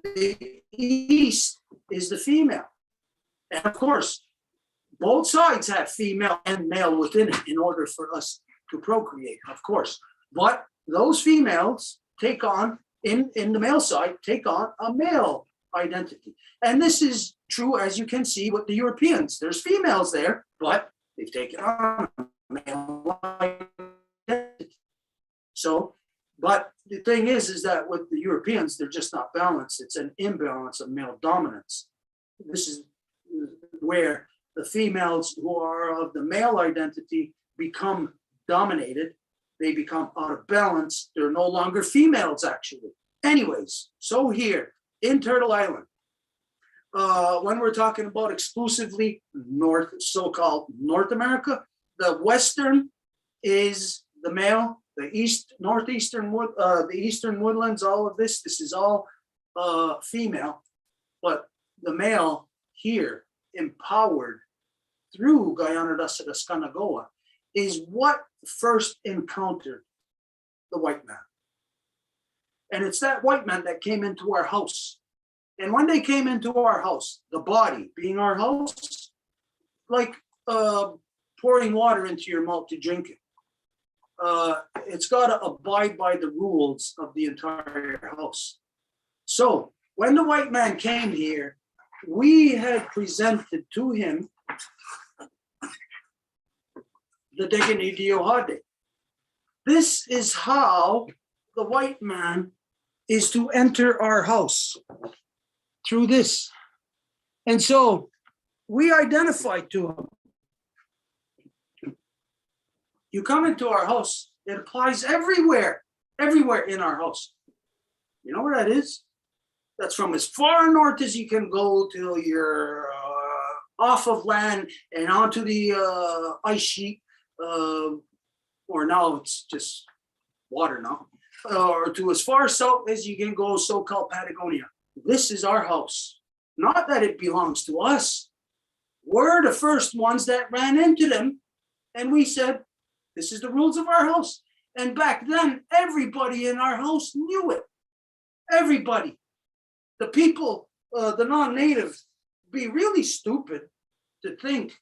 The East is the female. And of course, both sides have female and male within it in order for us to procreate, of course. But those females take on, in the male side, take on a male identity. And this is true, as you can see, with the Europeans. There's females there, but they've taken on a male identity. So, but the thing is that with the Europeans, they're just not balanced. It's an imbalance of male dominance. This is where the females who are of the male identity become dominated. They become out of balance. They're no longer females, actually. Anyways, so here in Turtle Island, when we're talking about exclusively North, so-called North America, the Western is the male, the northeastern the eastern woodlands, all of this is all female, but the male here, empowered through Guyana-Kahnawake, is what first encountered the white man. And it's that white man that came into our house. And when they came into our house, the body being our house, like pouring water into your mouth to drink it. It's got to abide by the rules of the entire house. So when the white man came here, we had presented to him the Deganidiohade. This is how the white man is to enter our house, through this. And so we identified to him. You come into our house, it applies everywhere in our house. You know where that is? That's from as far north as you can go till you're off of land and onto the ice sheet, or now it's just water now, or to as far south as you can go, so-called Patagonia. This is our house. Not that it belongs to us. We're the first ones that ran into them, and we said, this is the rules of our house. And back then, everybody in our house knew it. Everybody. The people, the non-native, be really stupid to think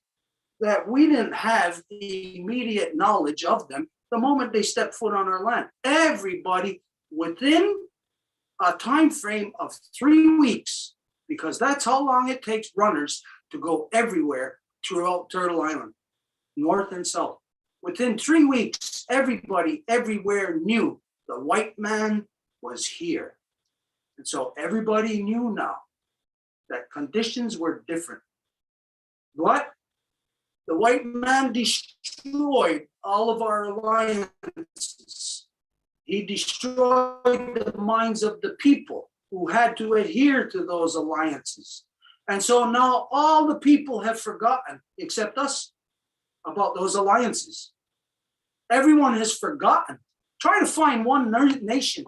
that we didn't have the immediate knowledge of them the moment they stepped foot on our land. Everybody within a time frame of 3 weeks, because that's how long it takes runners to go everywhere throughout Turtle Island, north and south. Within 3 weeks, everybody everywhere knew the white man was here. And so everybody knew now that conditions were different. But the white man destroyed all of our alliances. He destroyed the minds of the people who had to adhere to those alliances. And so now all the people have forgotten, except us, about those alliances. Everyone has forgotten. Try to find one nation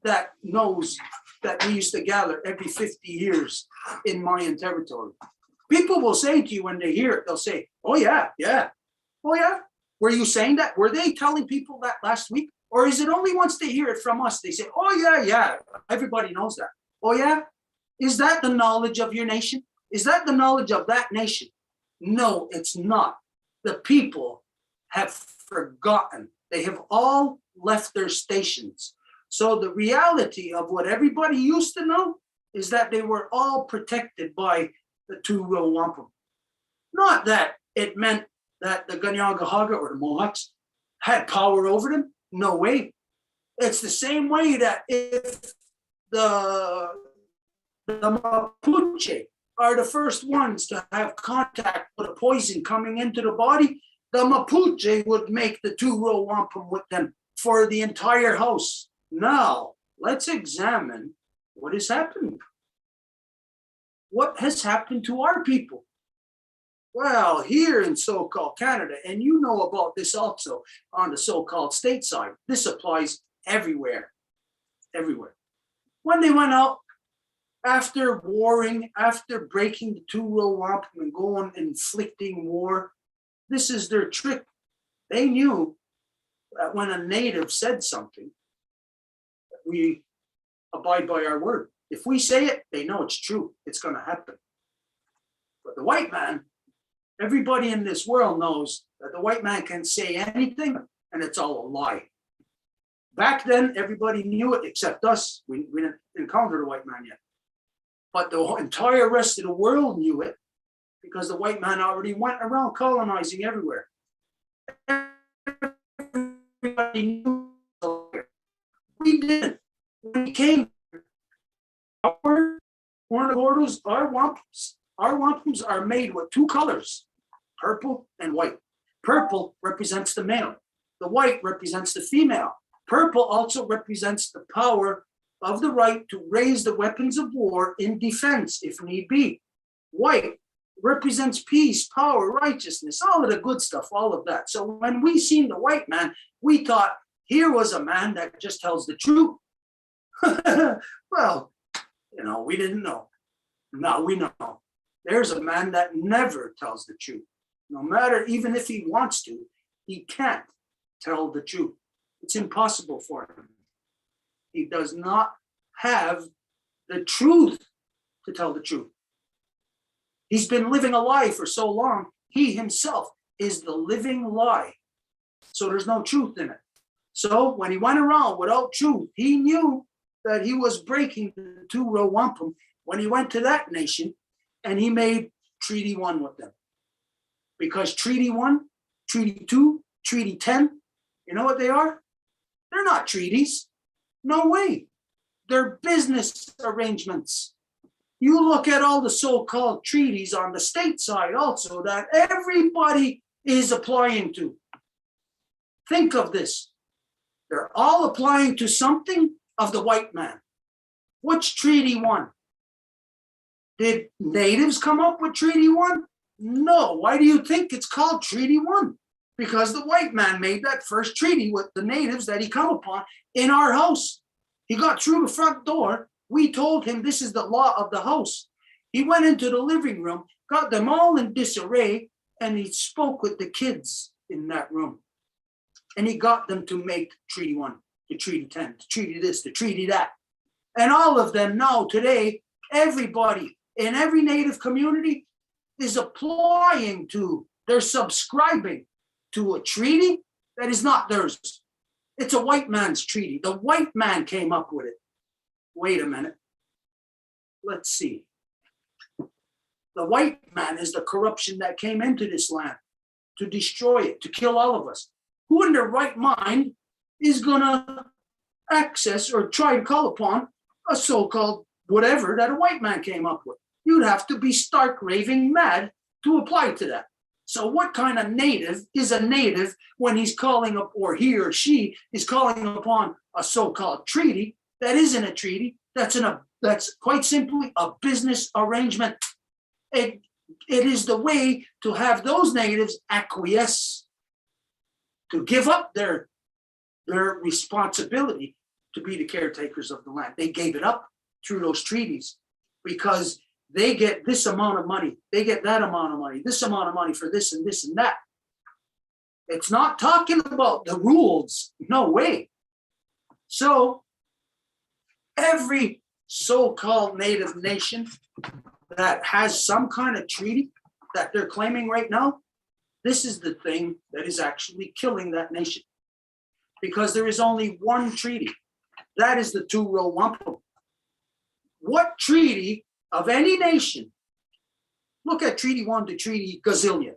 that knows that we used to gather every 50 years in Mayan territory. People will say to you when they hear it, they'll say, oh yeah, yeah. Oh yeah, were you saying that? Were they telling people that last week? Or is it only once they hear it from us, they say, oh yeah, yeah, everybody knows that. Oh yeah, is that the knowledge of your nation? Is that the knowledge of that nation? No, it's not. The people have forgotten. They have all left their stations. So the reality of what everybody used to know is that they were all protected by the two-row wampum. Not that it meant that the Kahnawake or the Mohawks had power over them. No way. It's the same way that if the Mapuche are the first ones to have contact with a poison coming into the body, the Mapuche would make the two-row wampum with them for the entire house. Now, let's examine what has happened. What has happened to our people? Well, here in so-called Canada, and you know about this also on the so-called state side, this applies everywhere, everywhere. When they went out, after warring, after breaking the two-row wampum and going and inflicting war, this is their trick. They knew that when a native said something, we abide by our word. If we say it, they know it's true. It's going to happen. But the white man, everybody in this world knows that the white man can say anything and it's all a lie. Back then, everybody knew it except us. We didn't encounter the white man yet. But the entire rest of the world knew it because the white man already went around colonizing everywhere. Everybody knew it. We didn't. We came. Our ornithordos, our wampums are made with two colors, purple and white. Purple represents the male. The white represents the female. Purple also represents the power of the right to raise the weapons of war in defense if need be. White represents peace, power, righteousness, all of the good stuff, all of that. So when we seen the white man, we thought here was a man that just tells the truth. Well, you know, we didn't know. Now we know. There's a man that never tells the truth. No matter, even if he wants to, he can't tell the truth. It's impossible for him. He does not have the truth to tell the truth. He's been living a lie for so long. He himself is the living lie. So there's no truth in it. So when he went around without truth, he knew that he was breaking the two-row wampum when he went to that nation and he made Treaty 1 with them. Because Treaty 1, Treaty 2, Treaty 10, you know what they are? They're not treaties. No way. They're business arrangements. You look at all the so-called treaties on the state side also that everybody is applying to. Think of this. They're all applying to something of the white man. What's Treaty 1? Did natives come up with Treaty 1? No. Why do you think it's called Treaty 1? Because the white man made that first treaty with the natives that he come upon in our house. He got through the front door. We told him this is the law of the house. He went into the living room, got them all in disarray, and he spoke with the kids in that room. And he got them to make Treaty 1, the Treaty 10, the Treaty this, the Treaty that. And all of them now, today, everybody in every native community is applying to, they're subscribing to a treaty that is not theirs. It's a white man's treaty. The white man came up with it. Wait a minute. Let's see. The white man is the corruption that came into this land to destroy it, to kill all of us. Who in their right mind is gonna access or try to call upon a so-called whatever that a white man came up with? You'd have to be stark raving mad to apply to that. So what kind of native is a native when he's calling up, or he or she is calling upon a so-called treaty that isn't a treaty, that's quite simply a business arrangement. It is the way to have those natives acquiesce, to give up their responsibility to be the caretakers of the land. They gave it up through those treaties because they get this amount of money, they get that amount of money, this amount of money for this and this and that. It's not talking about the rules, no way. So every so-called native nation that has some kind of treaty that they're claiming right now, this is the thing that is actually killing that nation. Because there is only one treaty. That is the two-row wampum. What treaty of any nation, look at Treaty 1 to Treaty Gazillion.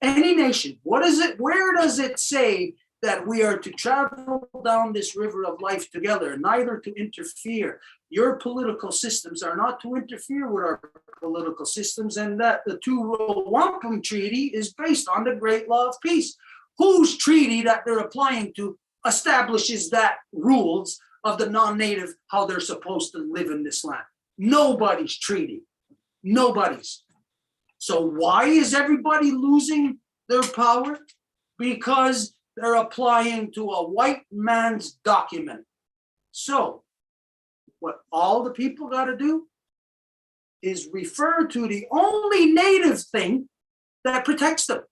Any nation, what is it? Where does it say that we are to travel down this river of life together, neither to interfere? Your political systems are not to interfere with our political systems, and that the two-row wampum treaty is based on the great law of peace. Whose treaty that they're applying to establishes that rules of the non-native, how they're supposed to live in this land? Nobody's treaty. Nobody's. So why is everybody losing their power? Because they're applying to a white man's document. So what all the people got to do is refer to the only native thing that protects them.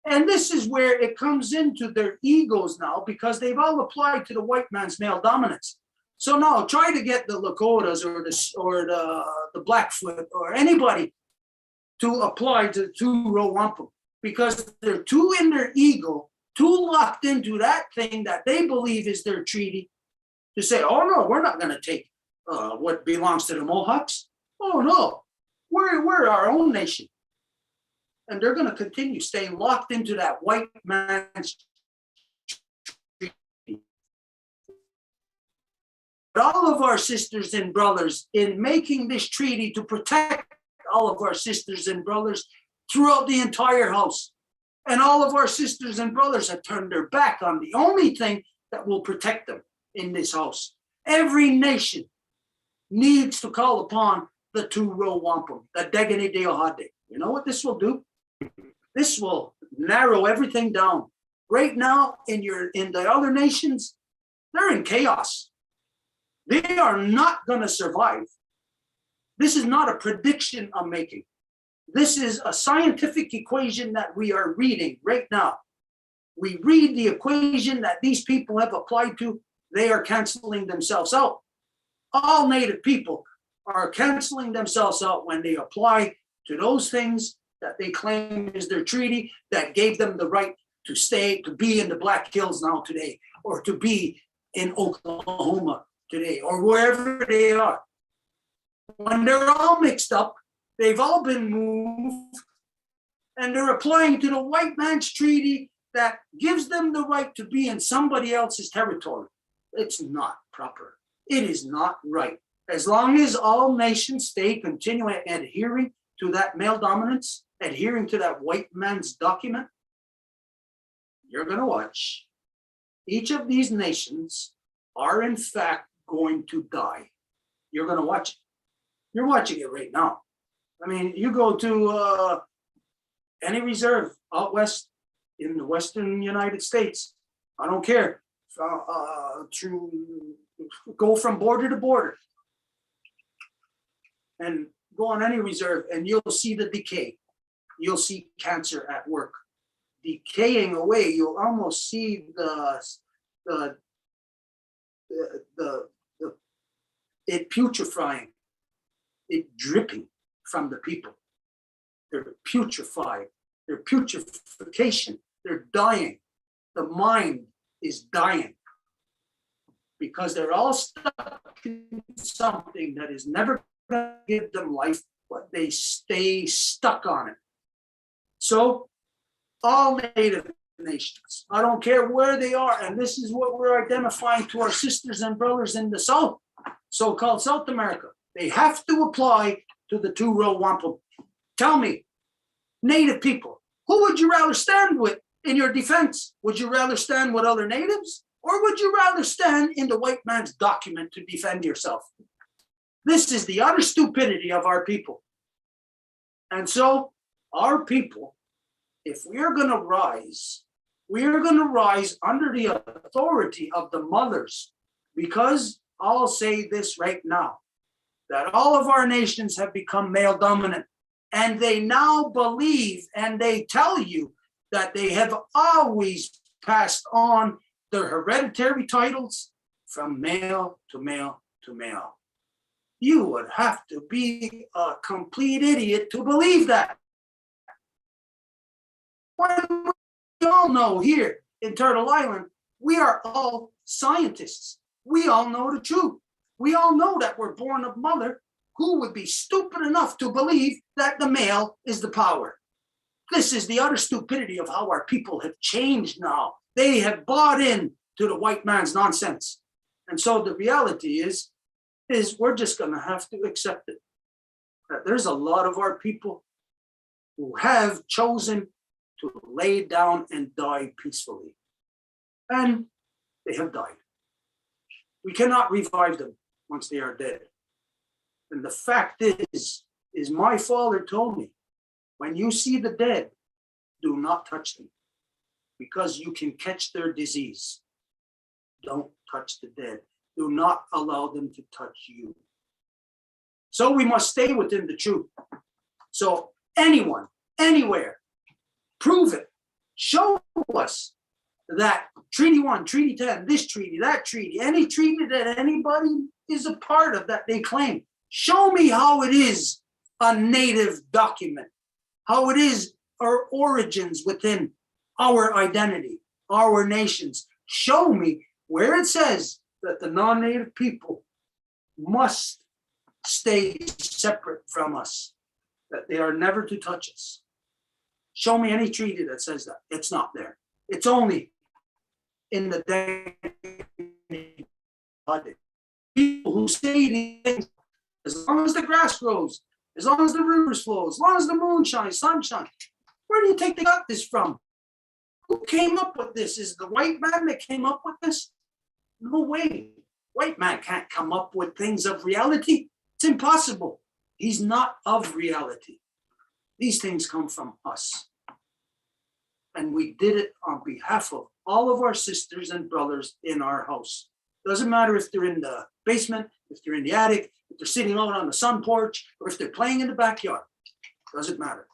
And this is where it comes into their egos now, because they've all applied to the white man's male dominance. So now try to get the Lakotas or the Blackfoot or anybody to apply to Wampum, because they're too in their ego, too locked into that thing that they believe is their treaty, to say, oh no, we're not going to take what belongs to the Mohawks. Oh no, we're our own nation. And they're going to continue staying locked into that white man's treaty. But all of our sisters and brothers, in making this treaty to protect all of our sisters and brothers throughout the entire house, and all of our sisters and brothers have turned their back on the only thing that will protect them in this house. Every nation needs to call upon the two-row wampum, the Degani Deohade. You know what this will do? This will narrow everything down. Right now, in the other nations, they're in chaos. They are not going to survive. This is not a prediction I'm making. This is a scientific equation that we are reading right now. We read the equation that these people have applied to. They are canceling themselves out. All Native people are canceling themselves out when they apply to those things that they claim is their treaty that gave them the right to stay, to be in the Black Hills now today, or to be in Oklahoma today, or wherever they are. When they're all mixed up, they've all been moved, and they're applying to the white man's treaty that gives them the right to be in somebody else's territory. It's not proper. It is not right. As long as all nations stay continuing adhering to that male dominance, adhering to that white man's document, you're going to watch. Each of these nations are in fact going to die. You're going to watch it. You're watching it right now. I mean, you go to any reserve out west in the Western United States, I don't care, to go from border to border and go on any reserve, and you'll see the decay. You'll see cancer at work, decaying away. You'll almost see it putrefying, it dripping from the people. They're putrefied. They're putrefaction. They're dying. The mind is dying because they're all stuck in something that is never going to give them life, but they stay stuck on it. So all Native nations, I don't care where they are, and this is what we're identifying to our sisters and brothers in the South, so-called South America. They have to apply to the two-row wampum. Tell me, Native people, who would you rather stand with in your defense? Would you rather stand with other natives, or would you rather stand in the white man's document to defend yourself? This is the utter stupidity of our people. And so our people, if we are going to rise, we are going to rise under the authority of the mothers, because I'll say this right now, that all of our nations have become male dominant, and they now believe and they tell you that they have always passed on their hereditary titles from male to male to male. You would have to be a complete idiot to believe that. When we all know here in Turtle Island, we are all scientists. We all know the truth. We all know that we're born of mother. Who would be stupid enough to believe that the male is the power? This is the utter stupidity of how our people have changed now. They have bought in to the white man's nonsense. And so the reality is we're just going to have to accept it. That there's a lot of our people who have chosen to lay down and die peacefully. And they have died. We cannot revive them once they are dead. And the fact is my father told me, when you see the dead, do not touch them, because you can catch their disease. Don't touch the dead. Do not allow them to touch you. So we must stay within the truth. So anyone, anywhere, prove it. Show us that Treaty 1, Treaty 10, this treaty, that treaty, any treaty that anybody is a part of that they claim. Show me how it is a native document, how it is our origins within our identity, our nations. Show me where it says that the non-native people must stay separate from us, that they are never to touch us. Show me any treaty that says that. It's not there. It's only in the people who say these things, as long as the grass grows, as long as the rivers flow, as long as the moon shines, sun shines. Where do you think they got this from? Who came up with this? Is the white man that came up with this? No way. White man can't come up with things of reality. It's impossible. He's not of reality. These things come from us. And we did it on behalf of all of our sisters and brothers in our house. Doesn't matter if they're in the basement, if they're in the attic, if they're sitting out on the sun porch, or if they're playing in the backyard. Doesn't matter.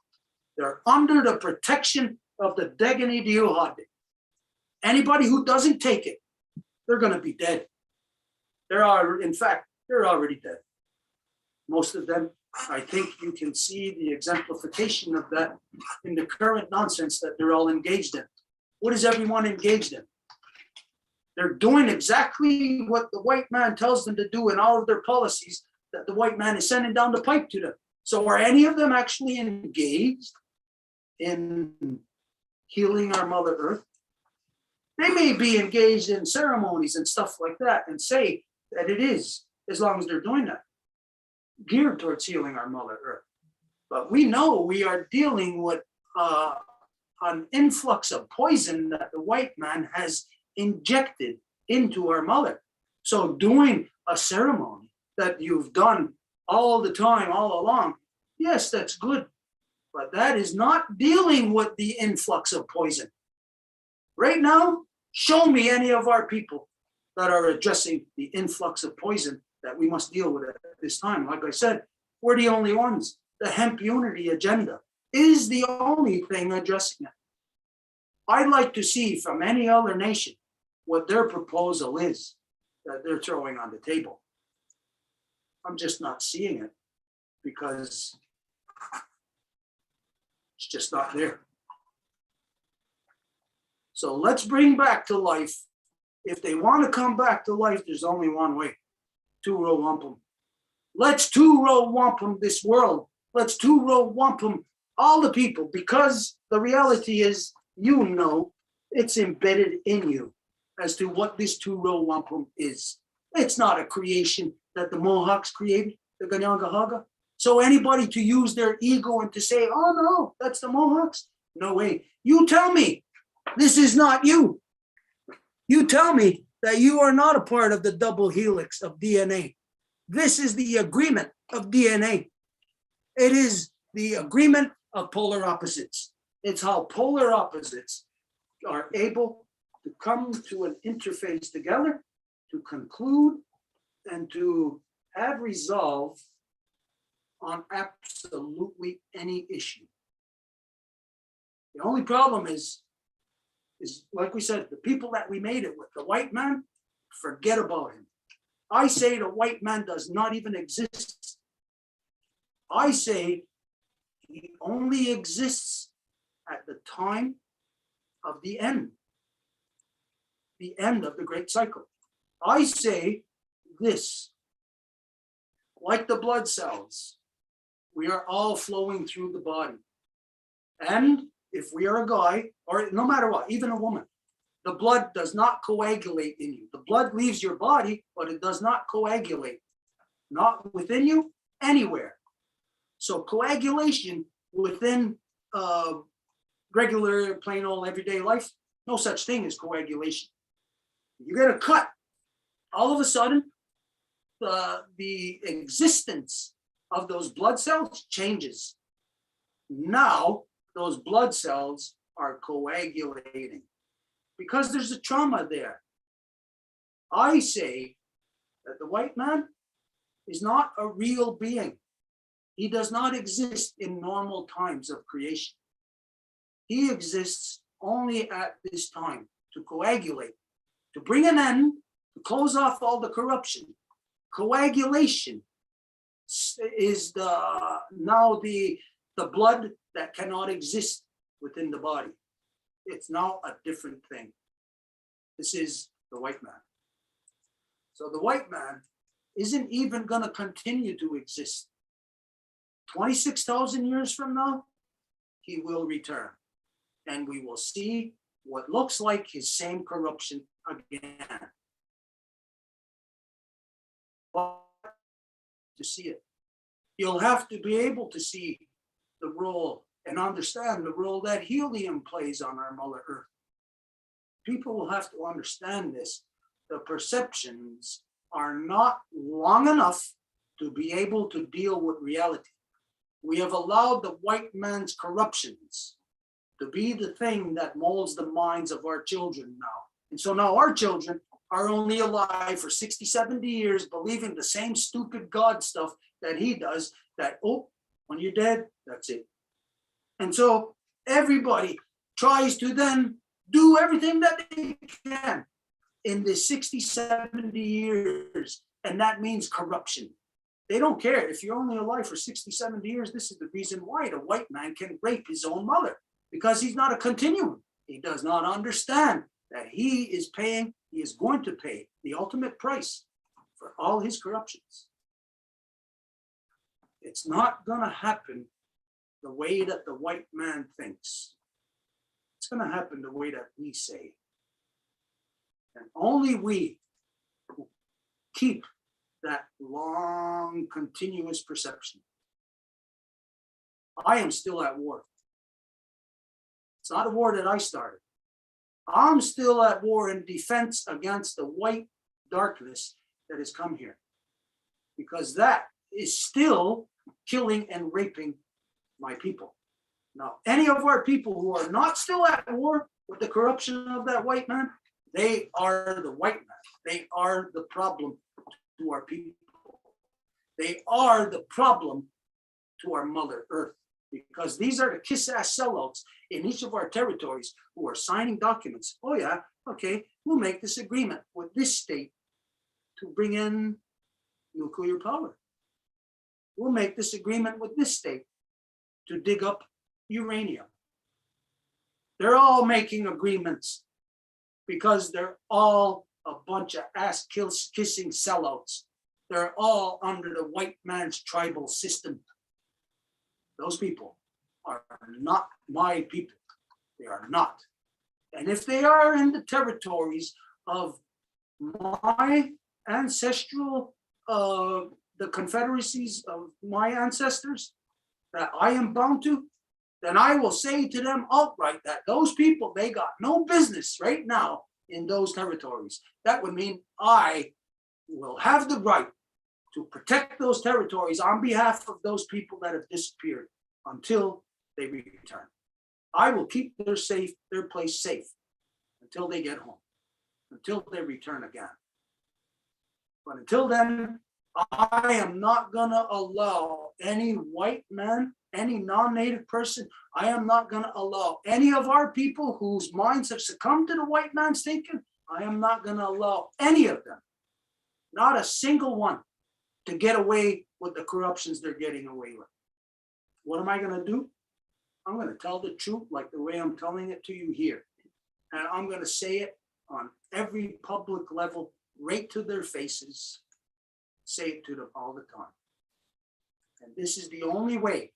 They're under the protection of the Degani Diuhade. Anybody who doesn't take it, they're going to be dead. In fact, they're already dead. Most of them, I think you can see the exemplification of that in the current nonsense that they're all engaged in. What is everyone engaged in? They're doing exactly what the white man tells them to do in all of their policies that the white man is sending down the pipe to them. So are any of them actually engaged in healing our Mother Earth? They may be engaged in ceremonies and stuff like that and say that it is, as long as they're doing that, geared towards healing our Mother Earth. But we know we are dealing with an influx of poison that the white man has injected into our mother. So doing a ceremony that you've done all the time, all along, yes, that's good. But that is not dealing with the influx of poison. Right now, show me any of our people that are addressing the influx of poison that we must deal with at this time. Like I said, we're the only ones. The hemp unity agenda is the only thing addressing it. I'd like to see from any other nation what their proposal is that they're throwing on the table. I'm just not seeing it because it's just not there. So let's bring back to life. If they want to come back to life, there's only one way. Two-row wampum. Let's two-row wampum this world. Let's two-row wampum all the people, because the reality is, you know, it's embedded in you as to what this two-row wampum is. It's not a creation that the Mohawks created, the Ganyangahaga. So anybody to use their ego and to say, oh no, that's the Mohawks? No way. You tell me this is not you. You tell me that you are not a part of the double helix of DNA. This is the agreement of DNA. It is the agreement of polar opposites. It's how polar opposites are able to come to an interface together, to conclude, and to have resolve on absolutely any issue. The only problem is like we said, the people that we made it with, the white man, forget about him. I say the white man does not even exist. I say he only exists at the time of the end of the great cycle. I say this, like the blood cells, we are all flowing through the body. And if we are a guy, or no matter what, even a woman, the blood does not coagulate in you. The blood leaves your body, but it does not coagulate. Not within you, anywhere. So coagulation within regular, plain old everyday life, no such thing as coagulation. You get a cut, all of a sudden, the existence of those blood cells changes. Now, those blood cells are coagulating because there's a trauma there. I say that the white man is not a real being. He does not exist in normal times of creation. He exists only at this time to coagulate, to bring an end, to close off all the corruption. Coagulation is now the blood that cannot exist within the body. It's now a different thing. This is the white man. So the white man isn't even going to continue to exist. 26,000 years from now, he will return. And we will see what looks like his same corruption again. But to see it, you'll have to be able to see the role and understand the role that helium plays on our Mother Earth. People will have to understand this. The perceptions are not long enough to be able to deal with reality. We have allowed the white man's corruptions to be the thing that molds the minds of our children now. And so now our children are only alive for 60, 70 years, believing the same stupid God stuff that he does, that, oh, when you're dead, that's it. And so everybody tries to then do everything that they can in the 60, 70 years. And that means corruption. They don't care. If you're only alive for 60, 70 years, this is the reason why the white man can rape his own mother, because he's not a continuum. He does not understand that he is paying, he is going to pay the ultimate price for all his corruptions. It's not going to happen the way that the white man thinks. It's going to happen the way that we say. And only we who keep that long, continuous perception. I am still at war. It's not a war that I started. I'm still at war in defense against the white darkness that has come here, because that is still killing and raping my people. Now, any of our people who are not still at war with the corruption of that white man, they are the white man. They are the problem to our people. They are the problem to our Mother Earth, because these are the kiss-ass sellouts in each of our territories who are signing documents. Oh yeah, okay, we'll make this agreement with this state to bring in nuclear power. We'll make this agreement with this state to dig up uranium. They're all making agreements because they're all a bunch of ass-kissing sellouts. They're all under the white man's tribal system. Those people are not my people. They are not. And if they are in the territories of my ancestral, the confederacies of my ancestors that I am bound to, then I will say to them outright that those people, they got no business right now in those territories. That would mean I will have the right to protect those territories on behalf of those people that have disappeared until they return. I will keep their place safe until they get home, until they return again. But until then, I am not gonna allow any white man, any non-native person, I am not gonna allow any of our people whose minds have succumbed to the white man's thinking, I am not gonna allow any of them, not a single one, to get away with the corruptions they're getting away with. What am I gonna do? I'm gonna tell the truth like the way I'm telling it to you here. And I'm gonna say it on every public level, right to their faces, say it to them all the time. And this is the only way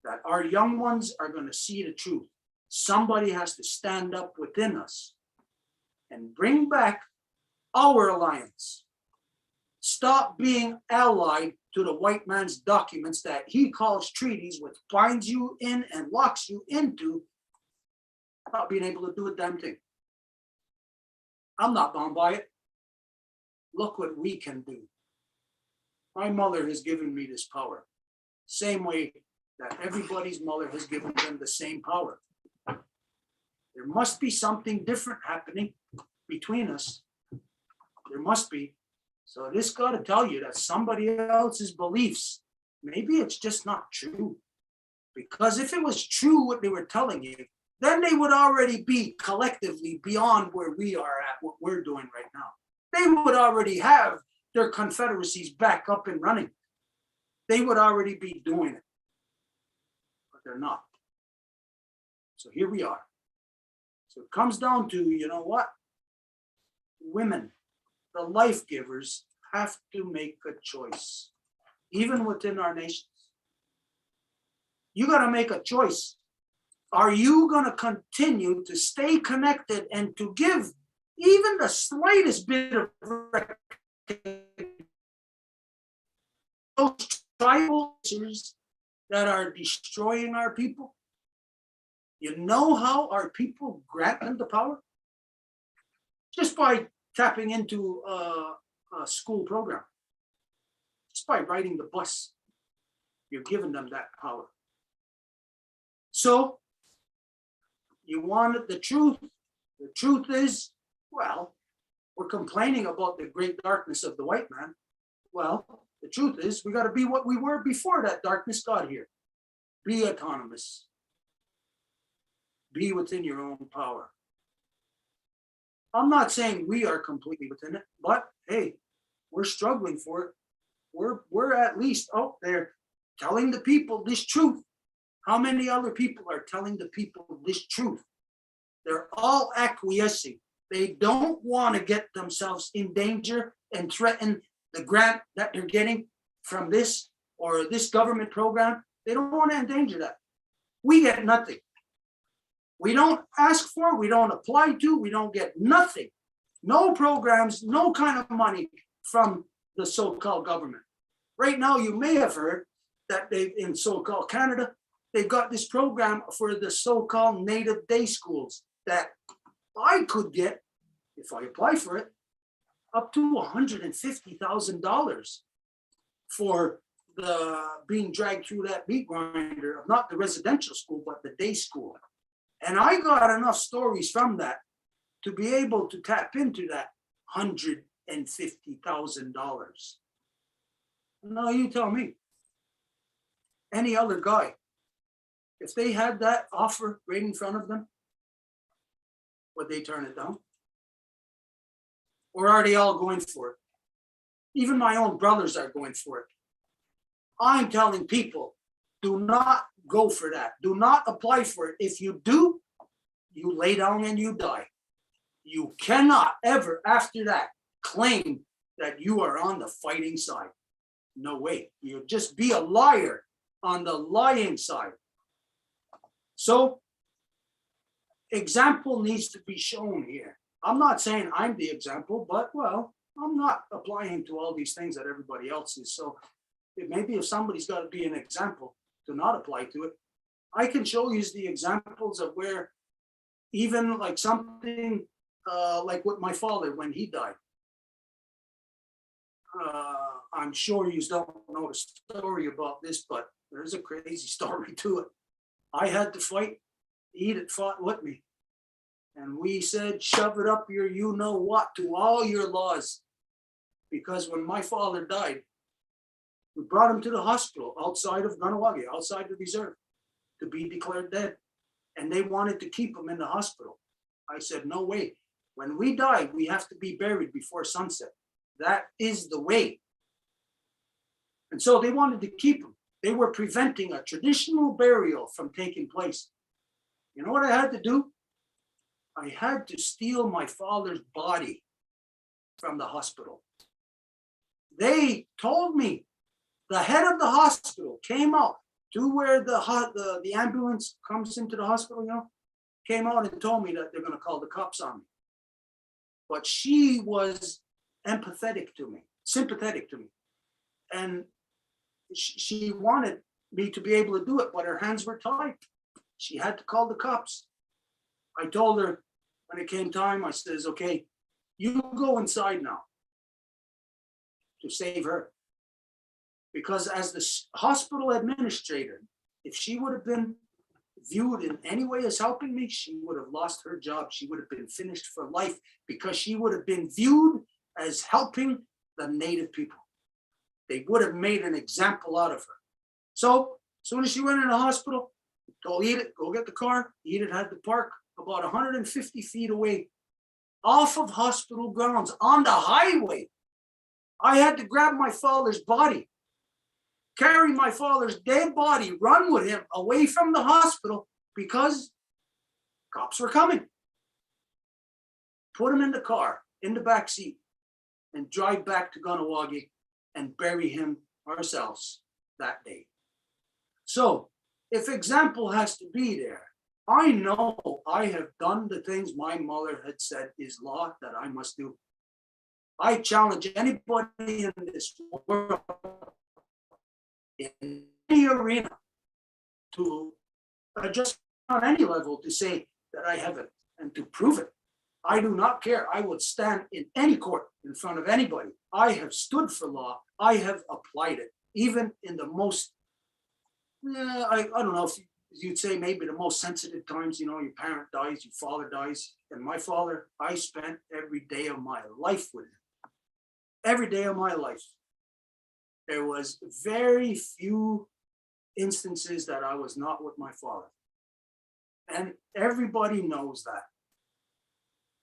that our young ones are gonna see the truth. Somebody has to stand up within us and bring back our alliance. Stop being allied to the white man's documents that he calls treaties, which binds you in and locks you into not being able to do a damn thing. I'm not bound by it. Look what we can do. My mother has given me this power, same way that everybody's mother has given them the same power. There must be something different happening between us. There must be. So this got to tell you that somebody else's beliefs, maybe it's just not true. Because if it was true what they were telling you, then they would already be collectively beyond where we are at, what we're doing right now. They would already have their confederacies back up and running. They would already be doing it, but they're not. So here we are. So it comes down to, you know what? Women, the life givers, have to make a choice, even within our nations. You got to make a choice. Are you going to continue to stay connected and to give even the slightest bit of those tribal issues that are destroying our people? You know how our people grant them the power? Just by tapping into a school program. Just by riding the bus, you're giving them that power. So, you wanted the truth. The truth is, well, we're complaining about the great darkness of the white man. Well, the truth is, we got to be what we were before that darkness got here. Be autonomous. Be within your own power. I'm not saying we are completely within it, but hey, we're struggling for it. We're at least out there telling the people this truth. How many other people are telling the people this truth? They're all acquiescing. They don't want to get themselves in danger and threaten the grant that they're getting from this or this government program. They don't want to endanger that. We get nothing. We don't ask for, we don't apply to, we don't get nothing. No programs, no kind of money from the so-called government. Right now, you may have heard that they, in so-called Canada, they've got this program for the so-called native day schools that I could get, if I apply for it, up to $150,000 for the being dragged through that meat grinder, not the residential school, but the day school. And I got enough stories from that to be able to tap into that $150,000. Now you tell me, any other guy, if they had that offer right in front of them, would they turn it down? Or are they all going for it? Even my own brothers are going for it. I'm telling people, do not go for that. Do not apply for it. If you do, you lay down and you die. You cannot ever, after that, claim that you are on the fighting side. No way. You'll just be a liar on the lying side. So, example needs to be shown here. I'm not saying I'm the example, but well, I'm not applying to all these things that everybody else is. So maybe if somebody's got to be an example to not apply to it, I can show you the examples of where even like something like with my father when he died. I'm sure you don't know the story about this, but there's a crazy story to it. I had to fight. Edith fought with me. And we said, shove it up your you know what to all your laws. Because when my father died, we brought him to the hospital outside of Kahnawake, outside the reserve, to be declared dead. And they wanted to keep him in the hospital. I said, no way. When we die, we have to be buried before sunset. That is the way. And so they wanted to keep him. They were preventing a traditional burial from taking place. You know what I had to do? I had to steal my father's body from the hospital. They told me, the head of the hospital came out to where the ambulance comes into the hospital, you know, came out and told me that they're going to call the cops on me. But she was empathetic to me, sympathetic to me. And she wanted me to be able to do it, but her hands were tied. She had to call the cops. I told her when it came time, I says, okay, you go inside now to save her. Because as the hospital administrator, if she would have been viewed in any way as helping me, she would have lost her job. She would have been finished for life because she would have been viewed as helping the native people. They would have made an example out of her. So as soon as she went in the hospital, Go eat it, go get the car. Eat it had to park about 150 feet away off of hospital grounds on the highway. I had to grab my father's body, carry my father's dead body, run with him away from the hospital because cops were coming. Put him in the car, in the back seat, and drive back to Kahnawake and bury him ourselves that day. So if example has to be there, I know I have done the things my mother had said is law that I must do. I challenge anybody in this world, in any arena, to just on any level to say that I have it and to prove it. I do not care. I would stand in any court in front of anybody. I have stood for law. I have applied it, even in the most, I don't know if you'd say maybe the most sensitive times, you know, your parent dies, your father dies. And my father, I spent every day of my life with him. Every day of my life. There was very few instances that I was not with my father. And everybody knows that.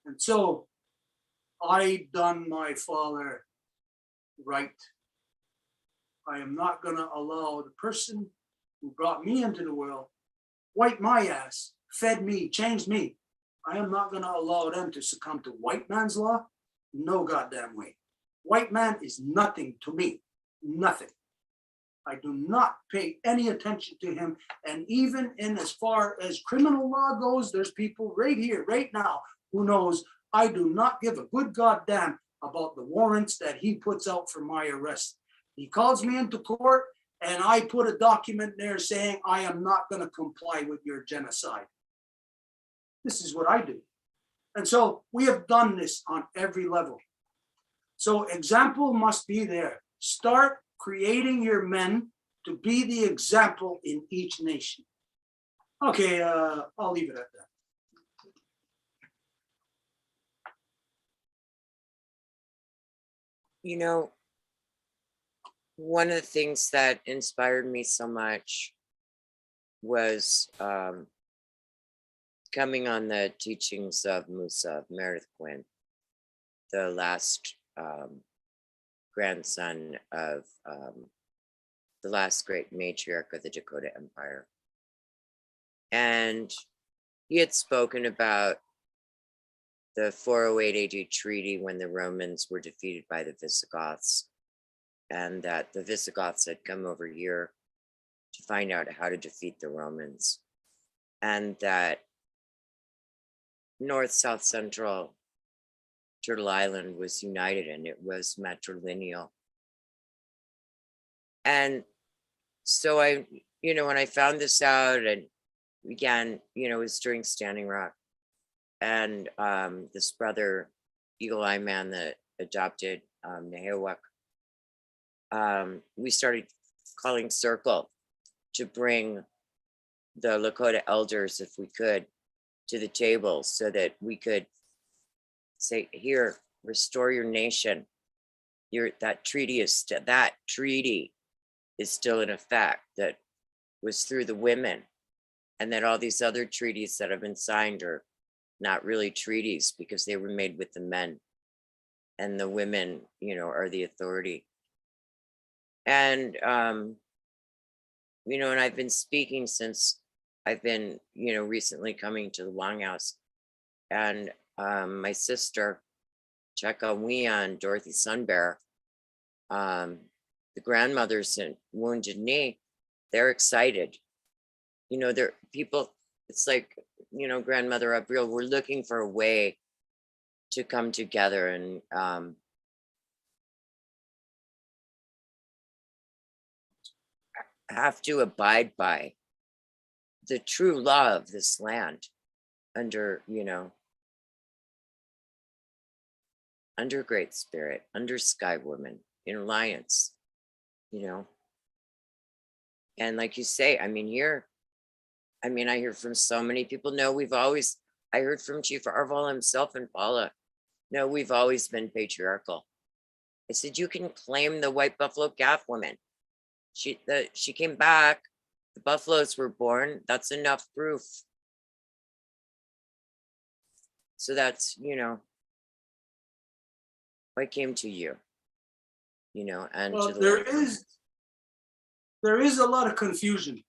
And so I done my father right. I am not gonna allow the person who brought me into the world, wiped my ass, fed me, changed me. I am not gonna allow them to succumb to white man's law. No goddamn way. White man is nothing to me, nothing. I do not pay any attention to him. And even in as far as criminal law goes, there's people right here, right now, who knows I do not give a good goddamn about the warrants that he puts out for my arrest. He calls me into court and I put a document there saying I am not going to comply with your genocide. This is what I do. And so we have done this on every level. So example must be there. Start creating your men to be the example in each nation. Okay, I'll leave it at that.
You know, one of the things that inspired me so much was coming on the teachings of Musa, Meredith Quinn, the last grandson of the last great matriarch of the Dakota Empire. And he had spoken about the 408 AD treaty when the Romans were defeated by the Visigoths, and that the Visigoths had come over here to find out how to defeat the Romans, and that North, South, Central Turtle Island was united and it was matrilineal. And so I, when I found this out and began, it was during Standing Rock, and this brother, Eagle Eye Man that adopted Nehewak, we started calling circle to bring the Lakota elders, if we could, to the table so that we could say, here, restore your nation. That treaty is still in effect, that was through the women, and that all these other treaties that have been signed are not really treaties because they were made with the men, and the women, are the authority. And, and I've been speaking since I've been, recently coming to the Longhouse, and my sister, Cheka Wea and Dorothy Sunbear, the grandmothers in Wounded Knee, they're excited. They're people, it's like, Grandmother Abril, we're looking for a way to come together and have to abide by the true law of this land under, under Great Spirit, under Sky Woman, in alliance, And like you say, I hear from so many people. No, I heard from Chief Arval himself and Paula. No, we've always been patriarchal. I said, you can claim the White Buffalo Calf woman. She came back the buffaloes were born, that's enough proof. So that's, I came to you, and
Well,
to the
there is a lot of confusion.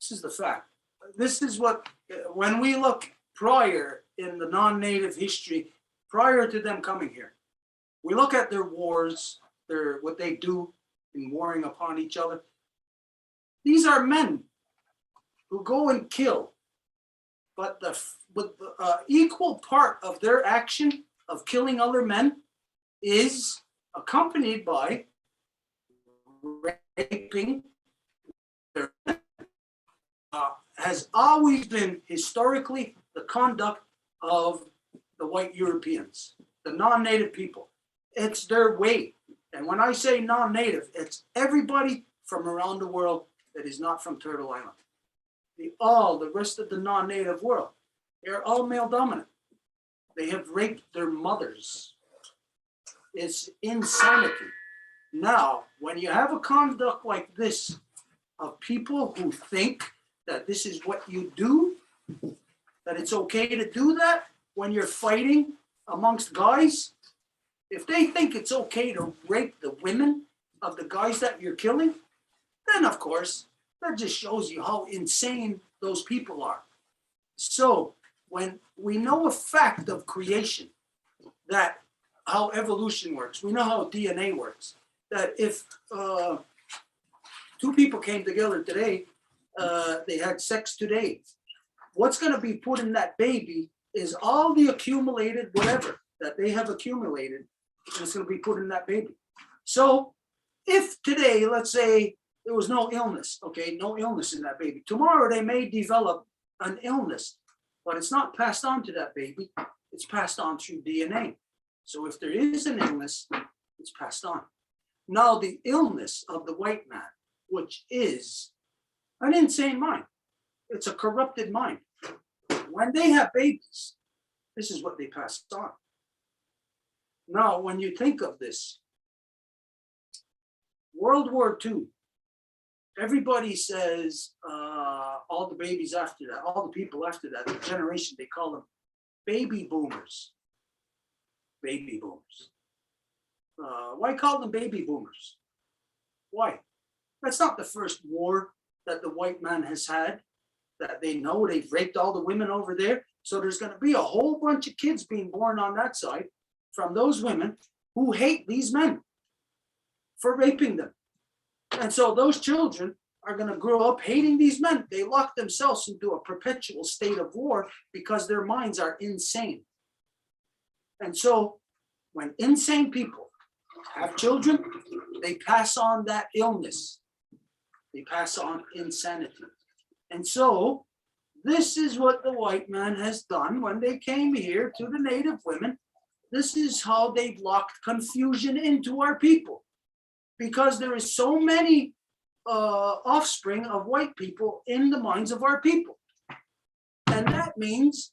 This is the fact. This is what, when we look prior in the non-native history, prior to them coming here, we look at their wars, what they do in warring upon each other. These are men who go and kill, but the equal part of their action of killing other men is accompanied by raping. Has always been historically the conduct of the white Europeans, the non-native people. It's their way. And when I say non-native, it's everybody from around the world that is not from Turtle Island. The rest of the non-native world, they're all male dominant. They have raped their mothers. It's insanity. Now, when you have a conduct like this of people who think that this is what you do, that it's okay to do that when you're fighting amongst guys, if they think it's okay to rape the women of the guys that you're killing, then of course, that just shows you how insane those people are. So when we know a fact of creation, that how evolution works, we know how DNA works, that if two people came together today, they had sex today, what's going to be put in that baby is all the accumulated whatever that they have accumulated, and it's going to be put in that baby. So if today, let's say there was no illness, okay, no illness in that baby, tomorrow they may develop an illness, but it's not passed on to that baby, it's passed on through DNA. So if there is an illness, it's passed on. Now the illness of the white man, which is an insane mind, it's a corrupted mind. When they have babies, this is what they pass on. Now, when you think of this, World War II, everybody says all the babies after that, all the people after that, the generation, they call them baby boomers. Baby boomers. Why call them baby boomers? Why? That's not the first war that the white man has had, that they know they've raped all the women over there. So there's going to be a whole bunch of kids being born on that side from those women who hate these men for raping them. And so those children are going to grow up hating these men. They lock themselves into a perpetual state of war because their minds are insane. And so when insane people have children, they pass on that illness. They pass on insanity. And so this is what the white man has done when they came here to the native women. This is how they've locked confusion into our people, because there is so many offspring of white people in the minds of our people. And that means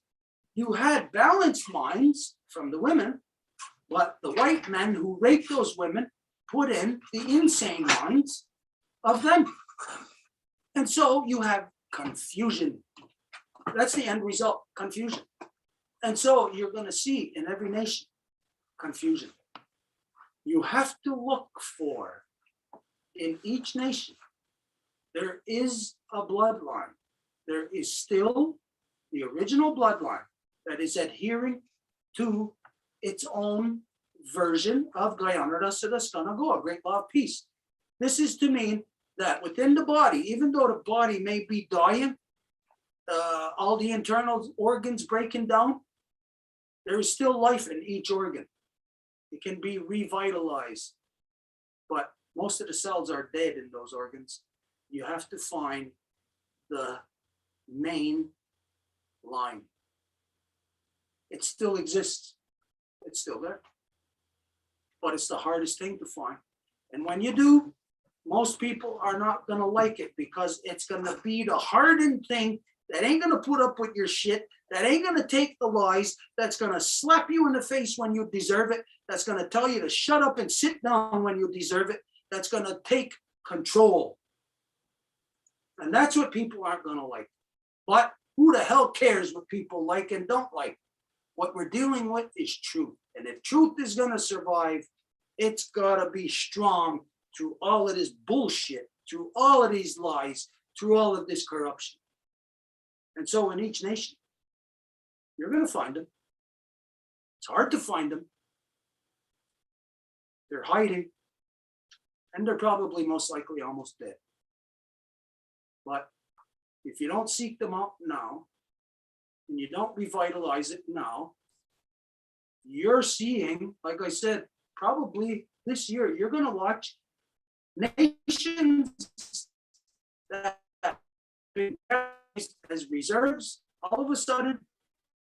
you had balanced minds from the women, but the white men who raped those women put in the insane minds of them. And so you have confusion. That's the end result, confusion. And so you're going to see in every nation confusion. You have to look for, in each nation, there is a bloodline. There is still the original bloodline that is adhering to its own version of Haudenosaunee, great law of peace. This is to mean that within the body, even though the body may be dying, all the internal organs breaking down, there is still life in each organ. It can be revitalized, but most of the cells are dead in those organs. You have to find the main line. It still exists. It's still there, but it's the hardest thing to find. And when you do, most people are not going to like it, because it's going to be the hardened thing that ain't going to put up with your shit, that ain't going to take the lies, that's going to slap you in the face when you deserve it, that's going to tell you to shut up and sit down when you deserve it, that's going to take control. And that's what people aren't gonna like. But who the hell cares what people like and don't like? What we're dealing with is truth. And if truth is gonna survive, it's gotta be strong through all of this bullshit, through all of these lies, through all of this corruption. And so in each nation, you're gonna find them. It's hard to find them. They're hiding. And they're probably most likely almost dead. But if you don't seek them out now, and you don't revitalize it now, you're seeing, like I said, probably this year, you're going to watch nations that have been categorized as reserves. All of a sudden,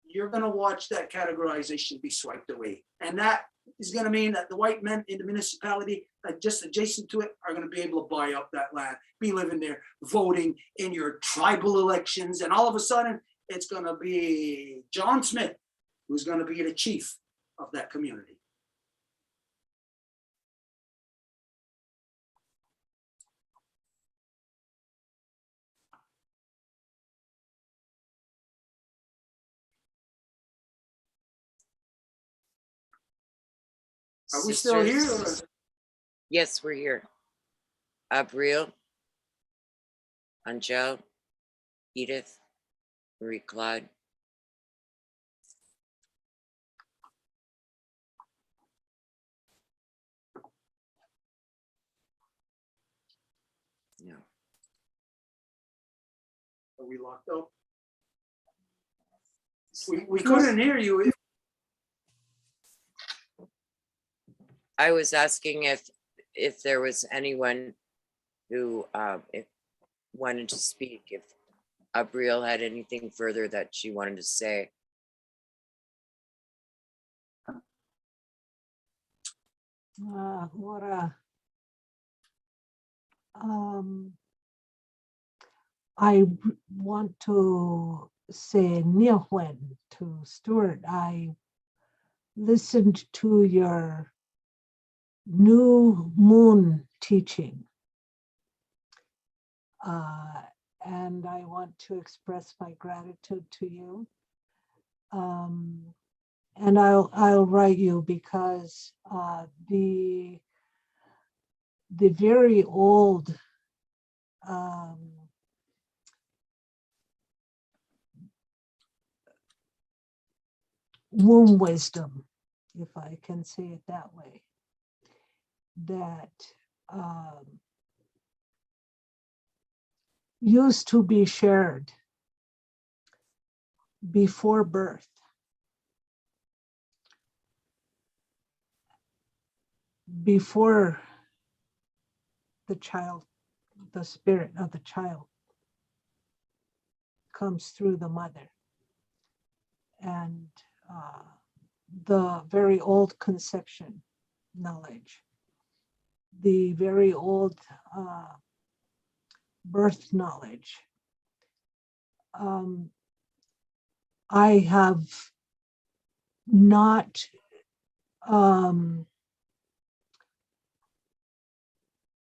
you're going to watch that categorization be swiped away. And that is going to mean that the white men in the municipality just adjacent to it are going to be able to buy up that land, be living there, voting in your tribal elections. And all of a sudden, it's going to be John Smith who's going to be the chief of that community. Are we still here?
Sisters? Yes, we're here. Abril, Angel, Edith, Marie Claude. No.
Are we locked up? We couldn't hear you.
I was asking if there was anyone who if wanted to speak, if Abril had anything further that she wanted to say.
I want to say Niahuen to Stuart. I listened to your new moon teaching. And I want to express my gratitude to you. And I'll write you because the very old womb wisdom, if I can say it that way, that used to be shared before birth. Before the child, the spirit of the child comes through the mother. And the very old conception knowledge, the very old birth knowledge. I have not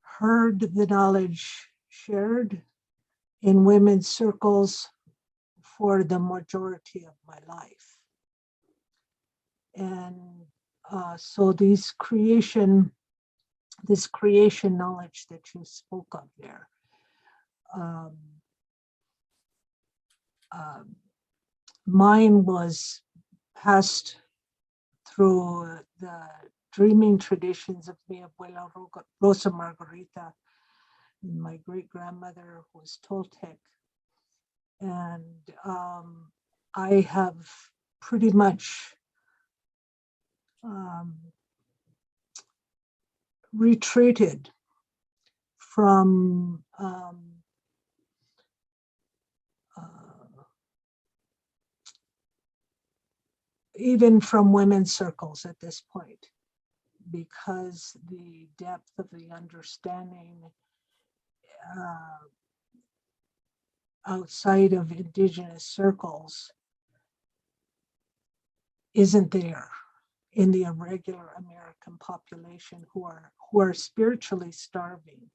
heard the knowledge shared in women's circles for the majority of my life. And so this creation knowledge that you spoke of there, mine was passed through the dreaming traditions of mi abuela Rosa Margarita, my great-grandmother who was Toltec. And I have pretty much retreated from even from women's circles at this point, because the depth of the understanding outside of indigenous circles isn't there in the irregular American population who are spiritually starving.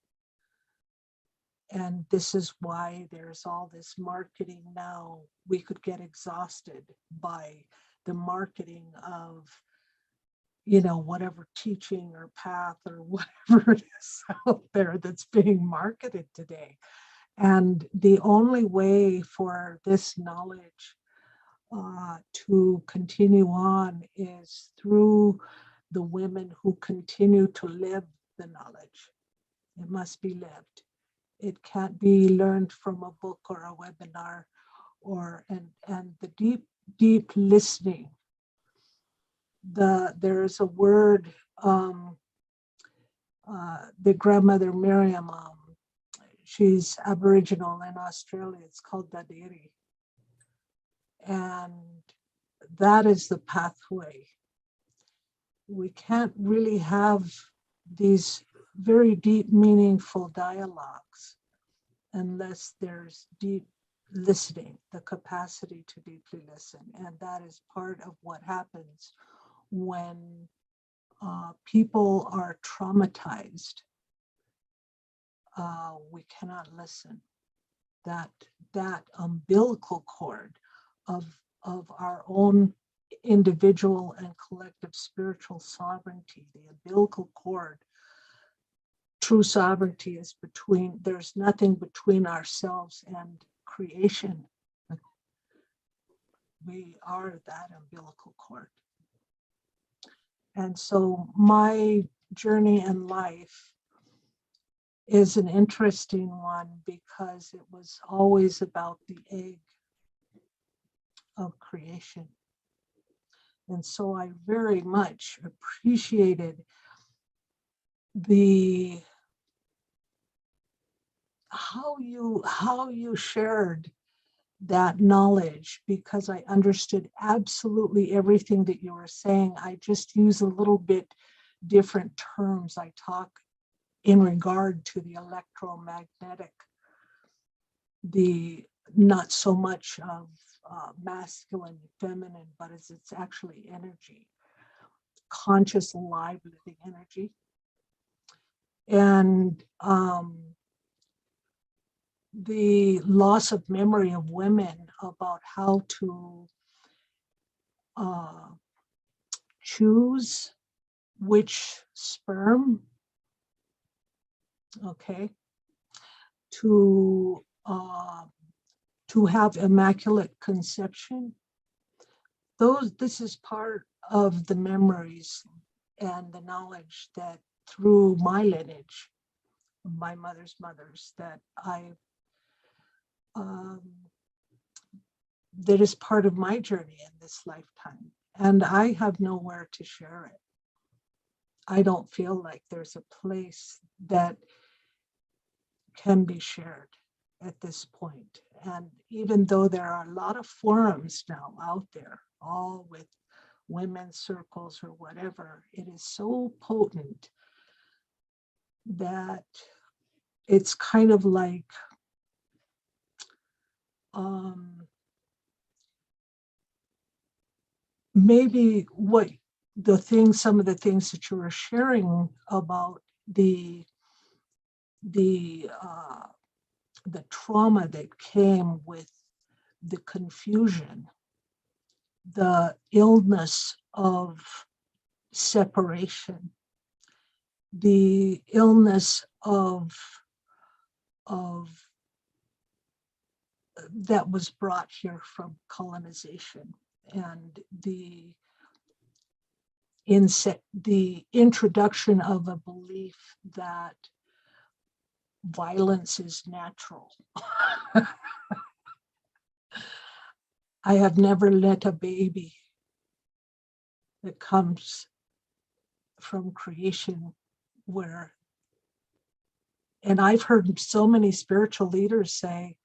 And this is why there's all this marketing now. We could get exhausted by the marketing of, you know, whatever teaching or path or whatever it is out there that's being marketed today. And the only way for this knowledge to continue on is through the women who continue to live the knowledge. It must be lived. It can't be learned from a book or a webinar, or and the deep listening. There's a word, the grandmother Miriam, she's Aboriginal in Australia, it's called Dadiri. And that is the pathway. We can't really have these very deep, meaningful dialogues unless there's deep listening, the capacity to deeply listen. And that is part of what happens when people are traumatized. We cannot listen. That umbilical cord of our own individual and collective spiritual sovereignty, the umbilical cord, true sovereignty is between, there's nothing between ourselves and creation. We are that umbilical cord. And so my journey in life is an interesting one because it was always about the egg of creation. And so I very much appreciated how you shared that knowledge, because I understood absolutely everything that you were saying. I just use a little bit different terms. I talk in regard to the electromagnetic, the not so much of masculine, feminine, but it's actually energy, conscious, alive, living energy. And the loss of memory of women about how to choose which sperm, okay, to have immaculate conception. This is part of the memories and the knowledge that through my lineage, my mother's mothers, that that is part of my journey in this lifetime. And I have nowhere to share it. I don't feel like there's a place that can be shared at this point. And even though there are a lot of forums now out there, all with women's circles or whatever, it is so potent that it's kind of like maybe some of the things that you were sharing about the trauma that came with the confusion, the illness of separation, the illness of that was brought here from colonization, and the introduction of a belief that violence is natural. I have never let a baby that comes from creation where, and I've heard so many spiritual leaders say,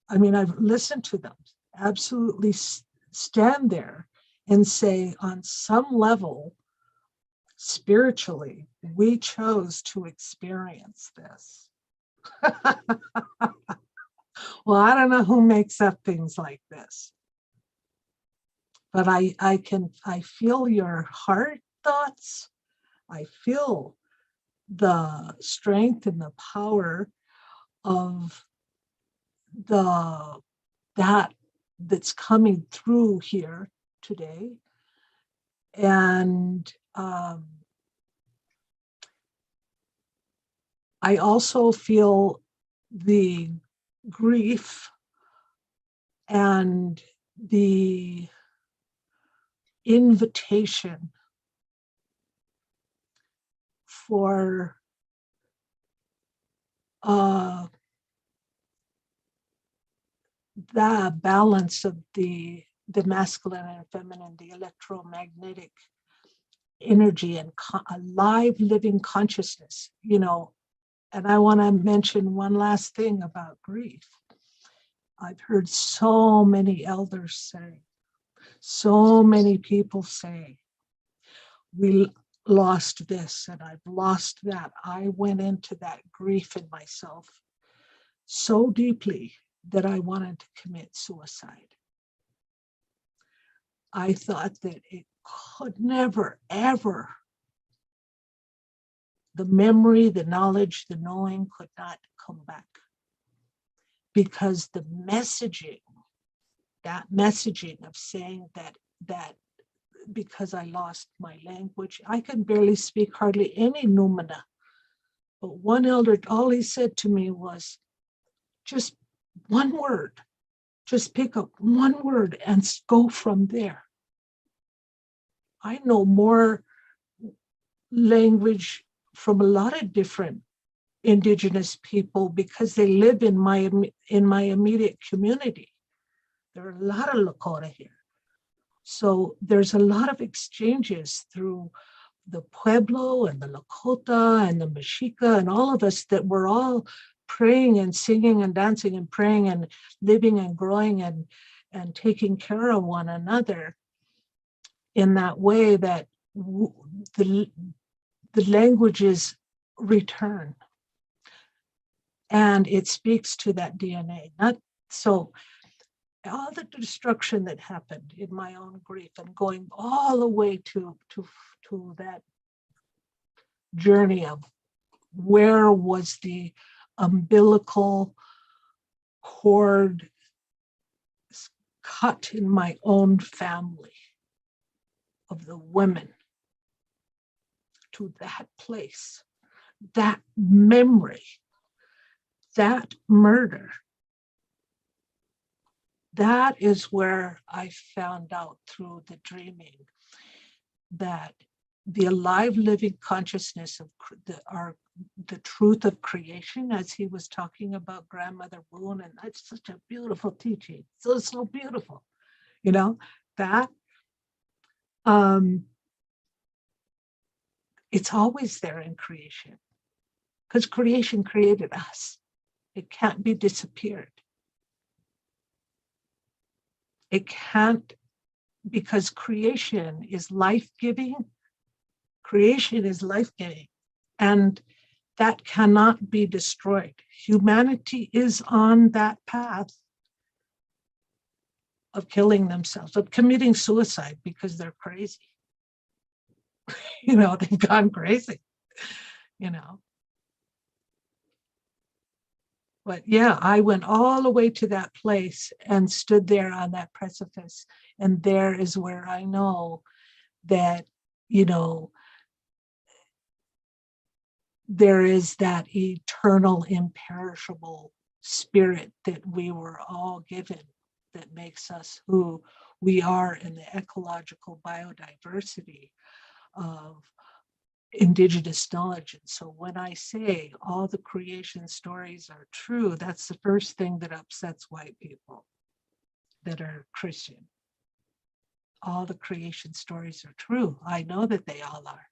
I mean, I've listened to them absolutely stand there and say, on some level, spiritually, we chose to experience this. Well, I don't know who makes up things like this, but I feel your heart thoughts. I feel the strength and the power of that's coming through here today. And I also feel the grief and the invitation for the balance of the masculine and feminine, the electromagnetic energy and a live living consciousness, you know. And I want to mention one last thing about grief. I've heard so many elders say, so many people say, we lost this and I've lost that. I went into that grief in myself so deeply that I wanted to commit suicide. I thought that it could never, ever, the memory, the knowledge, the knowing could not come back. Because the messaging, that messaging of saying that because I lost my language, I can barely speak hardly any Numina. But one elder, all he said to me was, just one word, just pick up one word and go from there. I know more language from a lot of different Indigenous people because they live in my immediate community. There are a lot of Lakota here. So there's a lot of exchanges through the Pueblo and the Lakota and the Mexica and all of us that we're all praying and singing and dancing and praying and living and growing and taking care of one another in that way that the languages return. And it speaks to that DNA. Not so all the destruction that happened in my own grief and going all the way to that journey of where was the umbilical cord cut in my own family of the women, to that place, that memory, that murder. That is where I found out through the dreaming that the alive living consciousness of the truth of creation, as he was talking about Grandmother Boone, and that's such a beautiful teaching. So beautiful, you know, that it's always there in creation because creation created us. It can't be disappeared. It can't, because creation is life-giving. Creation is life-giving, and that cannot be destroyed. Humanity is on that path of killing themselves, of committing suicide because they're crazy. You know, they've gone crazy, you know. But yeah, I went all the way to that place and stood there on that precipice. And there is where I know that, you know, there is that eternal, imperishable spirit that we were all given that makes us who we are in the ecological biodiversity of Indigenous knowledge. And so when I say all the creation stories are true, that's the first thing that upsets white people that are Christian. All the creation stories are true. I know that they all are.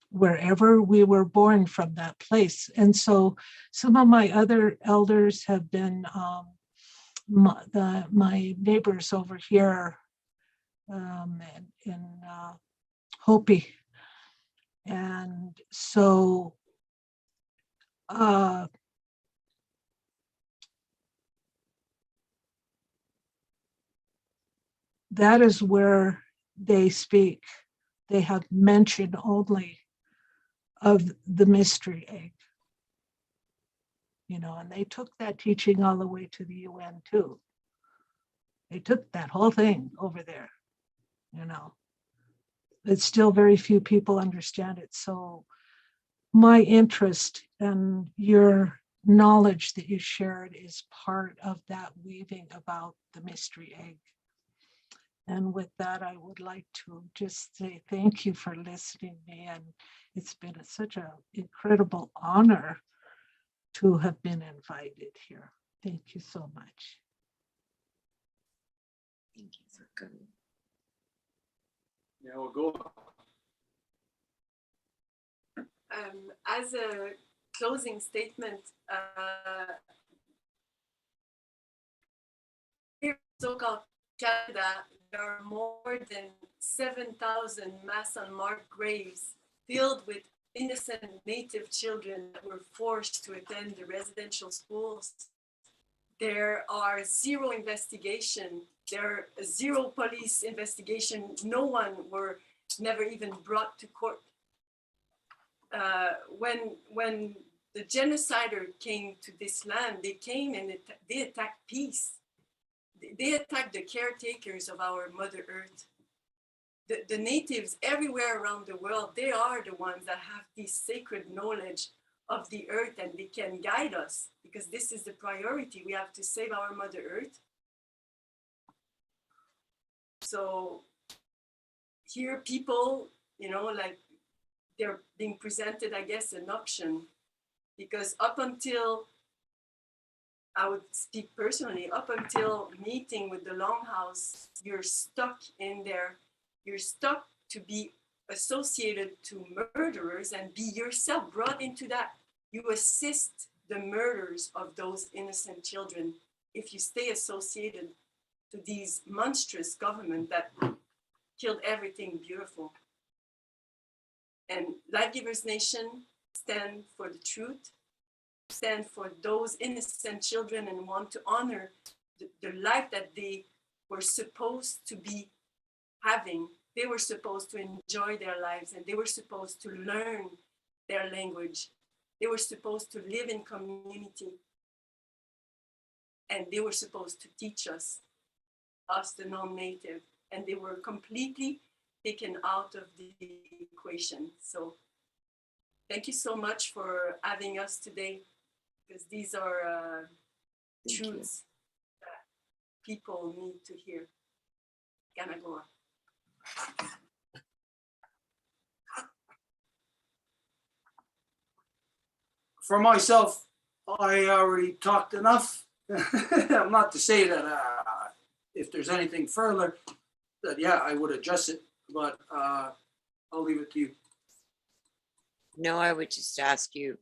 Wherever we were born from that place. And so some of my other elders have been my neighbors over here in Hopi. And so that is where they speak. They have mention only of the mystery egg. you know, and they took that teaching all the way to the UN too. They took that whole thing over there, you know. But still very few people understand it. So my interest and your knowledge that you shared is part of that weaving about the mystery egg. And with that, I would like to just say thank you for listening to me. And it's been such an incredible honor to have been invited here. Thank you so much.
Thank you for coming.
Yeah, we'll go.
As a closing statement, here in so-called Canada, there are more than 7,000 mass unmarked graves filled with innocent Native children that were forced to attend the residential schools. There are zero investigation. There are zero police investigation. No one were never even brought to court. When the genocider came to this land, they came and they attacked peace. They attacked the caretakers of our Mother Earth. The natives everywhere around the world, they are the ones that have this sacred knowledge of the earth, and they can guide us, because this is the priority. We have to save our Mother Earth. So here people, you know, like they're being presented, I guess, an option, because up until, I would speak personally, up until meeting with the Longhouse, you're stuck in there. You're stuck to be associated to murderers and be yourself brought into that. You assist the murders of those innocent children if you stay associated to these monstrous government that killed everything beautiful. And Lifegivers Nation stand for the truth, stand for those innocent children, and want to honor the life that they were supposed to be having. They were supposed to enjoy their lives, and they were supposed to learn their language. They were supposed to live in community, and they were supposed to teach us the non-native, and they were completely taken out of the equation. So thank you so much for having us today, because these are truths that people need to hear. Kahnawake.
For myself, I already talked enough. Not to say that if there's anything further, that yeah, I would address it, but I'll leave it to you.
No, I would just ask you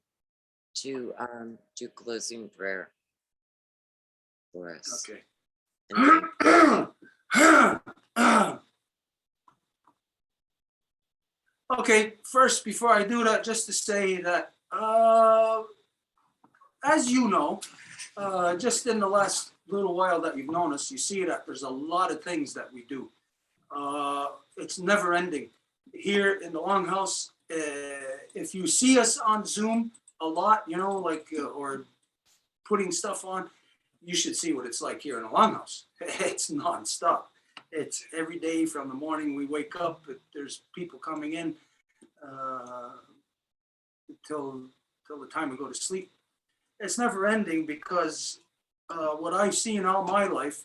to do closing prayer for us.
Okay.
And
Okay, first, before I do that, just to say that, as you know, just in the last little while that you've known us, you see that there's a lot of things that we do. It's never ending. Here in the Longhouse, if you see us on Zoom a lot, you know, like, or putting stuff on, you should see what it's like here in the Longhouse. It's nonstop. It's every day from the morning we wake up, there's people coming in till the time we go to sleep. It's never ending, because what I've seen all my life,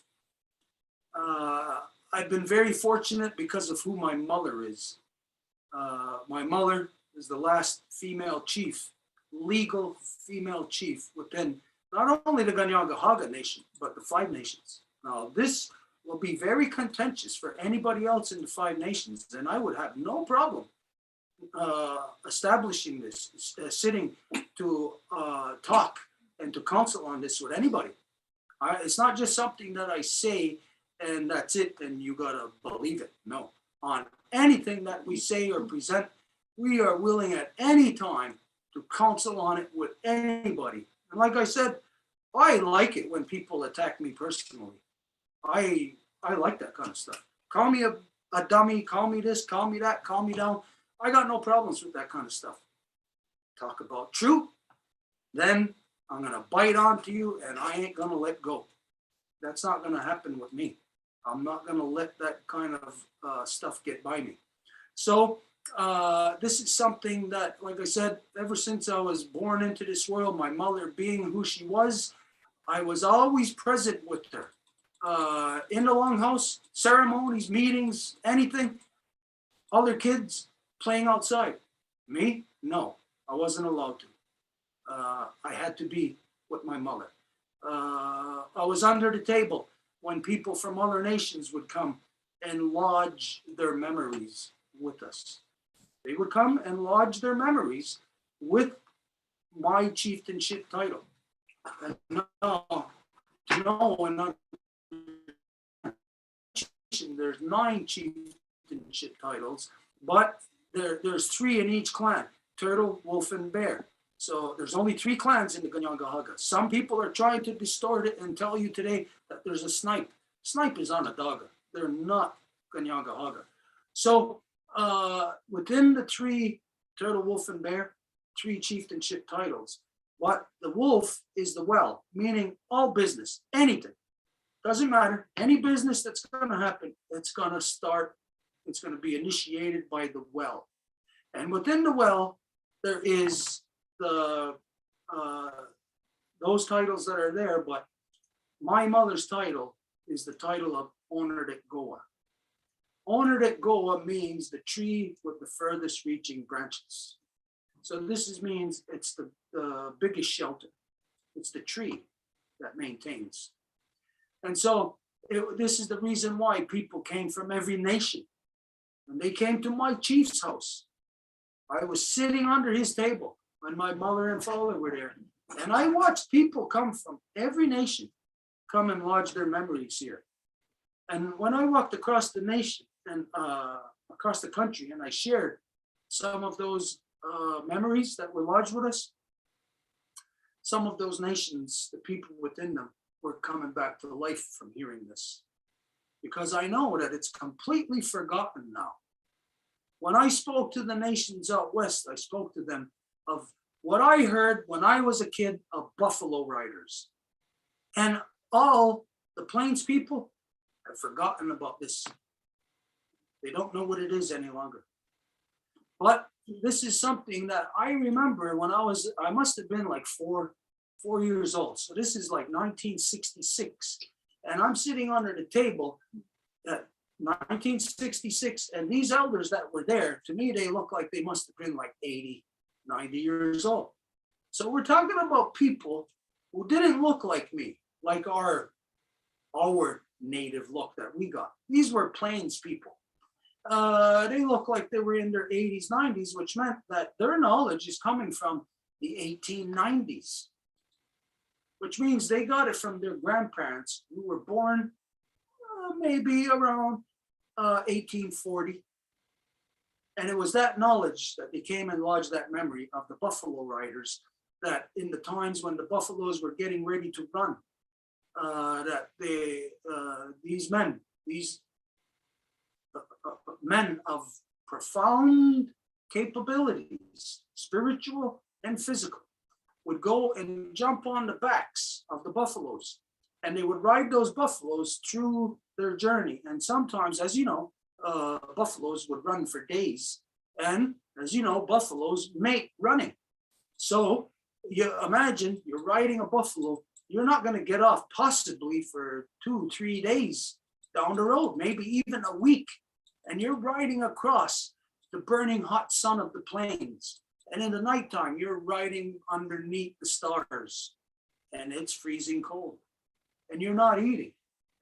I've been very fortunate because of who my mother is. My mother is the last female chief, legal female chief within not only the Kahnawake Nation, but the 5 nations. Now, this will be very contentious for anybody else in the 5 nations, and I would have no problem establishing this, sitting to talk and to counsel on this with anybody. It's not just something that I say and that's it, and you gotta believe it. No, on anything that we say or present, we are willing at any time to counsel on it with anybody. And like I said, I like it when people attack me personally. I like that kind of stuff. Call me a dummy, call me this, call me that, call me down. I got no problems with that kind of stuff. Talk about truth, then I'm gonna bite onto you and I ain't gonna let go. That's not gonna happen with me. I'm not gonna let that kind of stuff get by me. So this is something that, like I said, ever since I was born into this world, my mother being who she was, I was always present with her. In the Longhouse, ceremonies, meetings, anything, other kids playing outside. Me? No, I wasn't allowed to. I had to be with my mother. I was under the table when people from other nations would come and lodge their memories with us. They would come and lodge their memories with my chieftainship title. And now, to know and there's 9 chieftainship titles, but there's 3 in each clan: Turtle, Wolf, and Bear. So there's only 3 clans in the Kahnawake. Some people are trying to distort it and tell you today that there's a Snipe. Snipe is Onondaga. They're not Kahnawake. So within the 3, Turtle, Wolf, and Bear, 3 chieftainship titles. But the wolf is the well, meaning all business, anything. Doesn't matter. Any business that's going to happen, it's going to start, it's going to be initiated by the well. And within the well, there is the those titles that are there, but my mother's title is the title of Onerdek Goa. Onerdek Goa means the tree with the furthest reaching branches. So this means it's the biggest shelter. It's the tree that maintains. And so this is the reason why people came from every nation. When they came to my chief's house, I was sitting under his table when my mother and father were there. And I watched people come from every nation come and lodge their memories here. And when I walked across the nation and across the country, and I shared some of those memories that were lodged with us, some of those nations, the people within them, were coming back to life from hearing this. Because I know that it's completely forgotten now. When I spoke to the nations out west, I spoke to them of what I heard when I was a kid of buffalo riders. And all the Plains people have forgotten about this. They don't know what it is any longer. But this is something that I remember when I must have been like four years old. So this is like 1966. And I'm sitting under the table at 1966. And these elders that were there, to me, they look like they must have been like 80, 90 years old. So we're talking about people who didn't look like me, like our native look that we got. These were Plains people. They look like they were in their 80s, 90s, which meant that their knowledge is coming from the 1890s, which means they got it from their grandparents who were born maybe around 1840. And it was that knowledge that they came and lodged that memory of the buffalo riders, that in the times when the buffaloes were getting ready to run, that these men of profound capabilities, spiritual and physical, would go and jump on the backs of the buffaloes, and they would ride those buffaloes through their journey. And sometimes, as you know, buffaloes would run for days, and as you know, buffaloes mate running. So you imagine you're riding a buffalo, you're not going to get off possibly for 2-3 days down the road, maybe even a week. And you're riding across the burning hot sun of the plains. And in the nighttime, you're riding underneath the stars, and it's freezing cold. And you're not eating.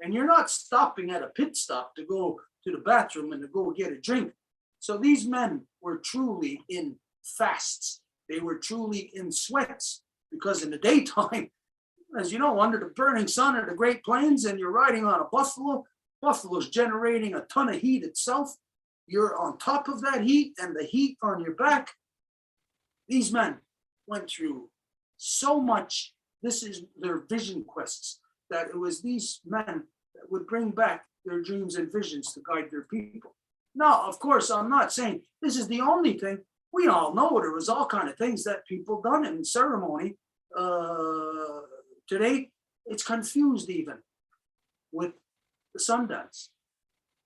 And you're not stopping at a pit stop to go to the bathroom and to go get a drink. So these men were truly in fasts. They were truly in sweats, because in the daytime, as you know, under the burning sun of the Great Plains, and you're riding on a buffalo's generating a ton of heat itself. You're on top of that heat and the heat on your back. These men went through so much. This is their vision quests, that it was these men that would bring back their dreams and visions to guide their people. Now, of course, I'm not saying this is the only thing. We all know there was all kinds of things that people done in ceremony Today, it's confused even with the Sundance.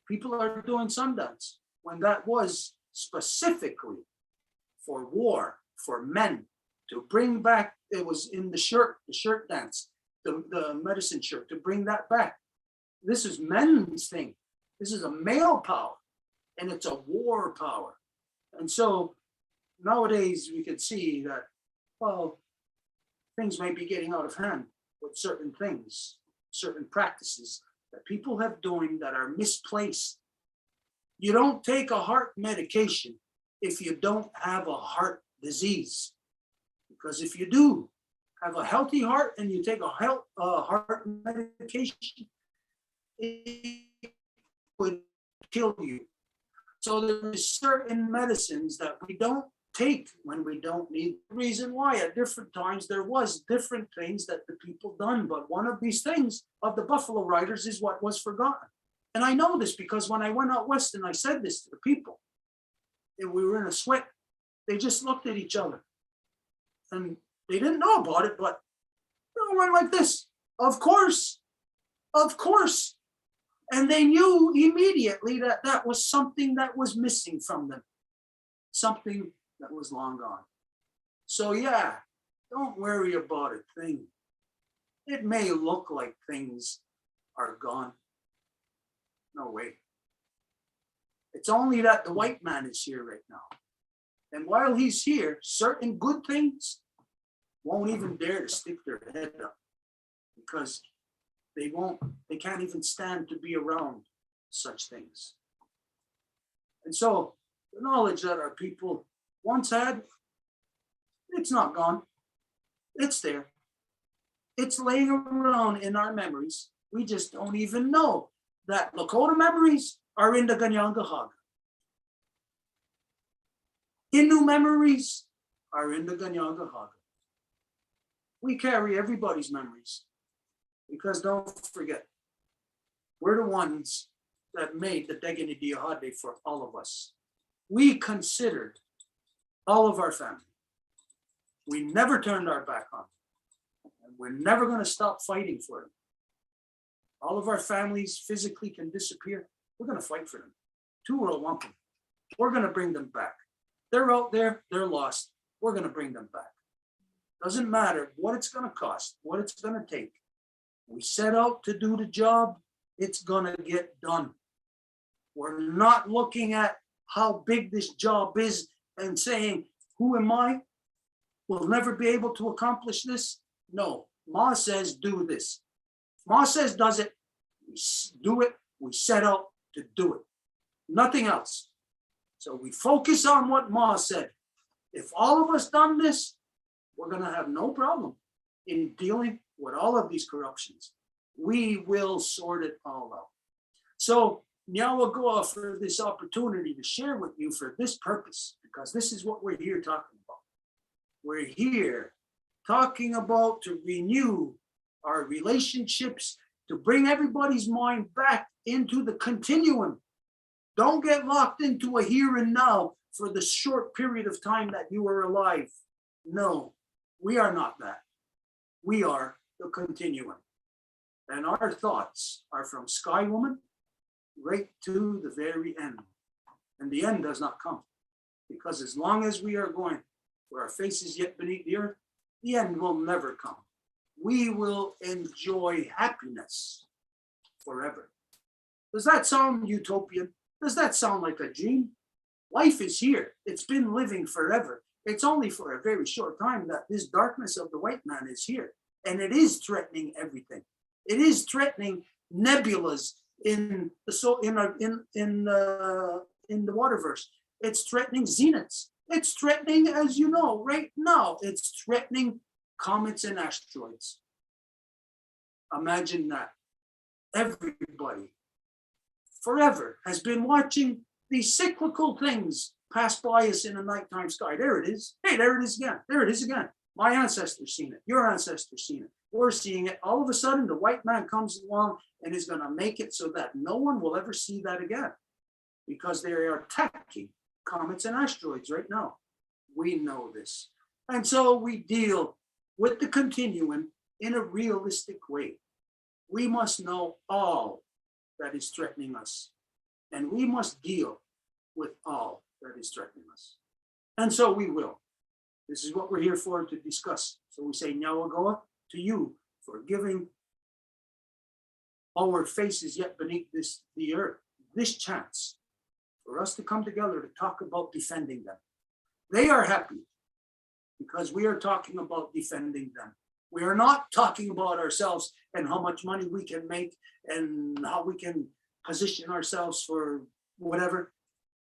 People are doing Sundance when that was specifically for war, for men, to bring back, it was in the shirt dance, the medicine shirt, to bring that back. This is men's thing. This is a male power, and it's a war power. And so nowadays we can see that, well, things might be getting out of hand with certain things, certain practices that people have doing that are misplaced. You don't take a heart medication if you don't have a heart disease. Because if you do have a healthy heart and you take a heart medication, it would kill you. So there's certain medicines that we don't take when we don't need. The reason why at different times there was different things that the people done, but one of these things of the Buffalo Riders is what was forgotten. And I know this because when I went out west and I said this to the people, and we were in a sweat, they just looked at each other. And they didn't know about it, but they went like this. Of course. And they knew immediately that that was something that was missing from them. Something that was long gone. So yeah, don't worry about a thing. It may look like things are gone. No way. It's only that the white man is here right now. And while he's here, certain good things won't even dare to stick their head up because they can't even stand to be around such things. And so the knowledge that our people once had, it's not gone. It's there. It's laying around in our memories. We just don't even know that Lakota memories are in the Ganyangahaga. Innu memories are in the Ganyangahaga. We carry everybody's memories because don't forget, we're the ones that made the Degini Diahade for all of us. We considered all of our family. We never turned our back on them. And we're never going to stop fighting for them. All of our families physically can disappear. We're going to fight for them. Two world Wampum. We're going to bring them back. They're out there, they're lost. We're going to bring them back. Doesn't matter what it's going to cost, what it's going to take. We set out to do the job, it's going to get done. We're not looking at how big this job is and saying, who am I? We'll never be able to accomplish this. No, Ma says do this. Ma says does it, we do it, we set out to do it. Nothing else. So we focus on what Ma said. If all of us done this, we're going to have no problem in dealing with all of these corruptions. We will sort it all out. So Nyawagoa for this opportunity to share with you for this purpose, because this is what we're here talking about. We're here talking about to renew our relationships, to bring everybody's mind back into the continuum. Don't get locked into a here and now for the short period of time that you are alive. No, we are not that. We are the continuum. And our thoughts are from Sky Woman right to the very end. And the end does not come. Because as long as we are going where our face is yet beneath the earth, the end will never come. We will enjoy happiness forever. Does that sound utopian? Does that sound like a dream? Life is here. It's been living forever. It's only for a very short time that this darkness of the white man is here. And it is threatening everything. It is threatening nebulas in the waterverse. It's threatening zeniths. It's threatening, as you know, right now, it's threatening comets and asteroids. Imagine that. Everybody forever has been watching these cyclical things pass by us in the nighttime sky. There it is. Hey, there it is again. There it is again. My ancestors seen it. Your ancestors seen it. We're seeing it. All of a sudden, the white man comes along and is going to make it so that no one will ever see that again because they are attacking comets and asteroids right now. We know this. And so we deal with the continuum in a realistic way. We must know all that is threatening us, and we must deal with all that is threatening us. And so we will. This is what we're here for, to discuss. So we say Nyawagoa to you for giving our faces yet beneath the earth this chance for us to come together to talk about defending them. They are happy because we are talking about defending them. We are not talking about ourselves and how much money we can make and how we can position ourselves for whatever.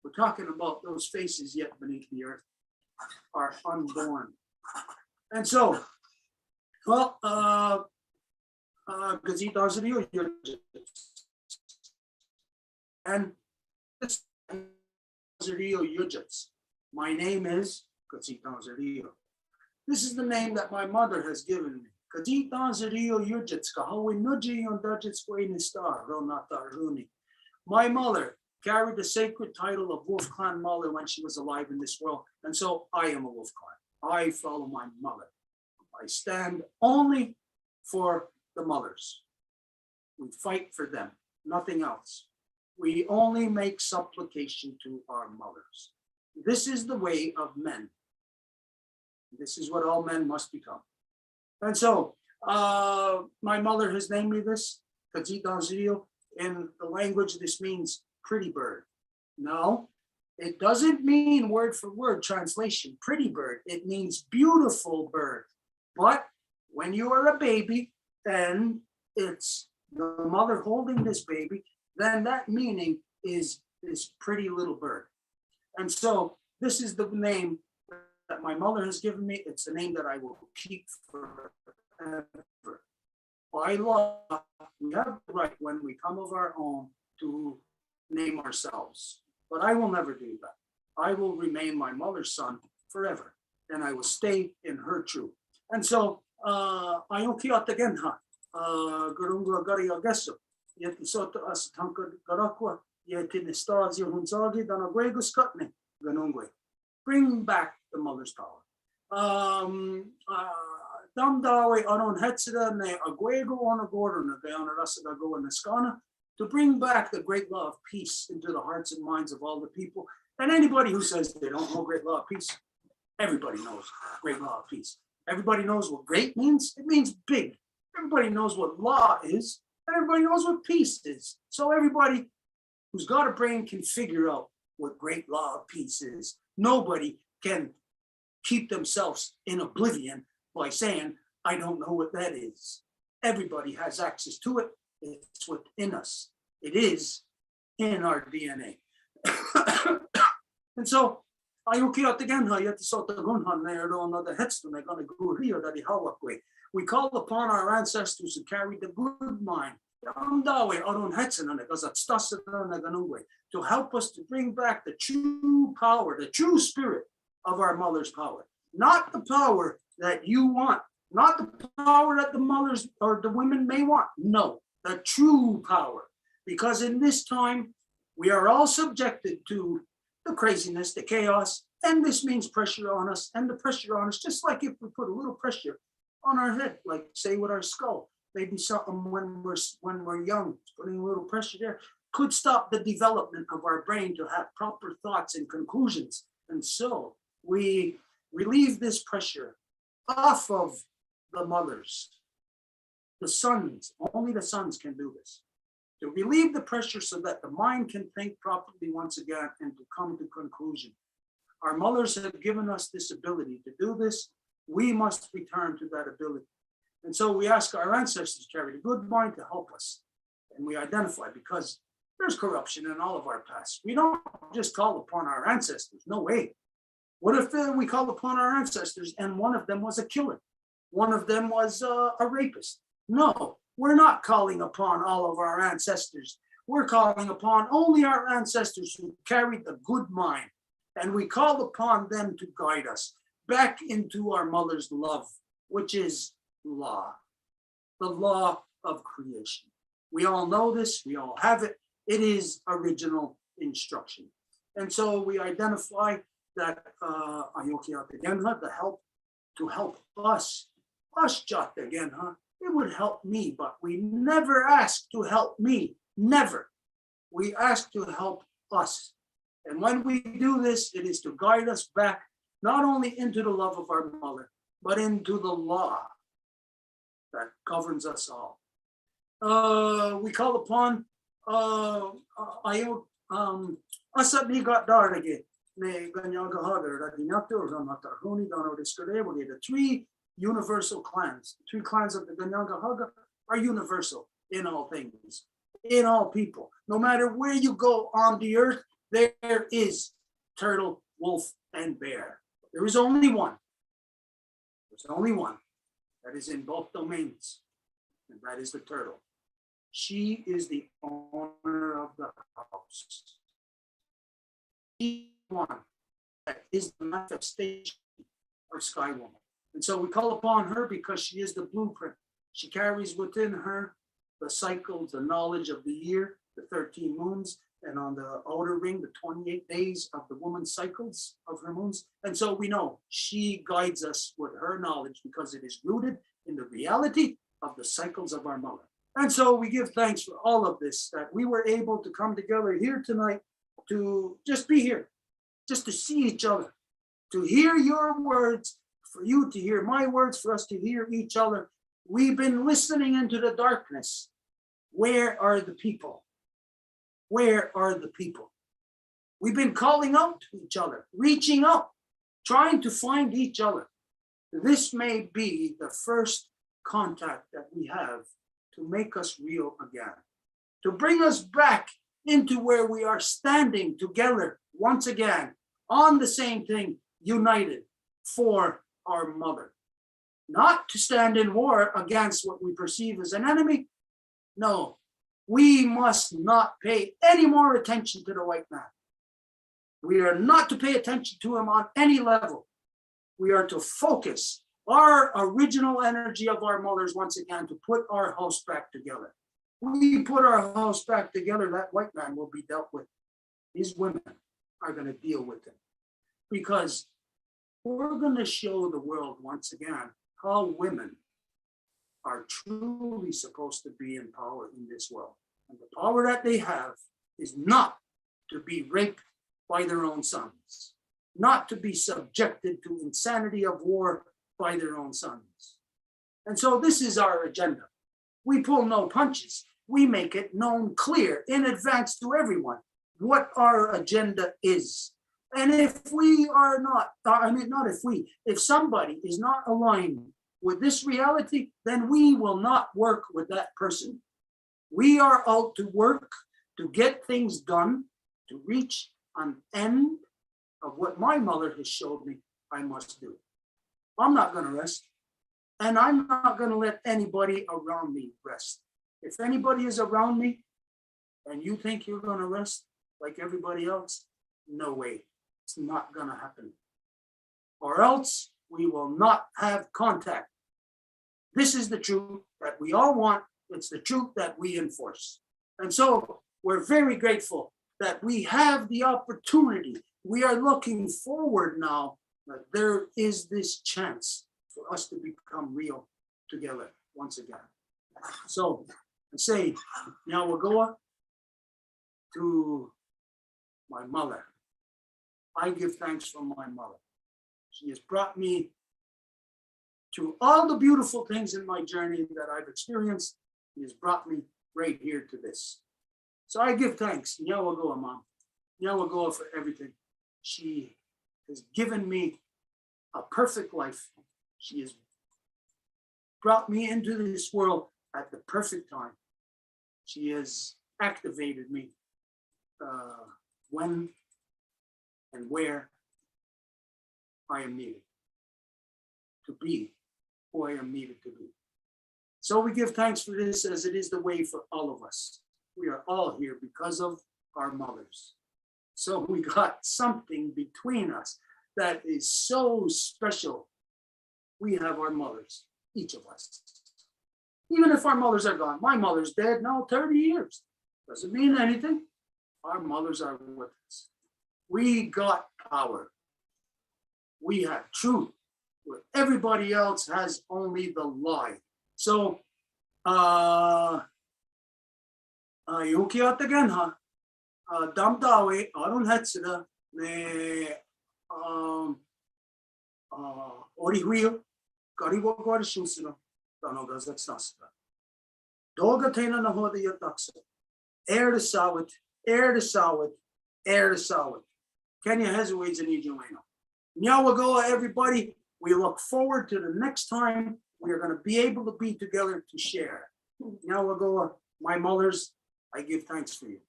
We're talking about those faces yet beneath the earth are unborn. And so, well, and this my name is Katsitanzario. This is the name that my mother has given me. My mother carried the sacred title of Wolf Clan mother when she was alive in this world. And so I am a Wolf Clan. I follow my mother. I stand only for the mothers. We fight for them, nothing else. We only make supplication to our mothers. This is the way of men. This is what all men must become. And so my mother has named me this, Katsitanzio. In the language, this means pretty bird. No, it doesn't mean word for word translation, pretty bird. It means beautiful bird. But when you are a baby and it's the mother holding this baby, then that meaning is this pretty little bird. And so this is the name that my mother has given me. It's the name that I will keep forever. By law, we have the right when we come of our own to name ourselves. But I will never do that. I will remain my mother's son forever, and I will stay in her truth. And so, Ayukiatagenha, Gurunga Gariageso, Yetisota as Tanka Garakwa, Yetinistaz Yahunzagi, Danaguegus Kutne, Ganungwe. Bring back the mother's power. Damdawe Aron Hetsida ne Aguego on a Gordon, the Anarasada go in Escana, to bring back the great law of peace into the hearts and minds of all the people. And anybody who says they don't know great law of peace, everybody knows great law of peace. Everybody knows what great means. It means big. Everybody knows what law is. And everybody knows what peace is. So everybody who's got a brain can figure out what great law of peace is. Nobody can keep themselves in oblivion by saying, I don't know what that is. Everybody has access to it. It's within us. It is in our DNA. And so, we call upon our ancestors to carry the good mind to help us to bring back the true power, the true spirit of our mother's power. Not the power that you want, not the power that the mothers or the women may want. No, the true power. Because in this time, we are all subjected to the craziness, the chaos, and this means pressure on us. And the pressure on us, just like if we put a little pressure on our head, like say with our skull, maybe something when we're young, putting a little pressure there could stop the development of our brain to have proper thoughts and conclusions. And so we relieve this pressure off of the mothers. The sons, only the sons can do this. To relieve the pressure so that the mind can think properly once again and to come to conclusion. Our mothers have given us this ability to do this. We must return to that ability. And so we ask our ancestors to carry the good mind to help us. And we identify, because there's corruption in all of our past. We don't just call upon our ancestors, no way. What if we call upon our ancestors and one of them was a killer? One of them was a rapist? No, we're not calling upon all of our ancestors. We're calling upon only our ancestors who carried the good mind. And we call upon them to guide us back into our mother's love, which is law, the law of creation. We all know this, we all have it. It is original instruction. And so we identify that the help to help us us jot again, huh? It would help me, but we never ask to help me, never. We ask to help us. And when we do this, it is to guide us back, not only into the love of our mother, but into the law that governs us all. We call upon asat ni got darage ne ganyaga hader radinato ramatarhuni dono discredable. The three universal clans, the three clans of the Ganyaga Haga are universal in all things, in all people. No matter where you go on the earth, there is turtle, wolf, and bear. There is only one. There's only one that is in both domains, and that is the turtle. She is the owner of the house. She one that is the manifestation of Sky Woman. And so we call upon her because she is the blueprint. She carries within her the cycles, the knowledge of the year, the 13 moons, and on the outer ring, the 28 days of the woman's cycles of her moons. And so we know she guides us with her knowledge because it is rooted in the reality of the cycles of our mother. And so we give thanks for all of this, that we were able to come together here tonight to just be here, just to see each other, to hear your words, for you to hear my words, for us to hear each other. We've been listening into the darkness. Where are the people? Where are the people? We've been calling out to each other, reaching out, trying to find each other. This may be the first contact that we have to make us real again, to bring us back into where we are standing together once again on the same thing, united for our mother. Not to stand in war against what we perceive as an enemy. No, we must not pay any more attention to the white man. We are not to pay attention to him on any level. We are to focus our original energy of our mothers once again to put our house back together. We put our house back together, that white man will be dealt with. These women are going to deal with him, because we're going to show the world once again how women are truly supposed to be in power in this world. And the power that they have is not to be raped by their own sons, not to be subjected to insanity of war by their own sons. And so this is our agenda. We pull no punches. We make it known clear in advance to everyone what our agenda is. And if we are not, if somebody is not aligned with this reality, then we will not work with that person. We are out to work to get things done, to reach an end of what my mother has showed me I must do. I'm not going to rest, and I'm not going to let anybody around me rest. If anybody is around me and you think you're going to rest like everybody else, no way. It's not going to happen. Or else we will not have contact. This is the truth that we all want. It's the truth that we enforce. And so we're very grateful that we have the opportunity. We are looking forward now that there is this chance for us to become real together once again. So I say, Nyawagoa to my mother. I give thanks for my mother. She has brought me to all the beautiful things in my journey that I've experienced. She has brought me right here to this. So I give thanks, Nyawagoa, Mom. Nyawagoa for everything. She has given me a perfect life. She has brought me into this world at the perfect time. She has activated me when and where I am needed to be who I am needed to be. So we give thanks for this, as it is the way for all of us. We are all here because of our mothers. So we got something between us that is so special. We have our mothers, each of us. Even if our mothers are gone, my mother's dead now 30 years. Doesn't mean anything. Our mothers are with us. We got power. We have truth. where everybody else has only the lie. So, Yuki at again, huh? Damdawe, Aron Hetsida, ne Orihuyo, Kariwa Guarishusina, Danogas at Sasta. Doga Tena Nahoda Yataksa, air to Sawit, air to Sawit, air to Sawit. Kenya Heavyweights in Ijumeno. Nyawagoa, everybody. We look forward to the next time we are going to be able to be together to share. Nyawagoa, my mothers, I give thanks for you.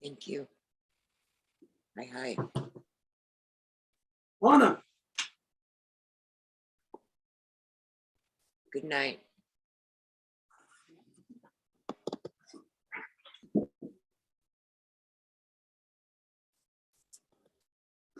Thank you. Hi.
Juana.
Good night.